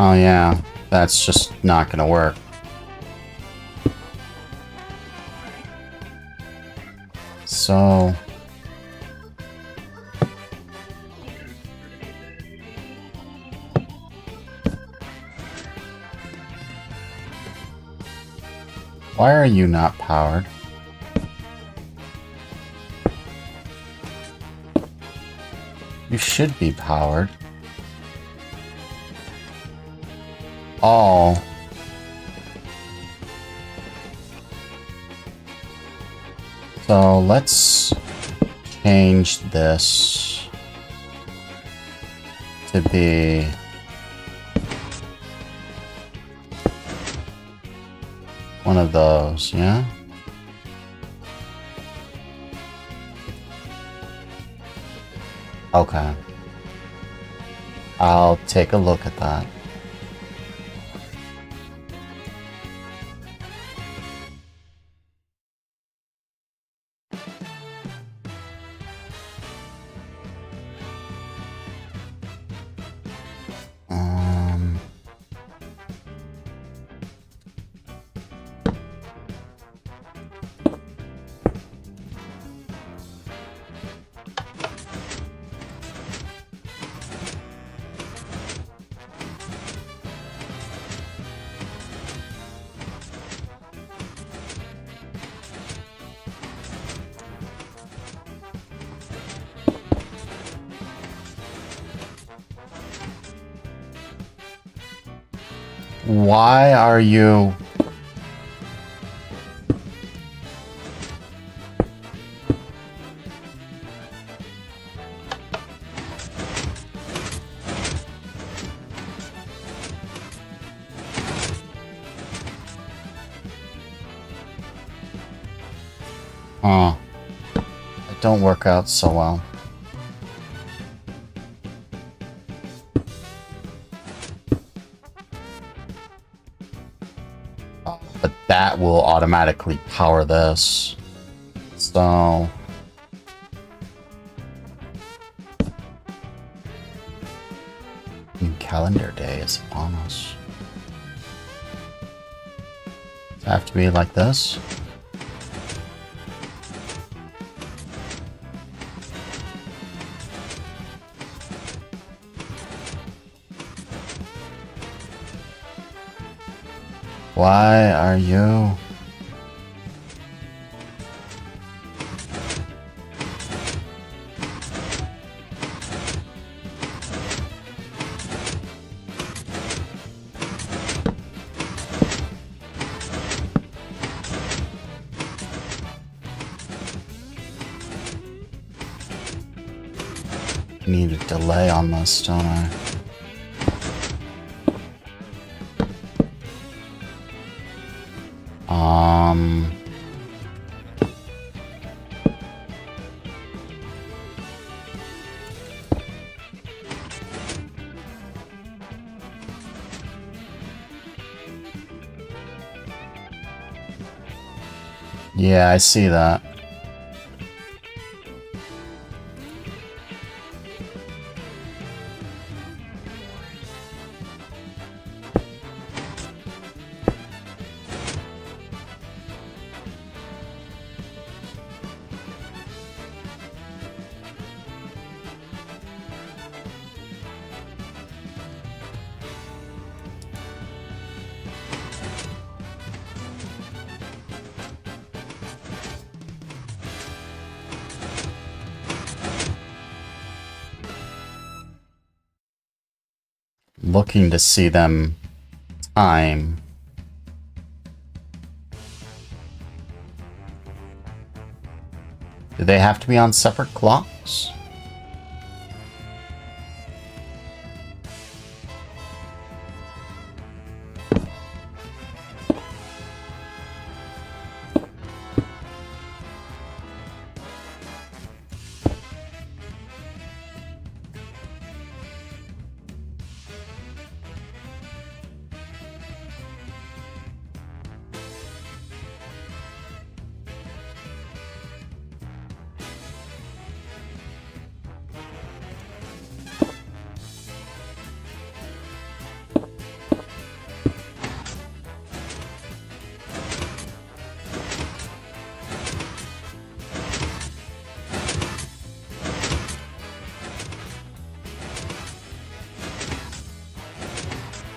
Oh yeah, that's just not gonna work. So... why are you not powered? You should be powered. Oh. So let's change this to be one of those, yeah? Okay. I'll take a look at that. Why are you... Huh. It don't work out so well. But that will automatically power this. So... calendar day is upon us. Does it have to be like this? Why are you... need a delay on this, don't I? Yeah, I see that. Looking to see them time. Do they have to be on separate clocks?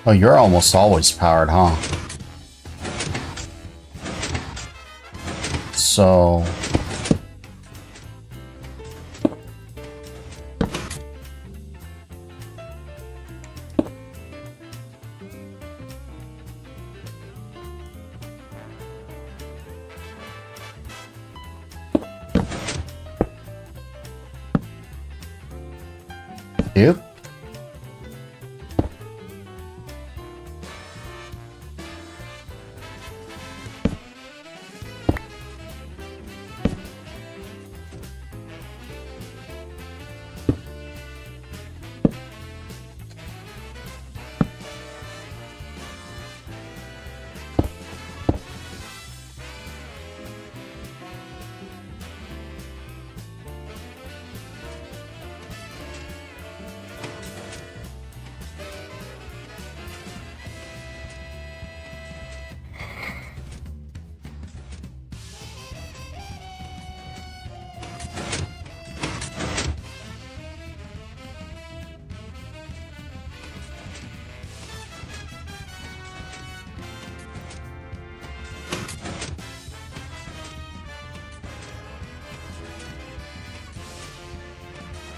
Oh, you're almost always powered, huh? So... Yep.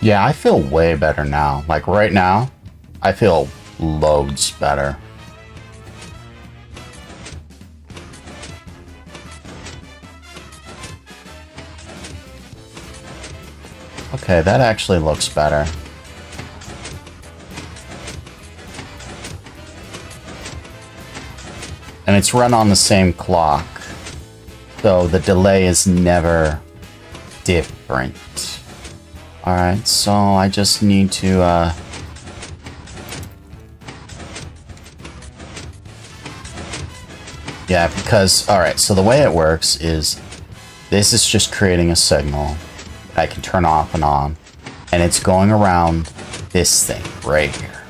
Yeah, I feel way better now. Like right now, I feel loads better. Okay, that actually looks better. And it's run on the same clock, so the delay is never different. Alright, so I just need to, yeah, because, alright, so the way it works is this is just creating a signal that I can turn off and on, and it's going around this thing right here,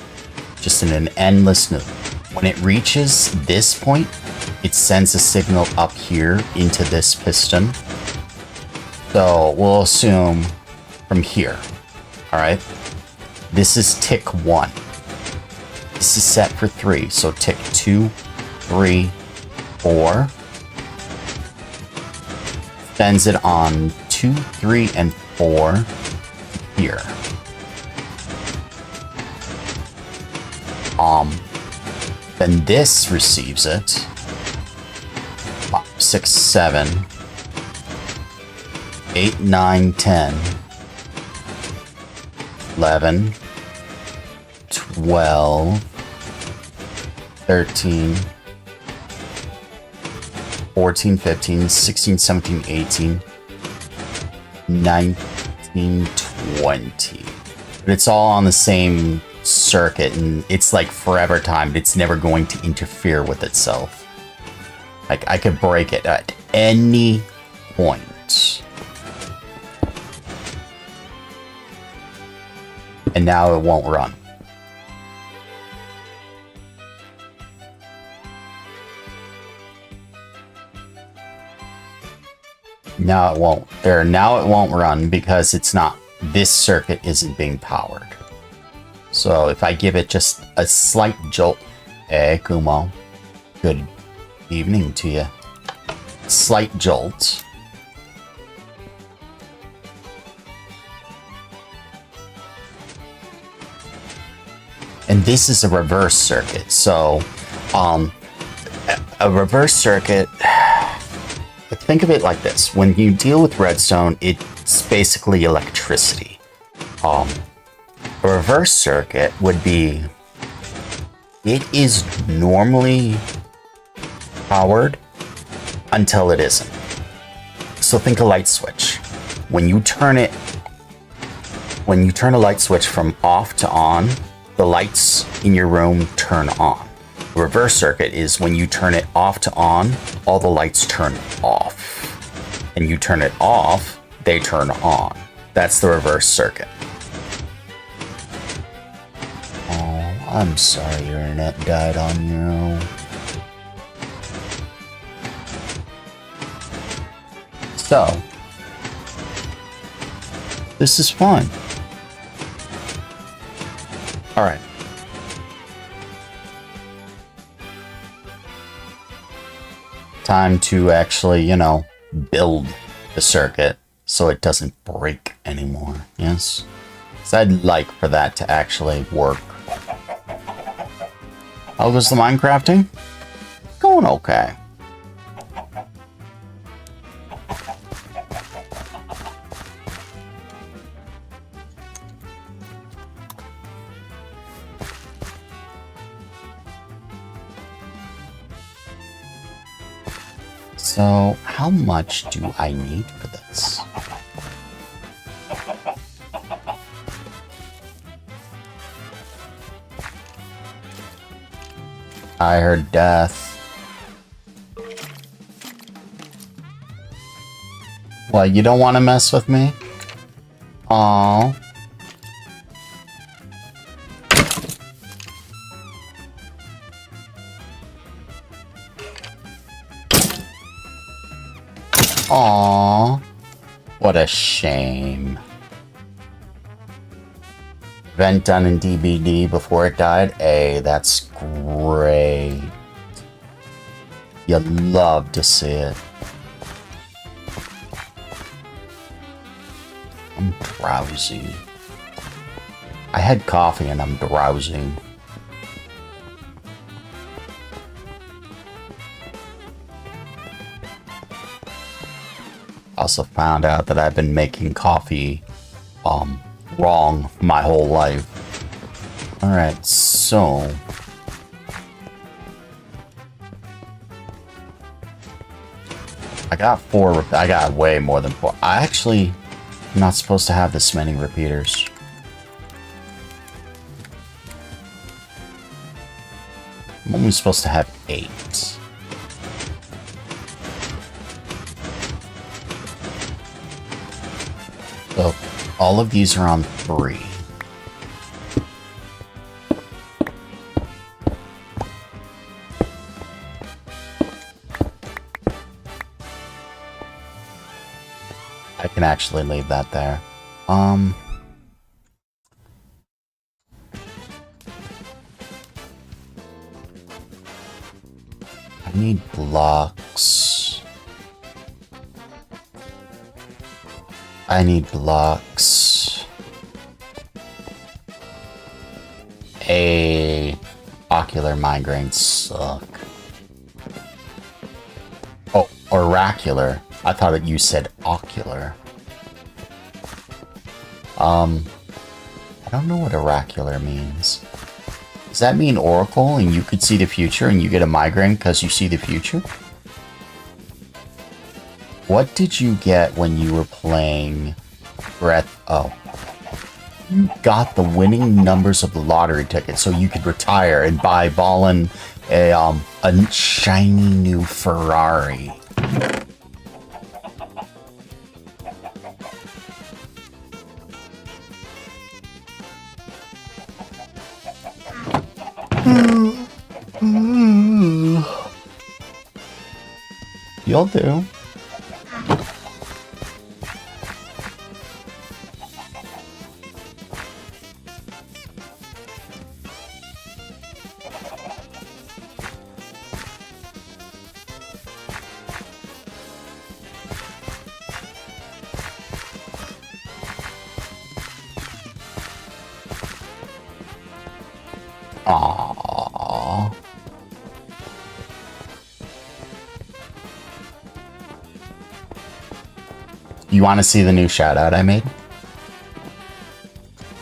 just in an endless loop. When it reaches this point, it sends a signal up here into this piston. So we'll assume from here, alright? This is tick 1. This is set for 3, so tick 2, 3, 4. Sends it on 2, 3, and 4 here. Then this receives it. 5, 6, 7, 8, 9, 10. 11, 12, 13, 14, 15, 16, 17, 18, 19, 20. But it's all on the same circuit, and it's like forever timed. It's never going to interfere with itself. Like, I could break it at any point. And now it won't run. Now it won't. Now it won't run because it's not. This circuit isn't being powered. So if I give it just a slight jolt, hey Kumo, good evening to you. Slight jolt. And this is a reverse circuit. So, a reverse circuit, think of it like this. When you deal with redstone, it's basically electricity. A reverse circuit would be, it is normally powered until it isn't. So think a light switch. When you turn a light switch from off to on, the lights in your room turn on. The reverse circuit is when you turn it off to on, all the lights turn off. And you turn it off, they turn on. That's the reverse circuit. Oh, I'm sorry your internet died on you. So, this is fun. Alright. Time to actually, you know, build the circuit so it doesn't break anymore. Yes? So I'd like for that to actually work. How goes the Minecrafting? Going okay. So, how much do I need for this? I heard death. What, you don't want to mess with me? Aww. Aww. What a shame. Event done in DBD before it died. Hey, that's great. You love to see it. I'm drowsy. I had coffee and I'm drowsy. Also found out that I've been making coffee wrong my whole life. Alright, so I got way more than 4. I actually am not supposed to have this many repeaters. I'm only supposed to have 8. So, all of these are on 3. I can actually leave that there. I need blocks. I need blocks. Ocular migraines suck. Oh, oracular. I thought that you said ocular. I don't know what oracular means. Does that mean oracle and you could see the future and you get a migraine because you see the future? What did you get when you were playing Breath? Oh. You got the winning numbers of the lottery ticket so you could retire and buy Ballin a shiny new Ferrari. You'll do. Aww. You want to see the new shout out I made?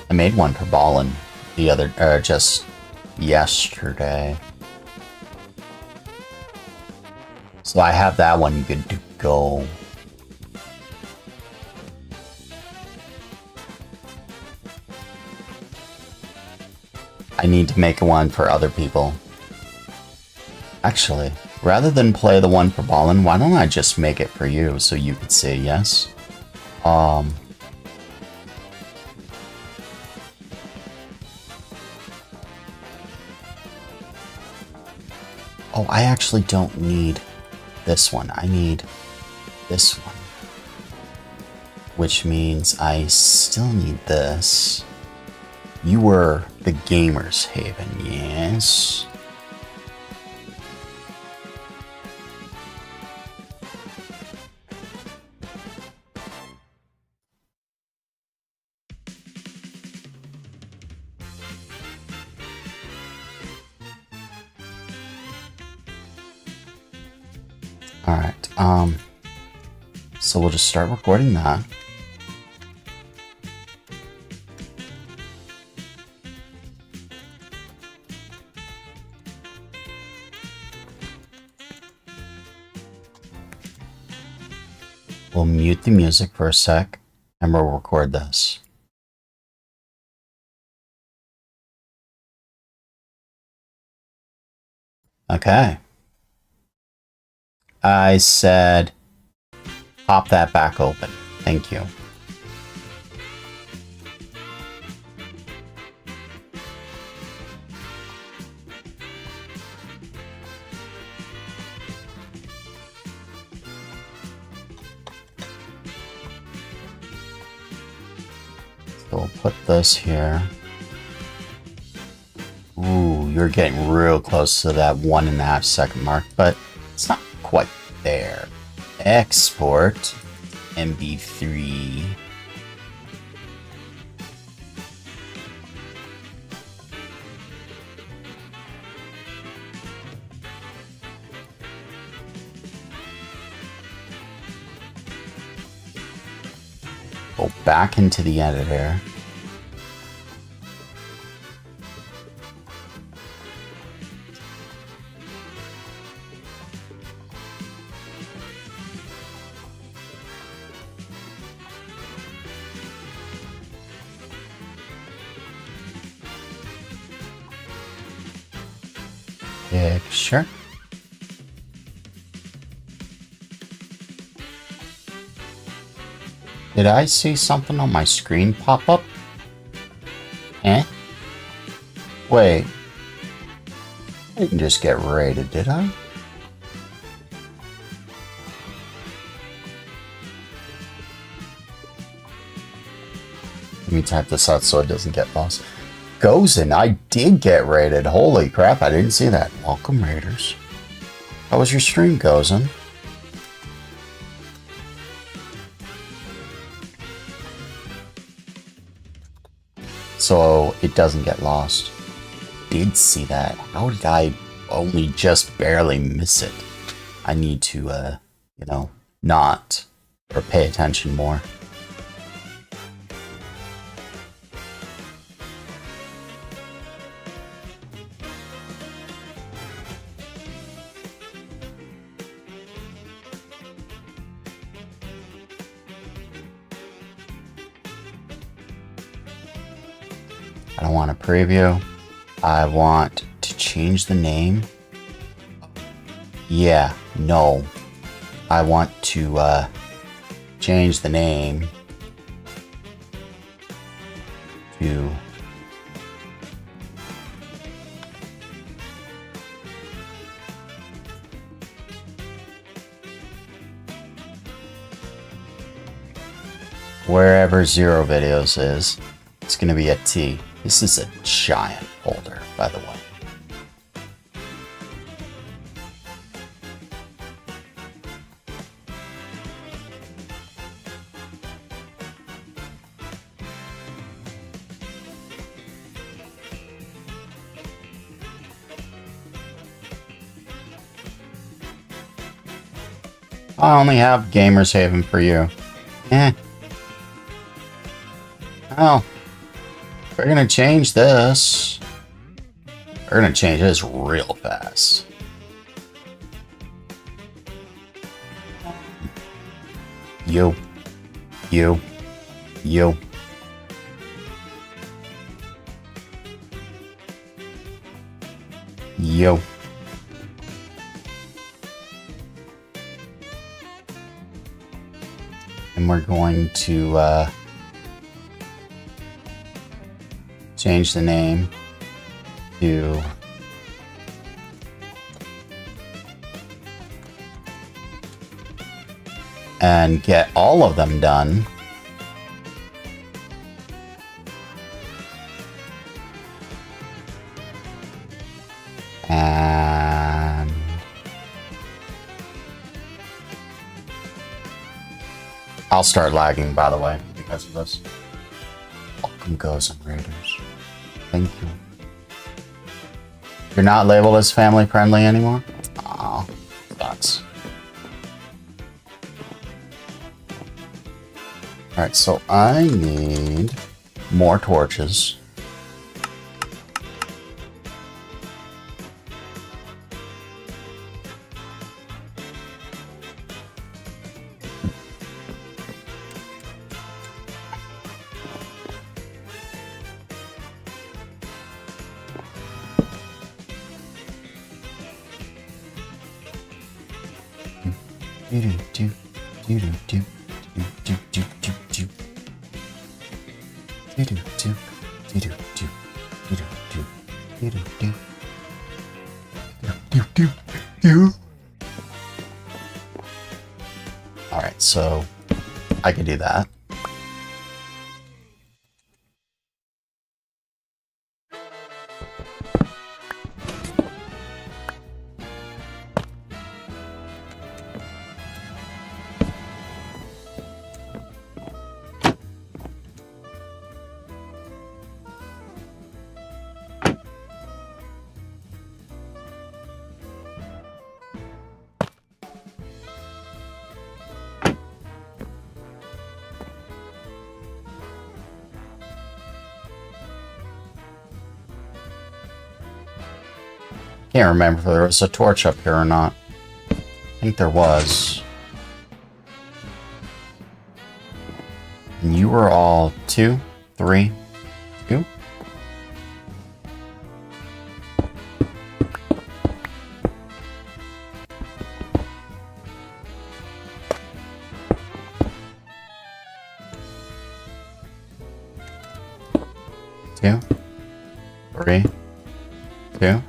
I made one for Ballin just yesterday. So I have that one good to go. I need to make one for other people. Actually, rather than play the one for Ballin, why don't I just make it for you so you could say yes? Oh, I actually don't need this one. I need this one. Which means I still need this. You were the gamer's haven, yes? Alright, so we'll just start recording that. We'll mute the music for a sec, and we'll record this. Okay. I said, pop that back open. Thank you. So we'll put this here. Ooh, you're getting real close to that 1.5 second mark, but it's not quite there. Export MB3. Go back into the editor. Picture. Did I see something on my screen pop up? Eh? Wait. I didn't just get raided, did I? Let me type this out so it doesn't get lost. Gozen, I did get raided. Holy crap, I didn't see that. Welcome, Raiders. How was your stream, Gozen? So it doesn't get lost. Did see that. How did I only just barely miss it? I need to, you know, not or pay attention more. I don't want a preview. I want to change the name. Yeah, no. I want to change the name to wherever Zero Videos is. It's going to be a T. This is a giant folder, by the way. I only have Gamers Haven for you. Eh. Oh. We're gonna change this. We're gonna change this real fast. You. You. You. You. And we're going to change the name to and get all of them done. And I'll start lagging, by the way, because of this. Welcome, Gozen Raiders. Thank you. You're not labeled as family friendly anymore? Aw, sucks. Alright, so I need more torches. Alright, so I can do that. Can't remember if there was a torch up here or not. I think there was. And you were all 2, 3, 2. Two, 3, 2.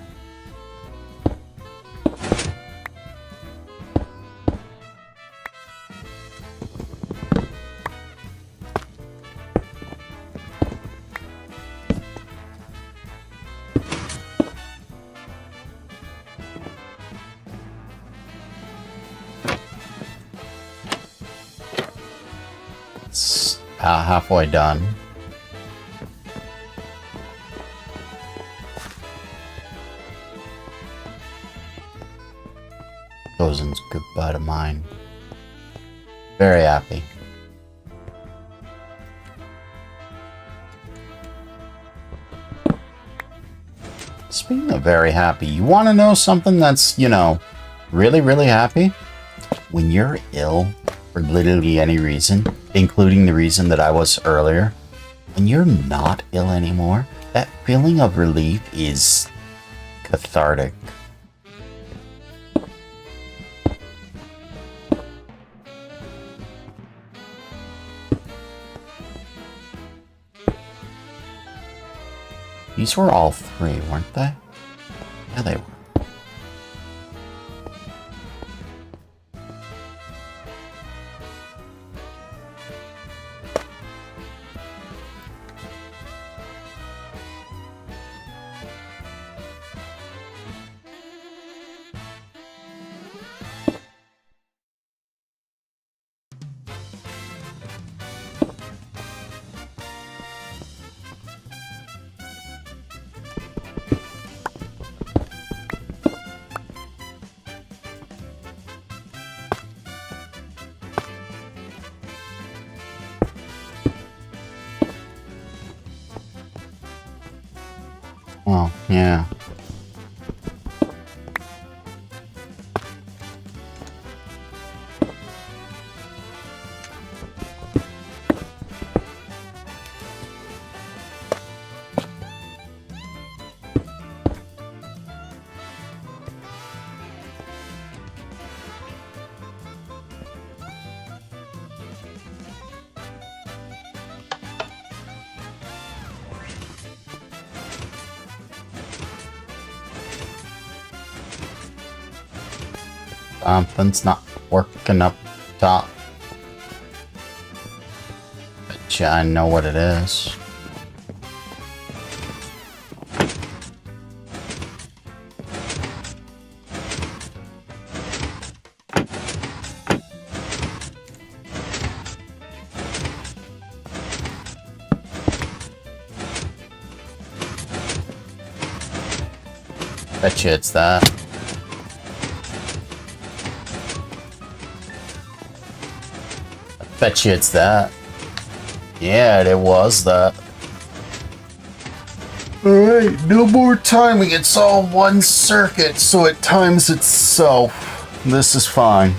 It's about halfway done. Gozen's goodbye to mine. Very happy. Speaking of very happy, you want to know something that's, you know, really, really happy? When you're ill for literally any reason, including the reason that I was earlier, when you're not ill anymore, that feeling of relief is cathartic. These were all 3, weren't they? Yeah, they were. Well, yeah. Something's not working up top. Bet I know what it is. Bet you it's that. Bet you it's that. Yeah, it was that. Alright, no more timing. It's all one circuit, so it times itself. This is fine.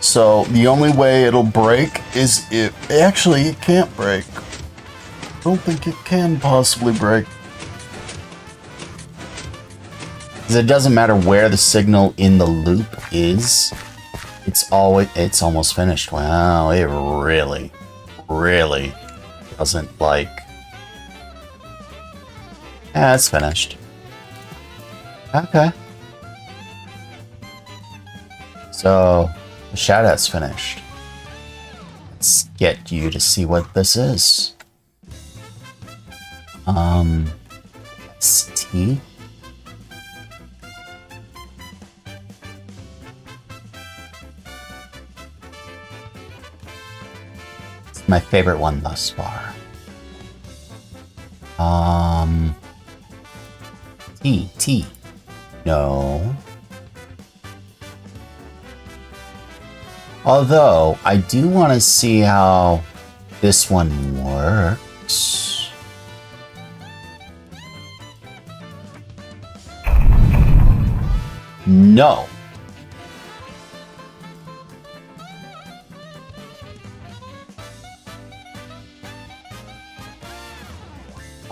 So the only way it'll break is if... Actually, it can't break. I don't think it can possibly break. Because it doesn't matter where the signal in the loop is. It's almost finished. Wow, it really doesn't like... Yeah, it's finished. Okay. So, the shout-out's finished. Let's get you to see what this is. ST? It's my favorite one thus far. T. No. Although, I do want to see how this one works. No.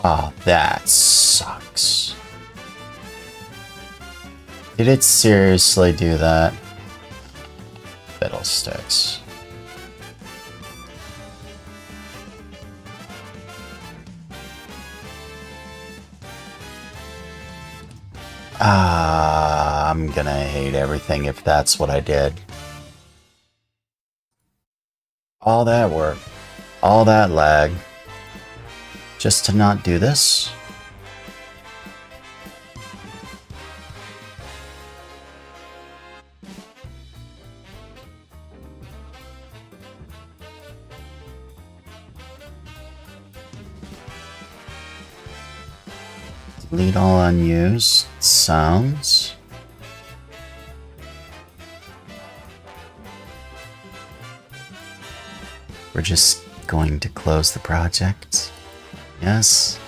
Ah, that sucks. Did it seriously do that? Fiddlesticks. I'm gonna hate everything if that's what I did. All that work, all that lag, just to not do this? Delete all unused sounds. We're just going to close the project. Yes.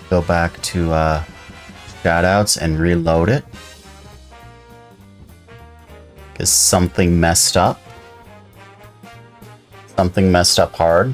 Go back to shoutouts and reload it. Because something messed up. Something messed up hard.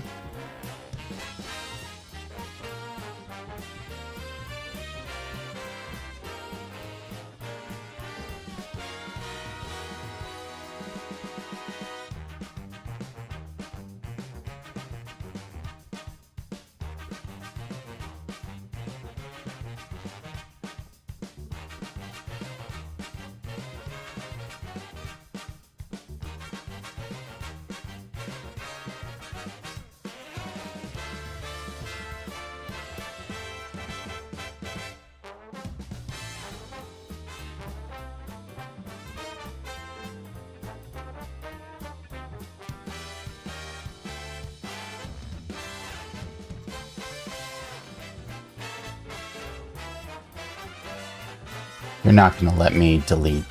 You're not gonna let me delete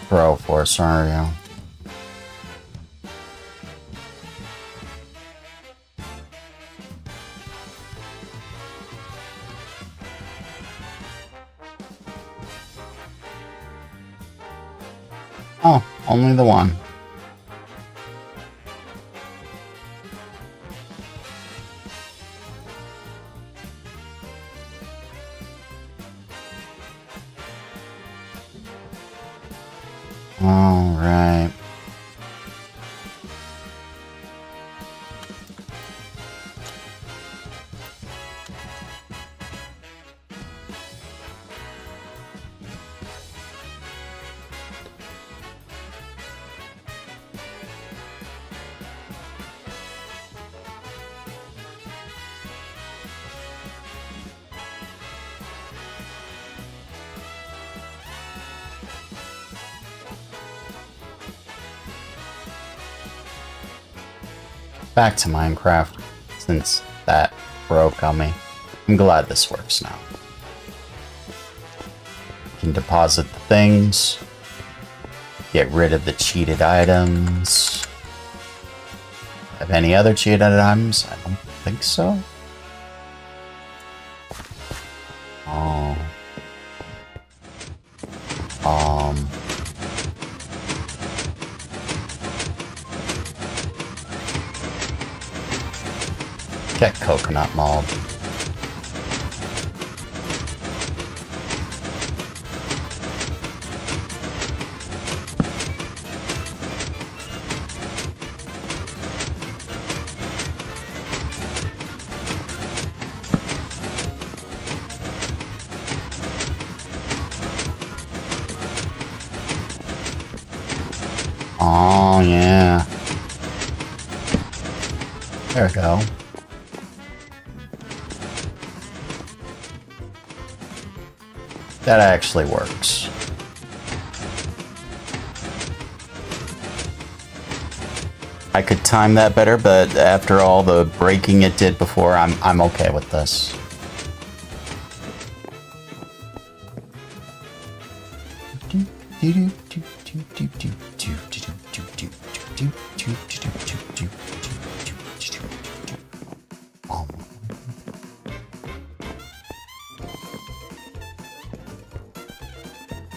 Pro Force, are you? Oh, only the one. All right. Back to Minecraft, since that broke on me. I'm glad this works now. You can deposit the things, get rid of the cheated items. Have any other cheated items? I don't think so. Oh. Get coconut mold. Oh, yeah. There we go. That actually works. I could time that better, but after all the breaking it did before, I'm okay with this.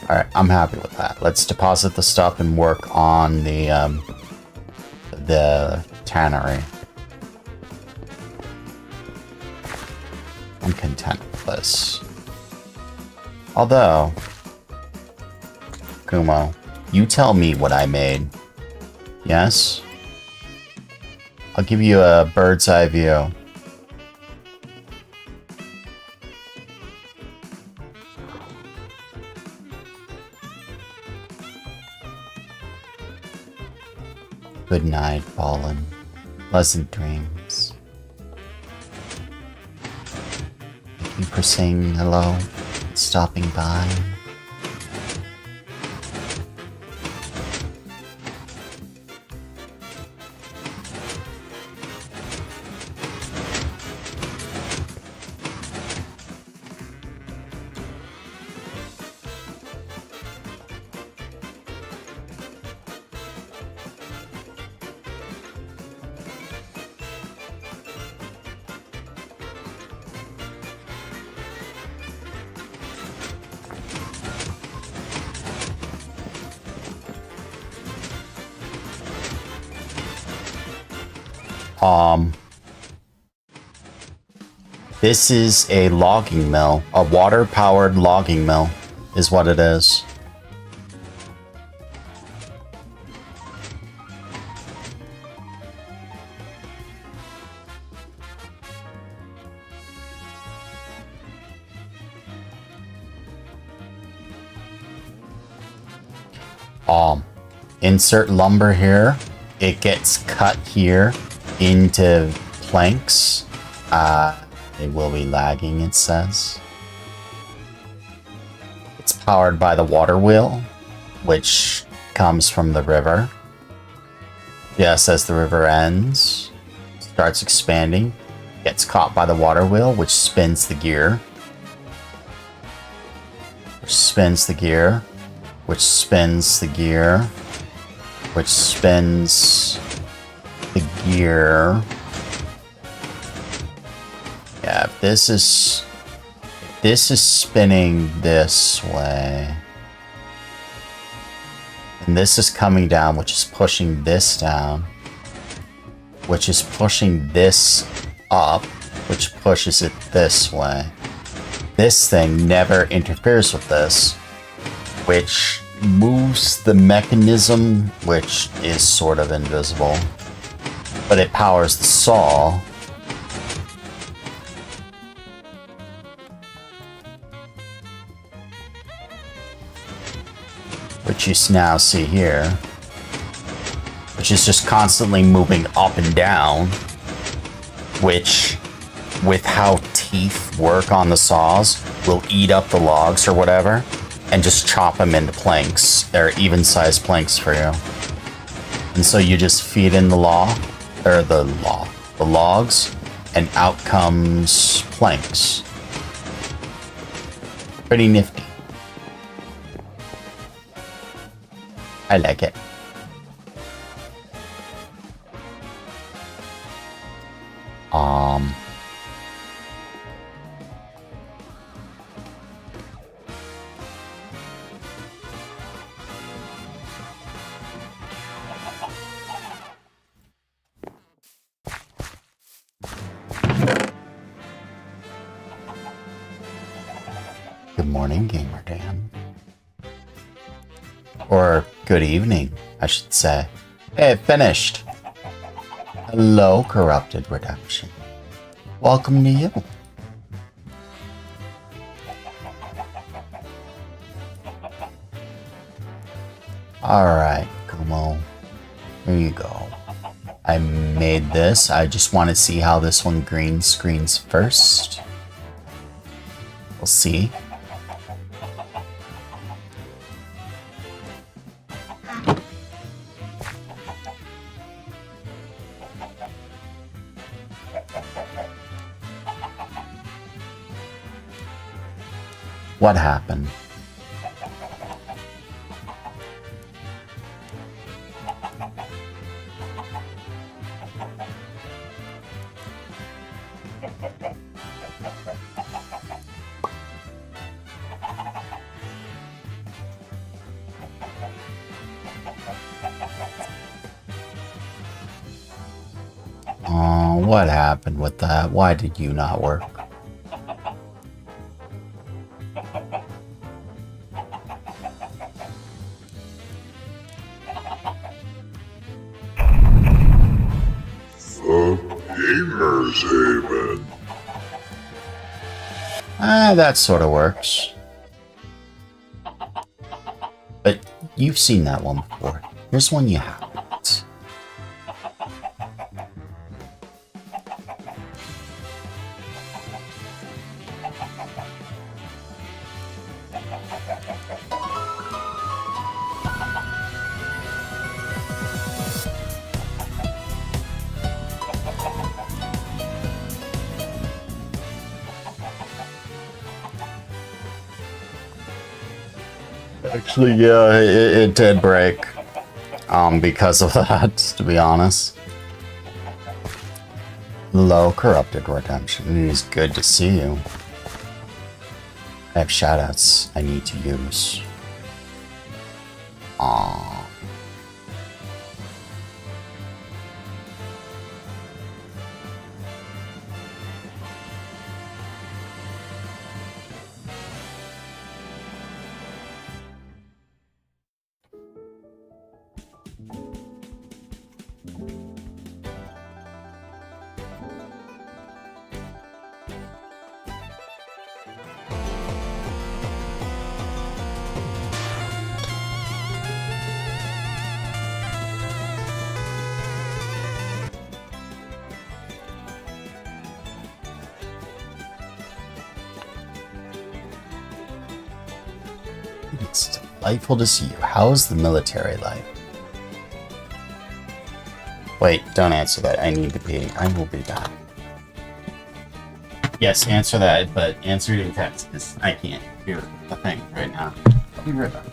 Alright, I'm happy with that. Let's deposit the stuff and work on the tannery. I'm content with this. Although, Kumo, you tell me what I made. Yes? I'll give you a bird's eye view. Good night, Fallen. Pleasant dreams. Thank you for saying hello, stopping by. This is a logging mill. A water-powered logging mill is what it is. Insert lumber here. It gets cut here into planks. It will be lagging, it says. It's powered by the water wheel, which comes from the river. Yes, as the river ends, starts expanding, gets caught by the water wheel, which spins the gear. Which spins the gear. Which spins the gear. Which spins the gear. Yeah, if this is spinning this way. And this is coming down, which is pushing this down. Which is pushing this up, which pushes it this way. This thing never interferes with this, which moves the mechanism, which is sort of invisible. But it powers the saw. Which you now see here, which is just constantly moving up and down, which, with how teeth work on the saws, will eat up the logs or whatever, and just chop them into planks. They're even-sized planks for you. And so you just feed in the logs, and out comes planks. Pretty nifty. I like it. Um. Good morning, Gamer Dan. Or good evening, I should say. Hey, finished. Hello, Corrupted Redemption. Welcome to you. Alright, Kumo. Here you go. I made this. I just want to see how this one green screens first. We'll see. What happened? Oh, what happened with that? Why did you not work? Gamer's Haven. That sort of works. But you've seen that one before. Here's one you haven't. Actually, yeah, it did break. Because of that, to be honest. Hello, Corrupted Redemption. It is good to see you. I have shoutouts I need to use. Aww. It's delightful to see you. How's the military life? Wait, don't answer that. I need to pee. I will be back. Yes, answer that, but answer your text, because I can't hear a thing right now. I'll be right back.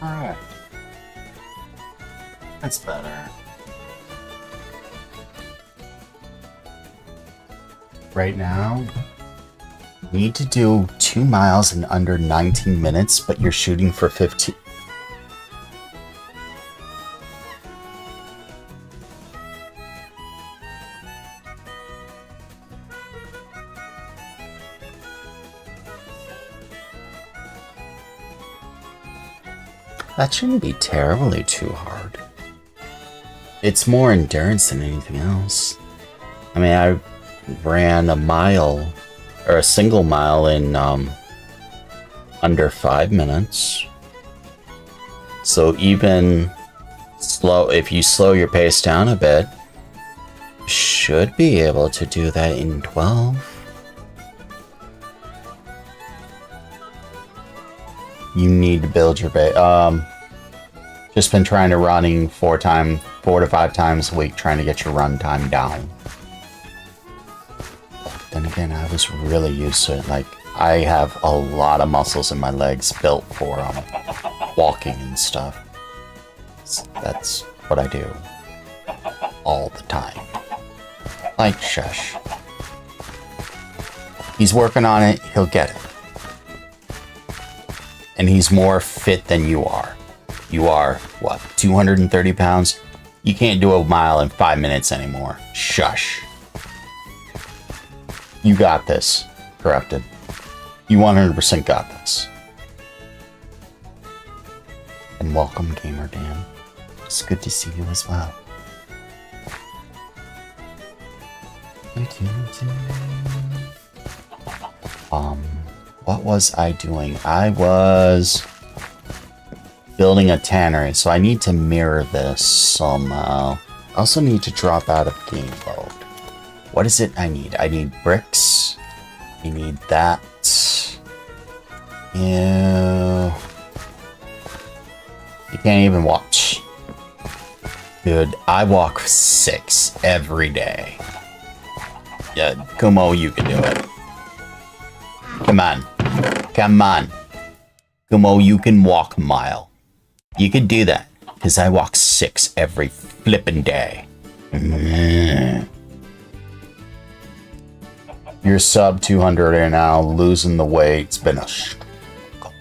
Alright. That's better. Right now, you need to do 2 miles in under 19 minutes, but you're shooting for 15. That shouldn't be terribly too hard. It's more endurance than anything else. I mean, I ran a mile, or a single mile in under 5 minutes. So even slow, if you slow your pace down a bit, you should be able to do that in 12. You need to build your base. Just been trying to running 4 to 5 times a week, trying to get your run time down. Then again, I was really used to it. Like, I have a lot of muscles in my legs built for walking and stuff. That's what I do all the time. Like, shush. He's working on it. He'll get it. And he's more fit than you are. You are, what, 230 pounds? You can't do a mile in 5 minutes anymore. Shush. You got this. Corrupted. You 100% got this. And welcome, Gamer Dan. It's good to see you as well. What was I doing? I was building a tannery, so I need to mirror this somehow. I also need to drop out of game mode. What is it I need? I need bricks. I need that. You can't even watch. Dude, I walk 6 every day. Yeah, Kumo, you can do it. Come on. Come on. Kumo, you can walk a mile. You can do that. Because I walk 6 every flippin' day. You're sub 200 right now, losing the weight. It's been a struggle.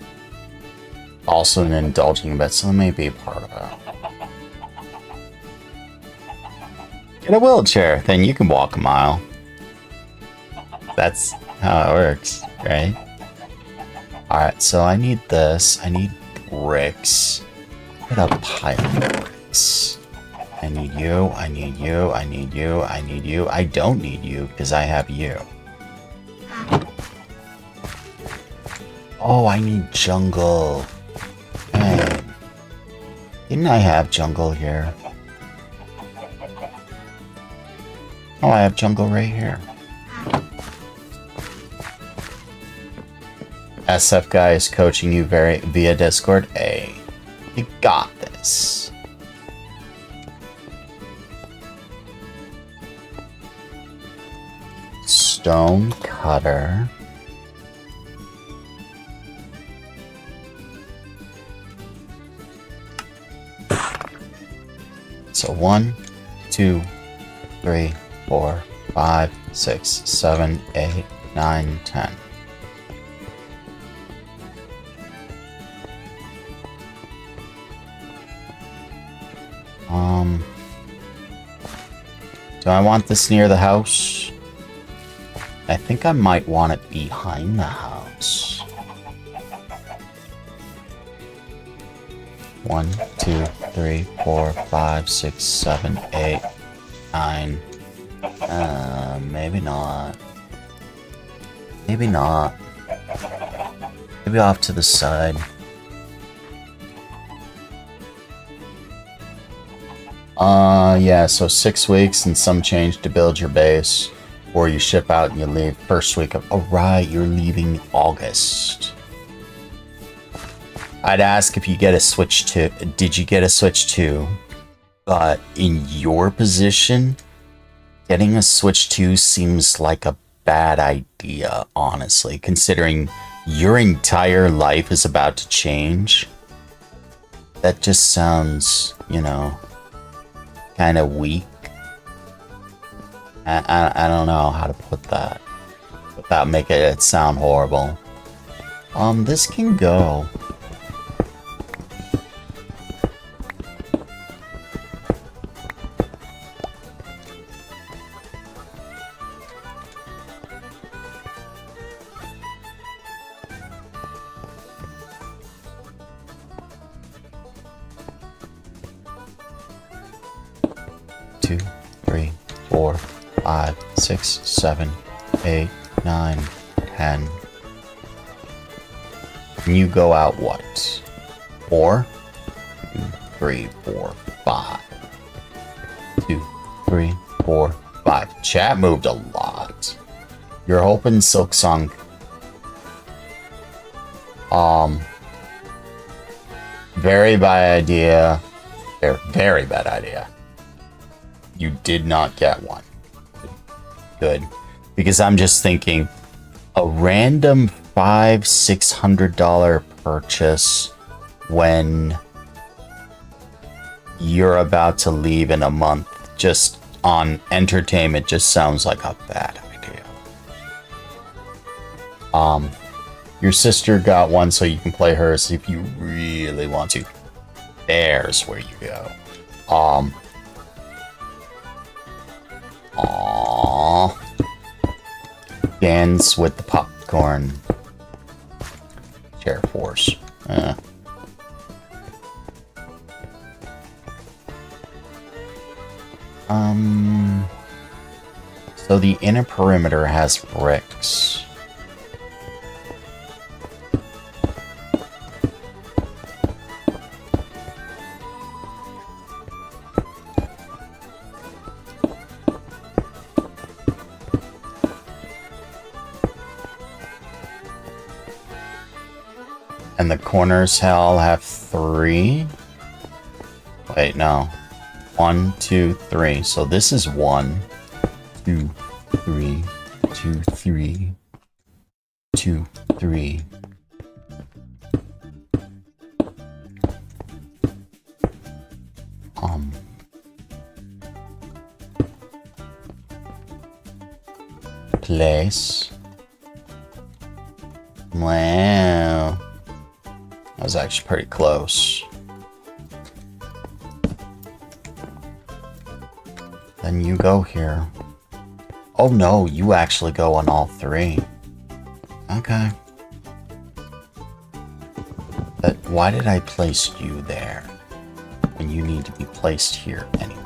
Also an indulging bit, so let me be a part of it. Get a wheelchair, then you can walk a mile. That's how it works, right? Alright, so I need this. I need bricks. Put a pile of bricks. I need you, I need you, I need you, I need you. I don't need you, because I have you. Oh, I need jungle. Hey. Didn't I have jungle here? Oh, I have jungle right here. SF guy is coaching you via Discord. Hey, you got this. Stone cutter. So 1, 2, 3, 4, 5, 6, 7, 8, 9, 10. Do I want this near the house? I think I might want it behind the house. 1, 2, 3, 4, 5, 6, 7, 8, 9. Maybe not. Maybe not. Maybe off to the side. Yeah, so 6 weeks and some change to build your base, or you ship out and you leave first week of, oh right, you're leaving August. I'd ask if you get a Switch 2, did you get a Switch 2? But in your position, getting a Switch 2 seems like a bad idea, honestly, considering your entire life is about to change. That just sounds, kind of weak. I don't know how to put that without making it sound horrible. This can go. Two, 3, 4, 5, 6, 7, 8, 9, 10. And you go out what? 4? 2, 3, 4, 5. 2, 3, 4, 5. Chat moved a lot. You're hoping Silk Song. Very bad idea. Very bad idea. You did not get one. Good. Because I'm just thinking a random $500-$600 purchase when you're about to leave in a month just on entertainment just sounds like a bad idea. Your sister got one so you can play hers if you really want to. There's where you go. Aww. Dance with the popcorn. Chair force. So the inner perimeter has bricks. And the corners all have 3. Wait, no. 1, 2, 3. So this is 1, 2, 3, 2, 3, 2, 3. Place. Wow. That was actually pretty close. Then you go here. Oh no, you actually go on all 3. Okay. But why did I place you there when you need to be placed here anyway?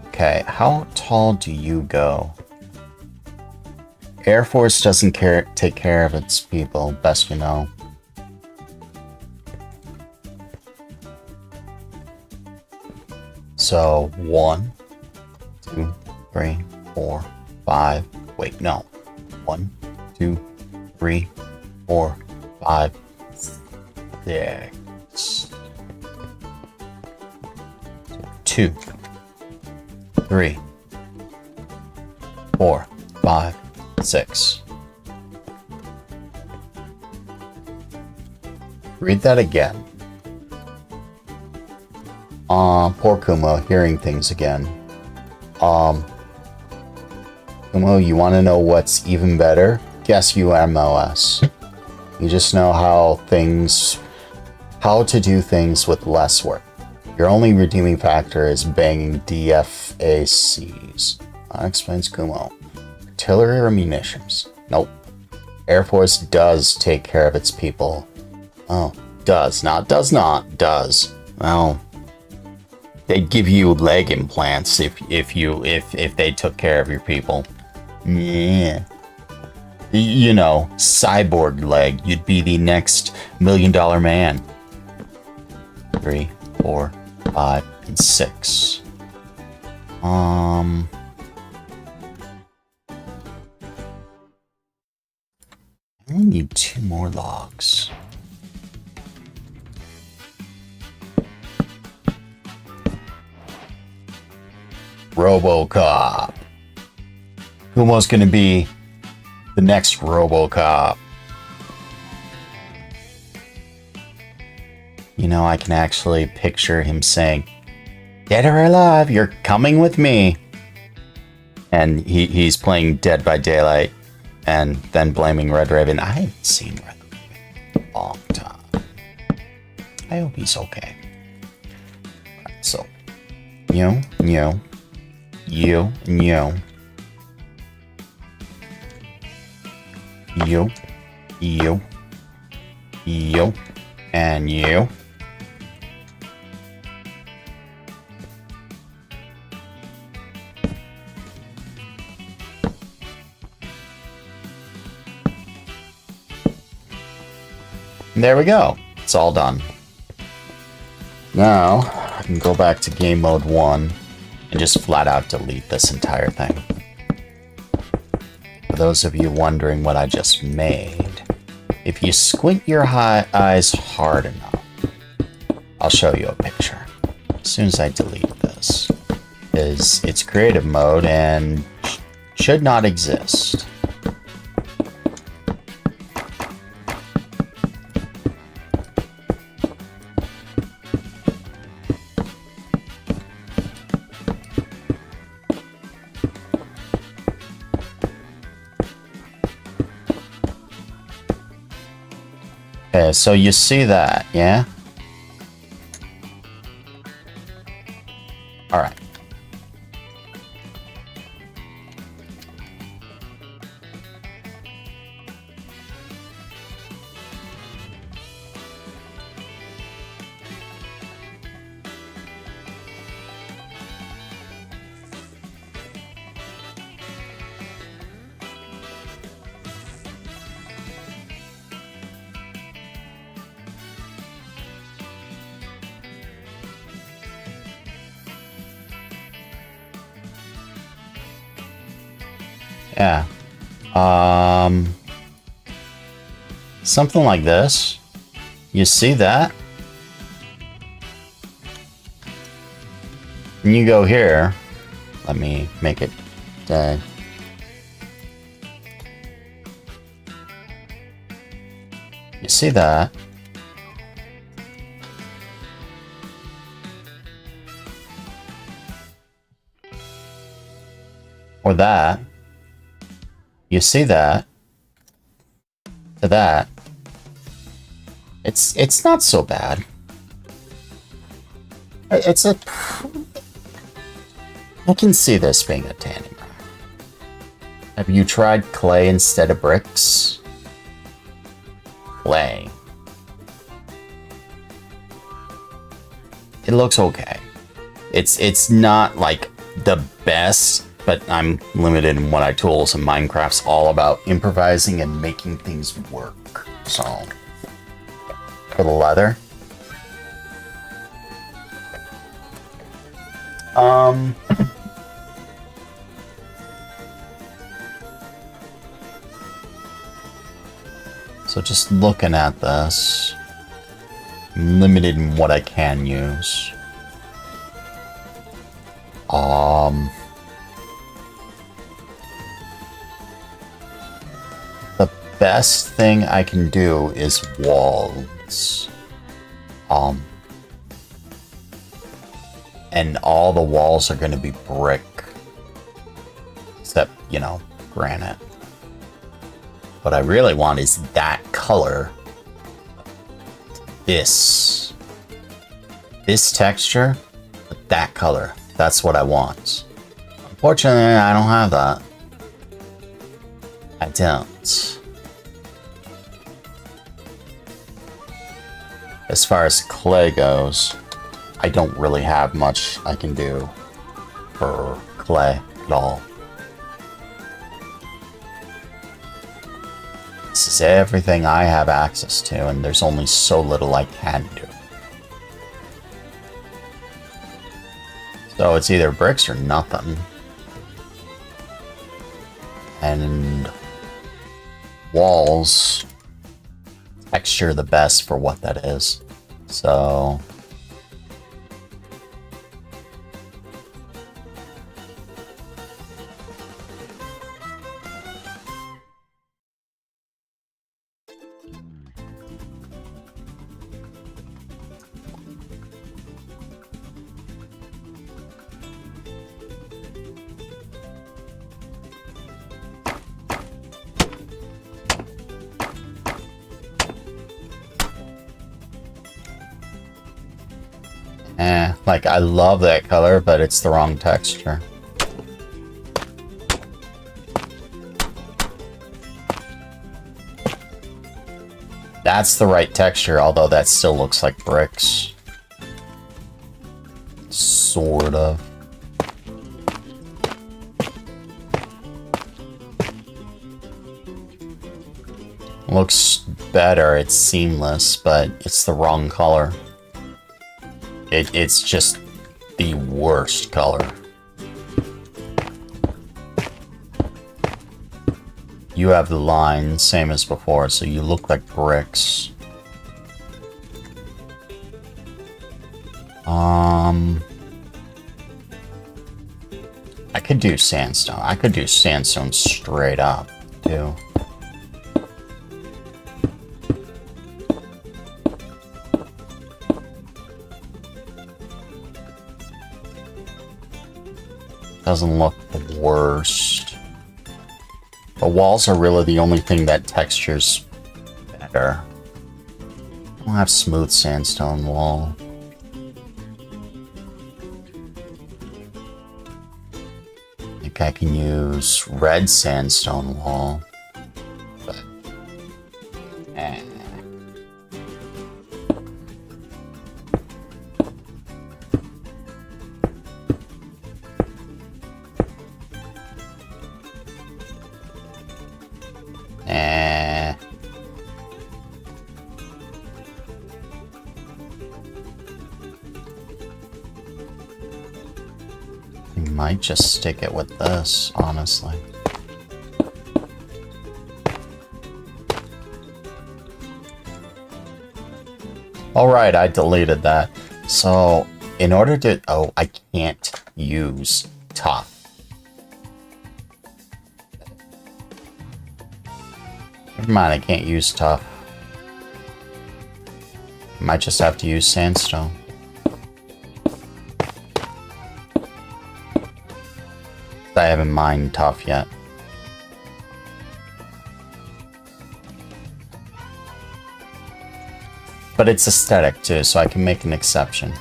Okay, how tall do you go? Air Force doesn't take care of its people, best you know. So 1, 2, 3, 4, 5. Wait, no. 1, 2, 3, 4, 5, 6. 2, 3, 4, 5, 6. Read that again. Poor Kumo, hearing things again. Kumo, you want to know what's even better? Guess UMOS. You just know how to do things with less work. Your only redeeming factor is banging DFACs. That explains Kumo. Artillery or munitions? Nope. Air Force does take care of its people. Oh, does, not does not, does. Well, they'd give you leg implants if they took care of your people. Yeah. You know, cyborg leg. You'd be the next $1 million man. 3, 4, 5, and 6. I only need 2 more logs. RoboCop. Kumo's gonna be the next RoboCop. You know, I can actually picture him saying, "Dead or alive, you're coming with me." And he's playing Dead by Daylight and then blaming Red Raven. I haven't seen Red Raven in a long time. I hope he's okay. Right, so, you, you, you, you, you, you, you, and you. There we go. It's all done. Now, I can go back to game mode 1 and just flat out delete this entire thing. For those of you wondering what I just made, if you squint your eyes hard enough, I'll show you a picture. As soon as I delete this, it's creative mode and should not exist. Okay, so you see that, yeah? Alright. Yeah. Something like this. You see that? And you go here. Let me make it dead. You see that? Or that. You see that? To that. It's not so bad. It's a... I can see this being a tanning rack. Have you tried clay instead of bricks? Clay. It looks okay. It's not like the best, but I'm limited in what I tools, and Minecraft's all about improvising and making things work. So, for the leather. So just looking at this, I'm limited in what I can use. The best thing I can do is walls. And all the walls are going to be brick. Except, you know, granite. What I really want is that color. This texture, but that color. That's what I want. Unfortunately, I don't have that. I don't. As far as clay goes, I don't really have much I can do for clay at all. This is everything I have access to, and there's only so little I can do. So it's either bricks or nothing. And walls texture the best for what that is. So Like, I love that color, but it's the wrong texture. That's the right texture, although that still looks like bricks. Sort of. Looks better, it's seamless, but it's the wrong color. It's just the worst color. You have the line, same as before, so you look like bricks. I could do sandstone. I could do sandstone straight up, too. Doesn't look the worst. The walls are really the only thing that textures better. I don't have smooth sandstone wall. I think I can use red sandstone wall. But might just stick it with this, honestly. Alright, I deleted that. So, in order to... Oh, I can't use tough. Never mind, I can't use tough. Might just have to use sandstone. I haven't mined tough yet. But it's aesthetic too, so I can make an exception.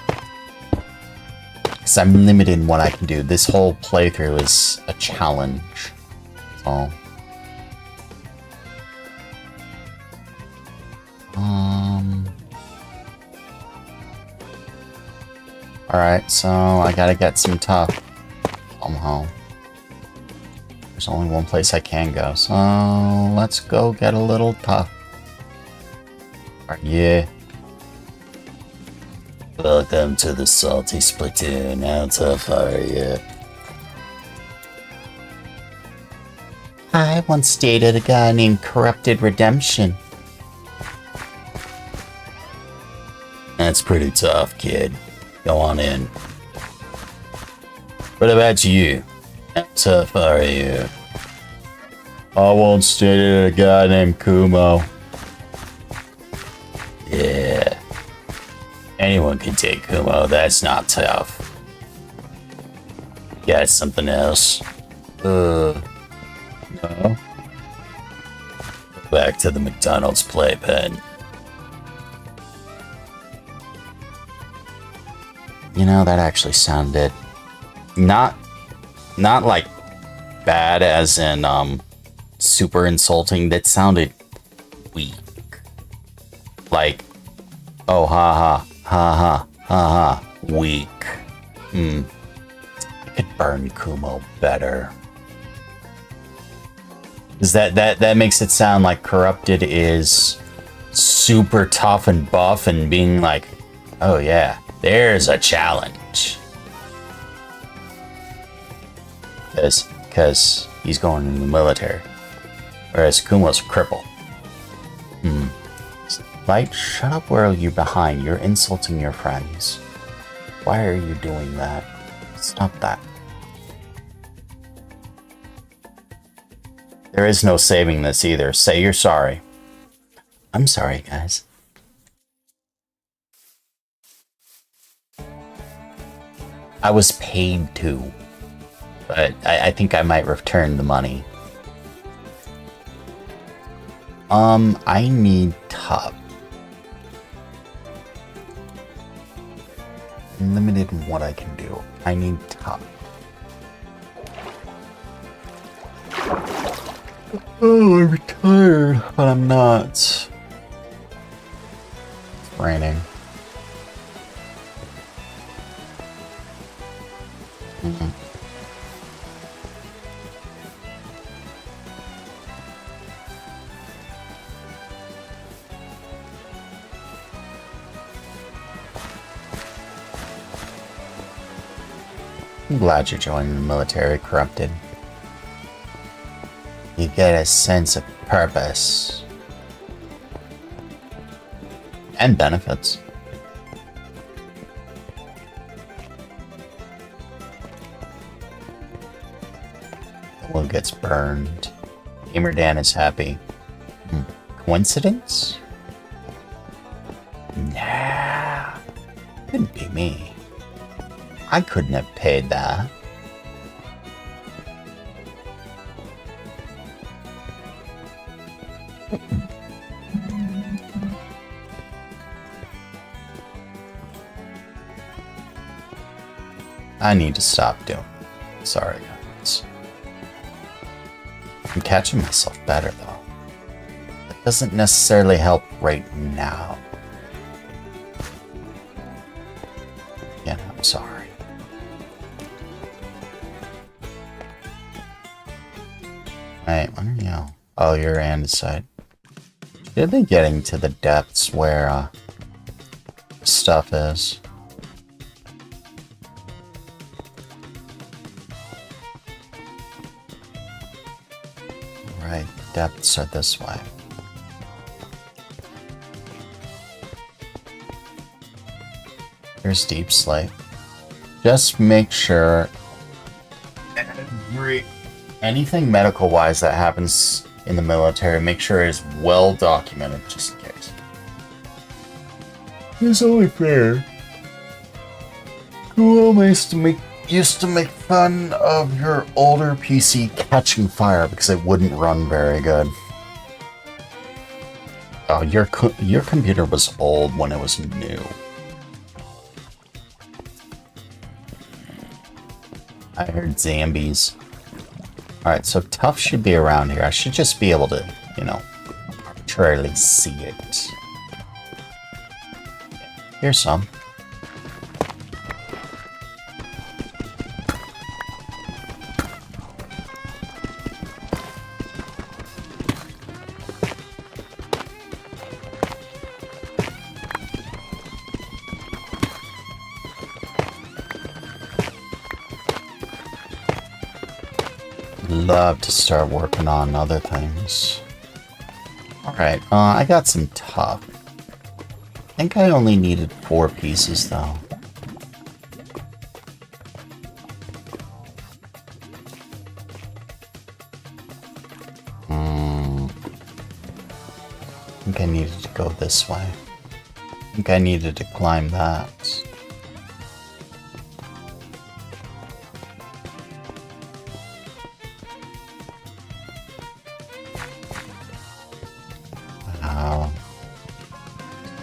Because I'm limited in what I can do. This whole playthrough is a challenge. So... Alright, so I gotta get some tough somehow. There's only one place I can go, so let's go get a little tough. Yeah. Welcome to the salty Splatoon. How tough are you? I once dated a guy named Corrupted Redemption. That's pretty tough, kid. Go on in. What about you? How tough are you? I once dated a guy named Kumo. Yeah. Anyone can take Kumo, that's not tough. Got something else? No. Back to the McDonald's playpen. You know, that actually sounded not like bad as in super insulting. That sounded weak. Like, oh ha ha, weak. I could burn Kumo better. Cause that makes it sound like Corrupted is super tough and buff and being like, oh yeah, there's a challenge. Cause he's going in the military. Whereas Kumo's a cripple. Light, shut up where you're behind. You're insulting your friends. Why are you doing that? Stop that. There is no saving this either. Say you're sorry. I'm sorry, guys. I was paid to. But I think I might return the money. I need tough. I'm limited in what I can do. I need tough. Oh, I'm tired, but I'm not. It's raining. I'm glad you're joining the military, Corrupted. You get a sense of purpose. And benefits. The world gets burned. Gamer Dan is happy. Coincidence? Nah. Couldn't be me. I couldn't have paid that. I need to stop doing it. Sorry, guys. I'm catching myself better, though. That doesn't necessarily help right now. Yeah, I'm sorry. Right, what are you? Oh, you're andesite. Should be getting to the depths where stuff is. Right, depths are this way. Here's deep slate. Just make sure anything medical wise that happens in the military, make sure it is well documented just in case. It's only fair. Who almost used to make fun of your older PC catching fire because it wouldn't run very good. Oh, your computer was old when it was new. I heard zombies. Alright, so tough should be around here. I should just be able to, you know, arbitrarily see it. Here's some. Love to start working on other things. Alright, I got some tough. I think I only needed 4 pieces though. I think I needed to go this way. I think I needed to climb that.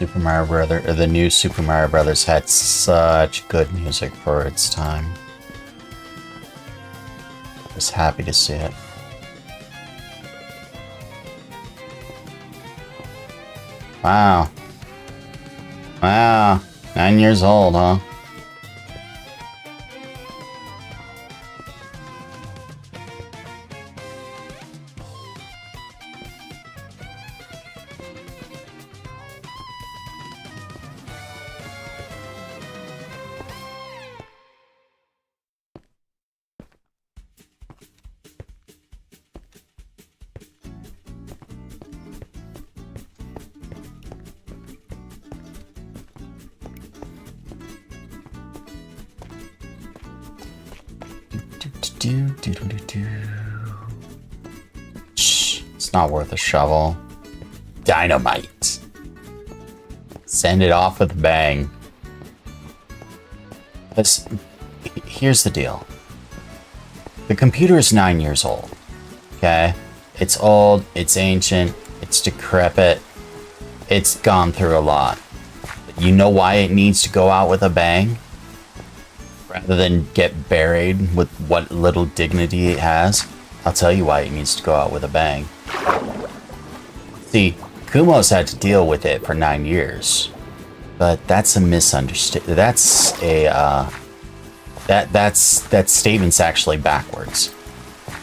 Super Mario Brothers, or the new Super Mario Brothers, had such good music for its time. I was happy to see it. Wow. Wow. 9 years old, huh? It's not worth a shovel. Dynamite. Send it off with a bang. Here's the deal. The computer is 9 years old. Okay? It's old, it's ancient, it's decrepit, it's gone through a lot. You know why it needs to go out with a bang? rather than get buried with what little dignity it has. I'll tell you why it needs to go out with a bang. See, Kumo's had to deal with it for 9 years, but that's a misunderstanding. That's a that statement's actually backwards.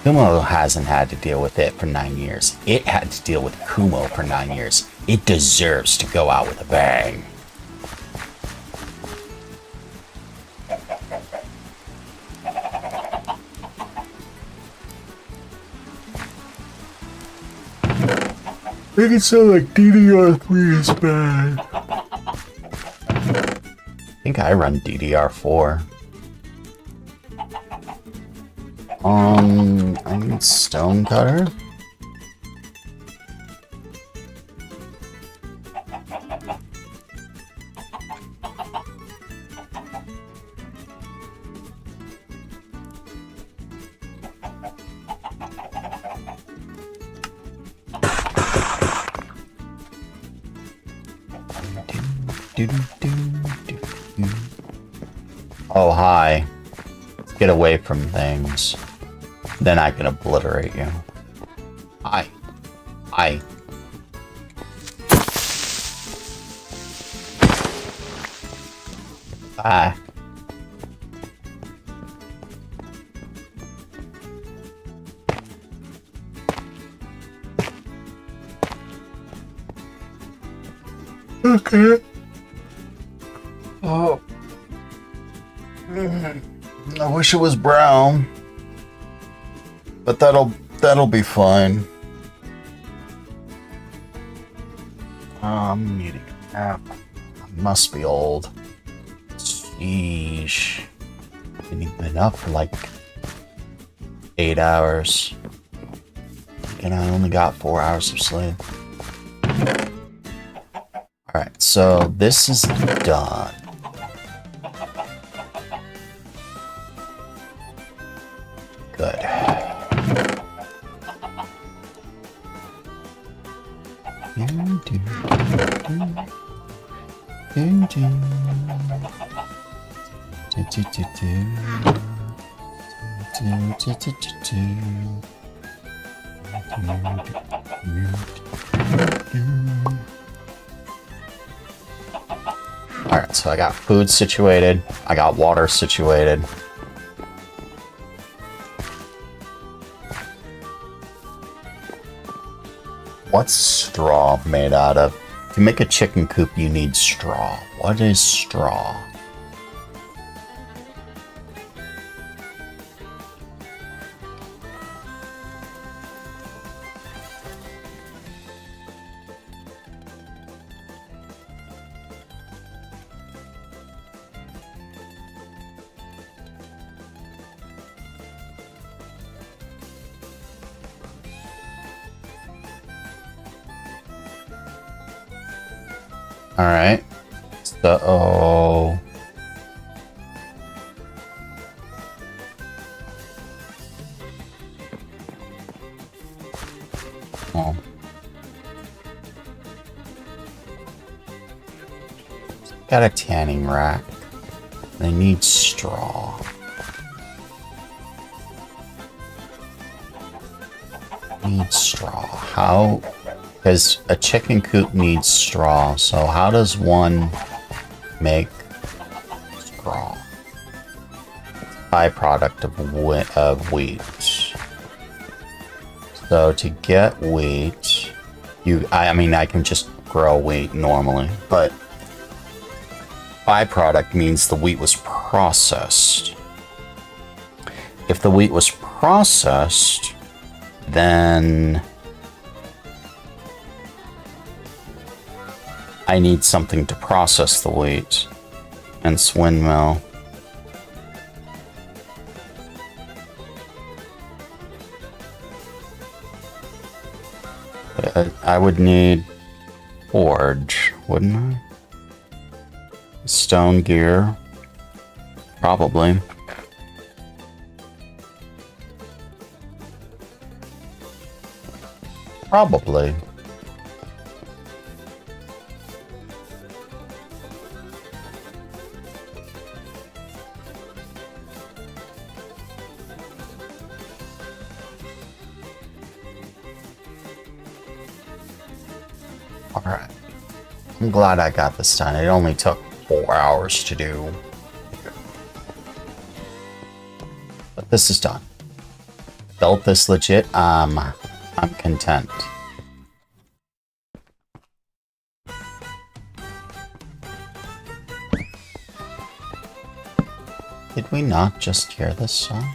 Kumo hasn't had to deal with it for 9 years. It had to deal with Kumo for 9 years. It deserves to go out with a bang. Make it sound like DDR3 is bad. I think I run DDR4. I need stone cutter. Oh, hi. Get away from things. Then I can obliterate you. Hi. Hi. Bye. Okay. Oh. I wish it was brown. But that'll be fine. I'm needing a nap. I must be old. Sheesh. Been up for like 8 hours. And I only got 4 hours of sleep. Alright, so this is done. Good. Alright, so I got food situated, I got water situated. What's straw made out of? To make a chicken coop, you need straw. What is straw? Alright. So... Oh. Got a tanning rack. They need straw. Need straw. How... Because a chicken coop needs straw, so how does one make straw? Byproduct of wheat. So to get wheat, I mean, I can just grow wheat normally, but byproduct means the wheat was processed. If the wheat was processed, then I need something to process the wheat. Hence windmill. I would need forge, wouldn't I? Stone gear. Probably. Probably. Alright. I'm glad I got this done. It only took 4 hours to do. But this is done. Built this legit. I'm content. Did we not just hear this song?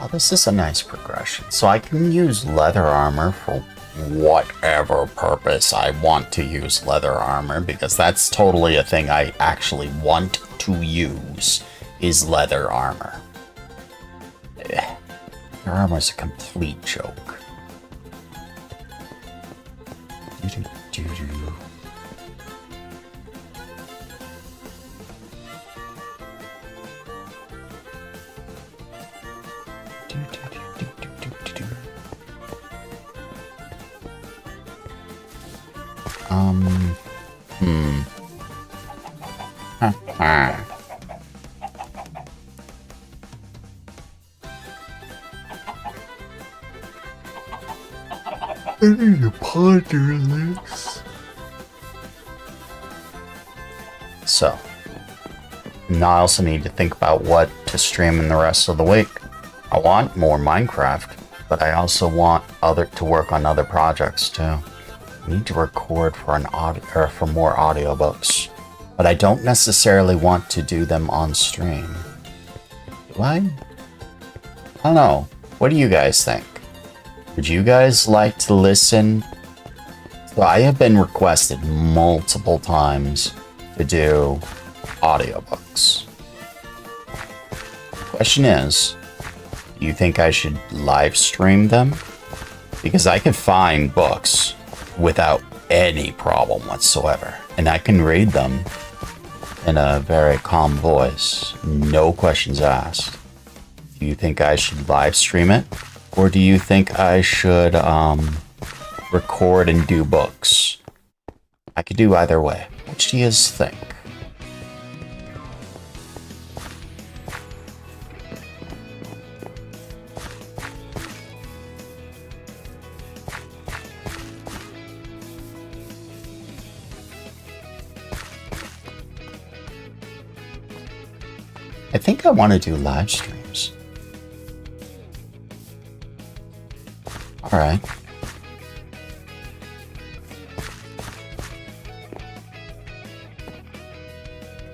Oh, this is a nice progression. So I can use leather armor for whatever purpose I want to use leather armor, because that's totally a thing I actually want to use, is leather armor. Leather armor is a complete joke. Doo-doo-doo-doo. I need to ponder this. So, now I also need to think about what to stream in the rest of the week. I want more Minecraft, but I also want to work on other projects too. I need to record for for more audiobooks, but I don't necessarily want to do them on stream. Do I? I don't know. What do you guys think? Would you guys like to listen? So I have been requested multiple times to do audiobooks. Question is, do you think I should live stream them? Because I can find books without any problem whatsoever, and I can read them in a very calm voice, no questions asked. Do you think I should live stream it? Or do you think I should record and do books? I could do either way. Which do you guys think? I think I want to do live streams. Alright.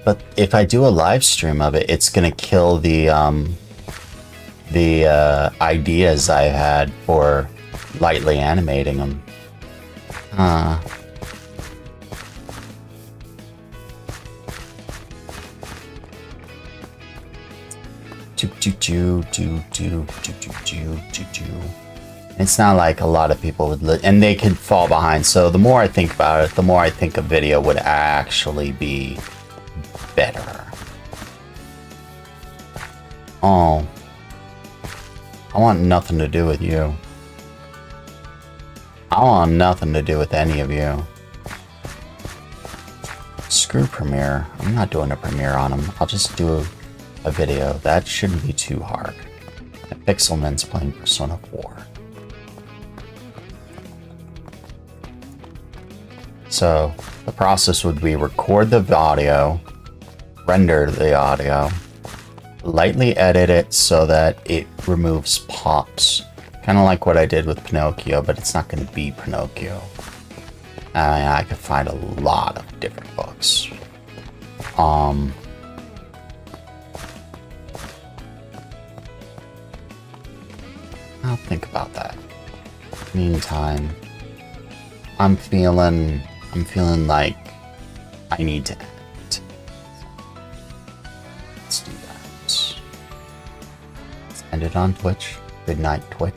But if I do a live stream of it, it's gonna kill the ideas I had for lightly animating them. It's not like a lot of people would, and they could fall behind. So the more I think about it, the more I think a video would actually be better. Oh, I want nothing to do with you. I want nothing to do with any of you. Screw Premiere. I'm not doing a Premiere on them. I'll just do a video. That shouldn't be too hard. And Pixelman's playing Persona 4. So the process would be record the audio, render the audio, lightly edit it so that it removes pops. Kind of like what I did with Pinocchio, but it's not going to be Pinocchio. I could find a lot of different books. I'll think about that. Meantime, I'm feeling like I need to act. Let's do that. Let's end it on Twitch. Good night, Twitch.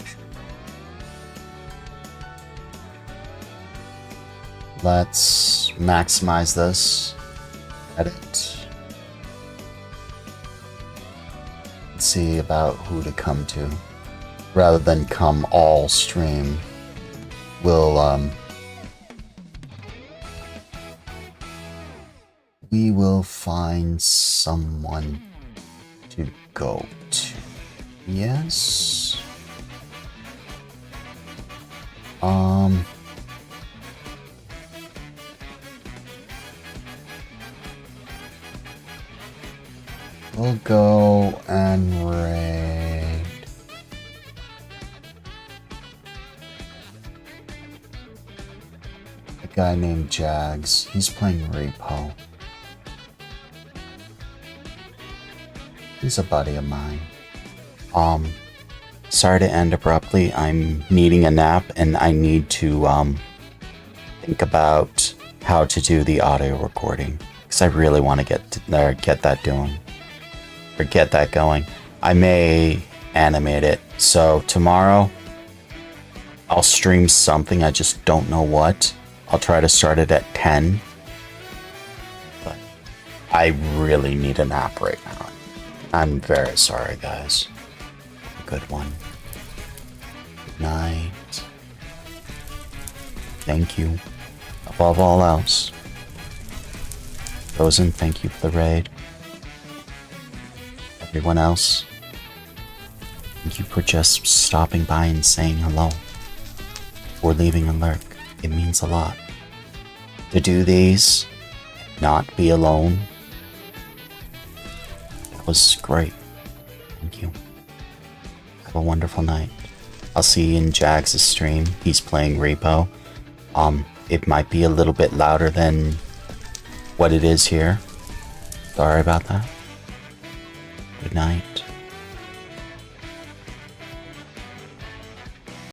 Let's maximize this. Edit. Let's see about who to come to. Rather than come all stream, we'll we will find someone to go to. Yes. We'll go and raid. A guy named Jags. He's playing Repo. He's a buddy of mine. Sorry to end abruptly. I'm needing a nap and I need to think about how to do the audio recording because I really want to get that going. I may animate it. So tomorrow I'll stream something. I just don't know what. I'll try to start it at 10. But I really need a nap right now. I'm very sorry, guys. Good one. Good night. Thank you. Above all else. Frozen, thank you for the raid. Everyone else, thank you for just stopping by and saying hello. Or leaving a lurk. It means a lot. To do these, and not be alone. That was great. Thank you. Have a wonderful night. I'll see you in Jags' stream. He's playing Repo. It might be a little bit louder than what it is here. Sorry about that. Good night.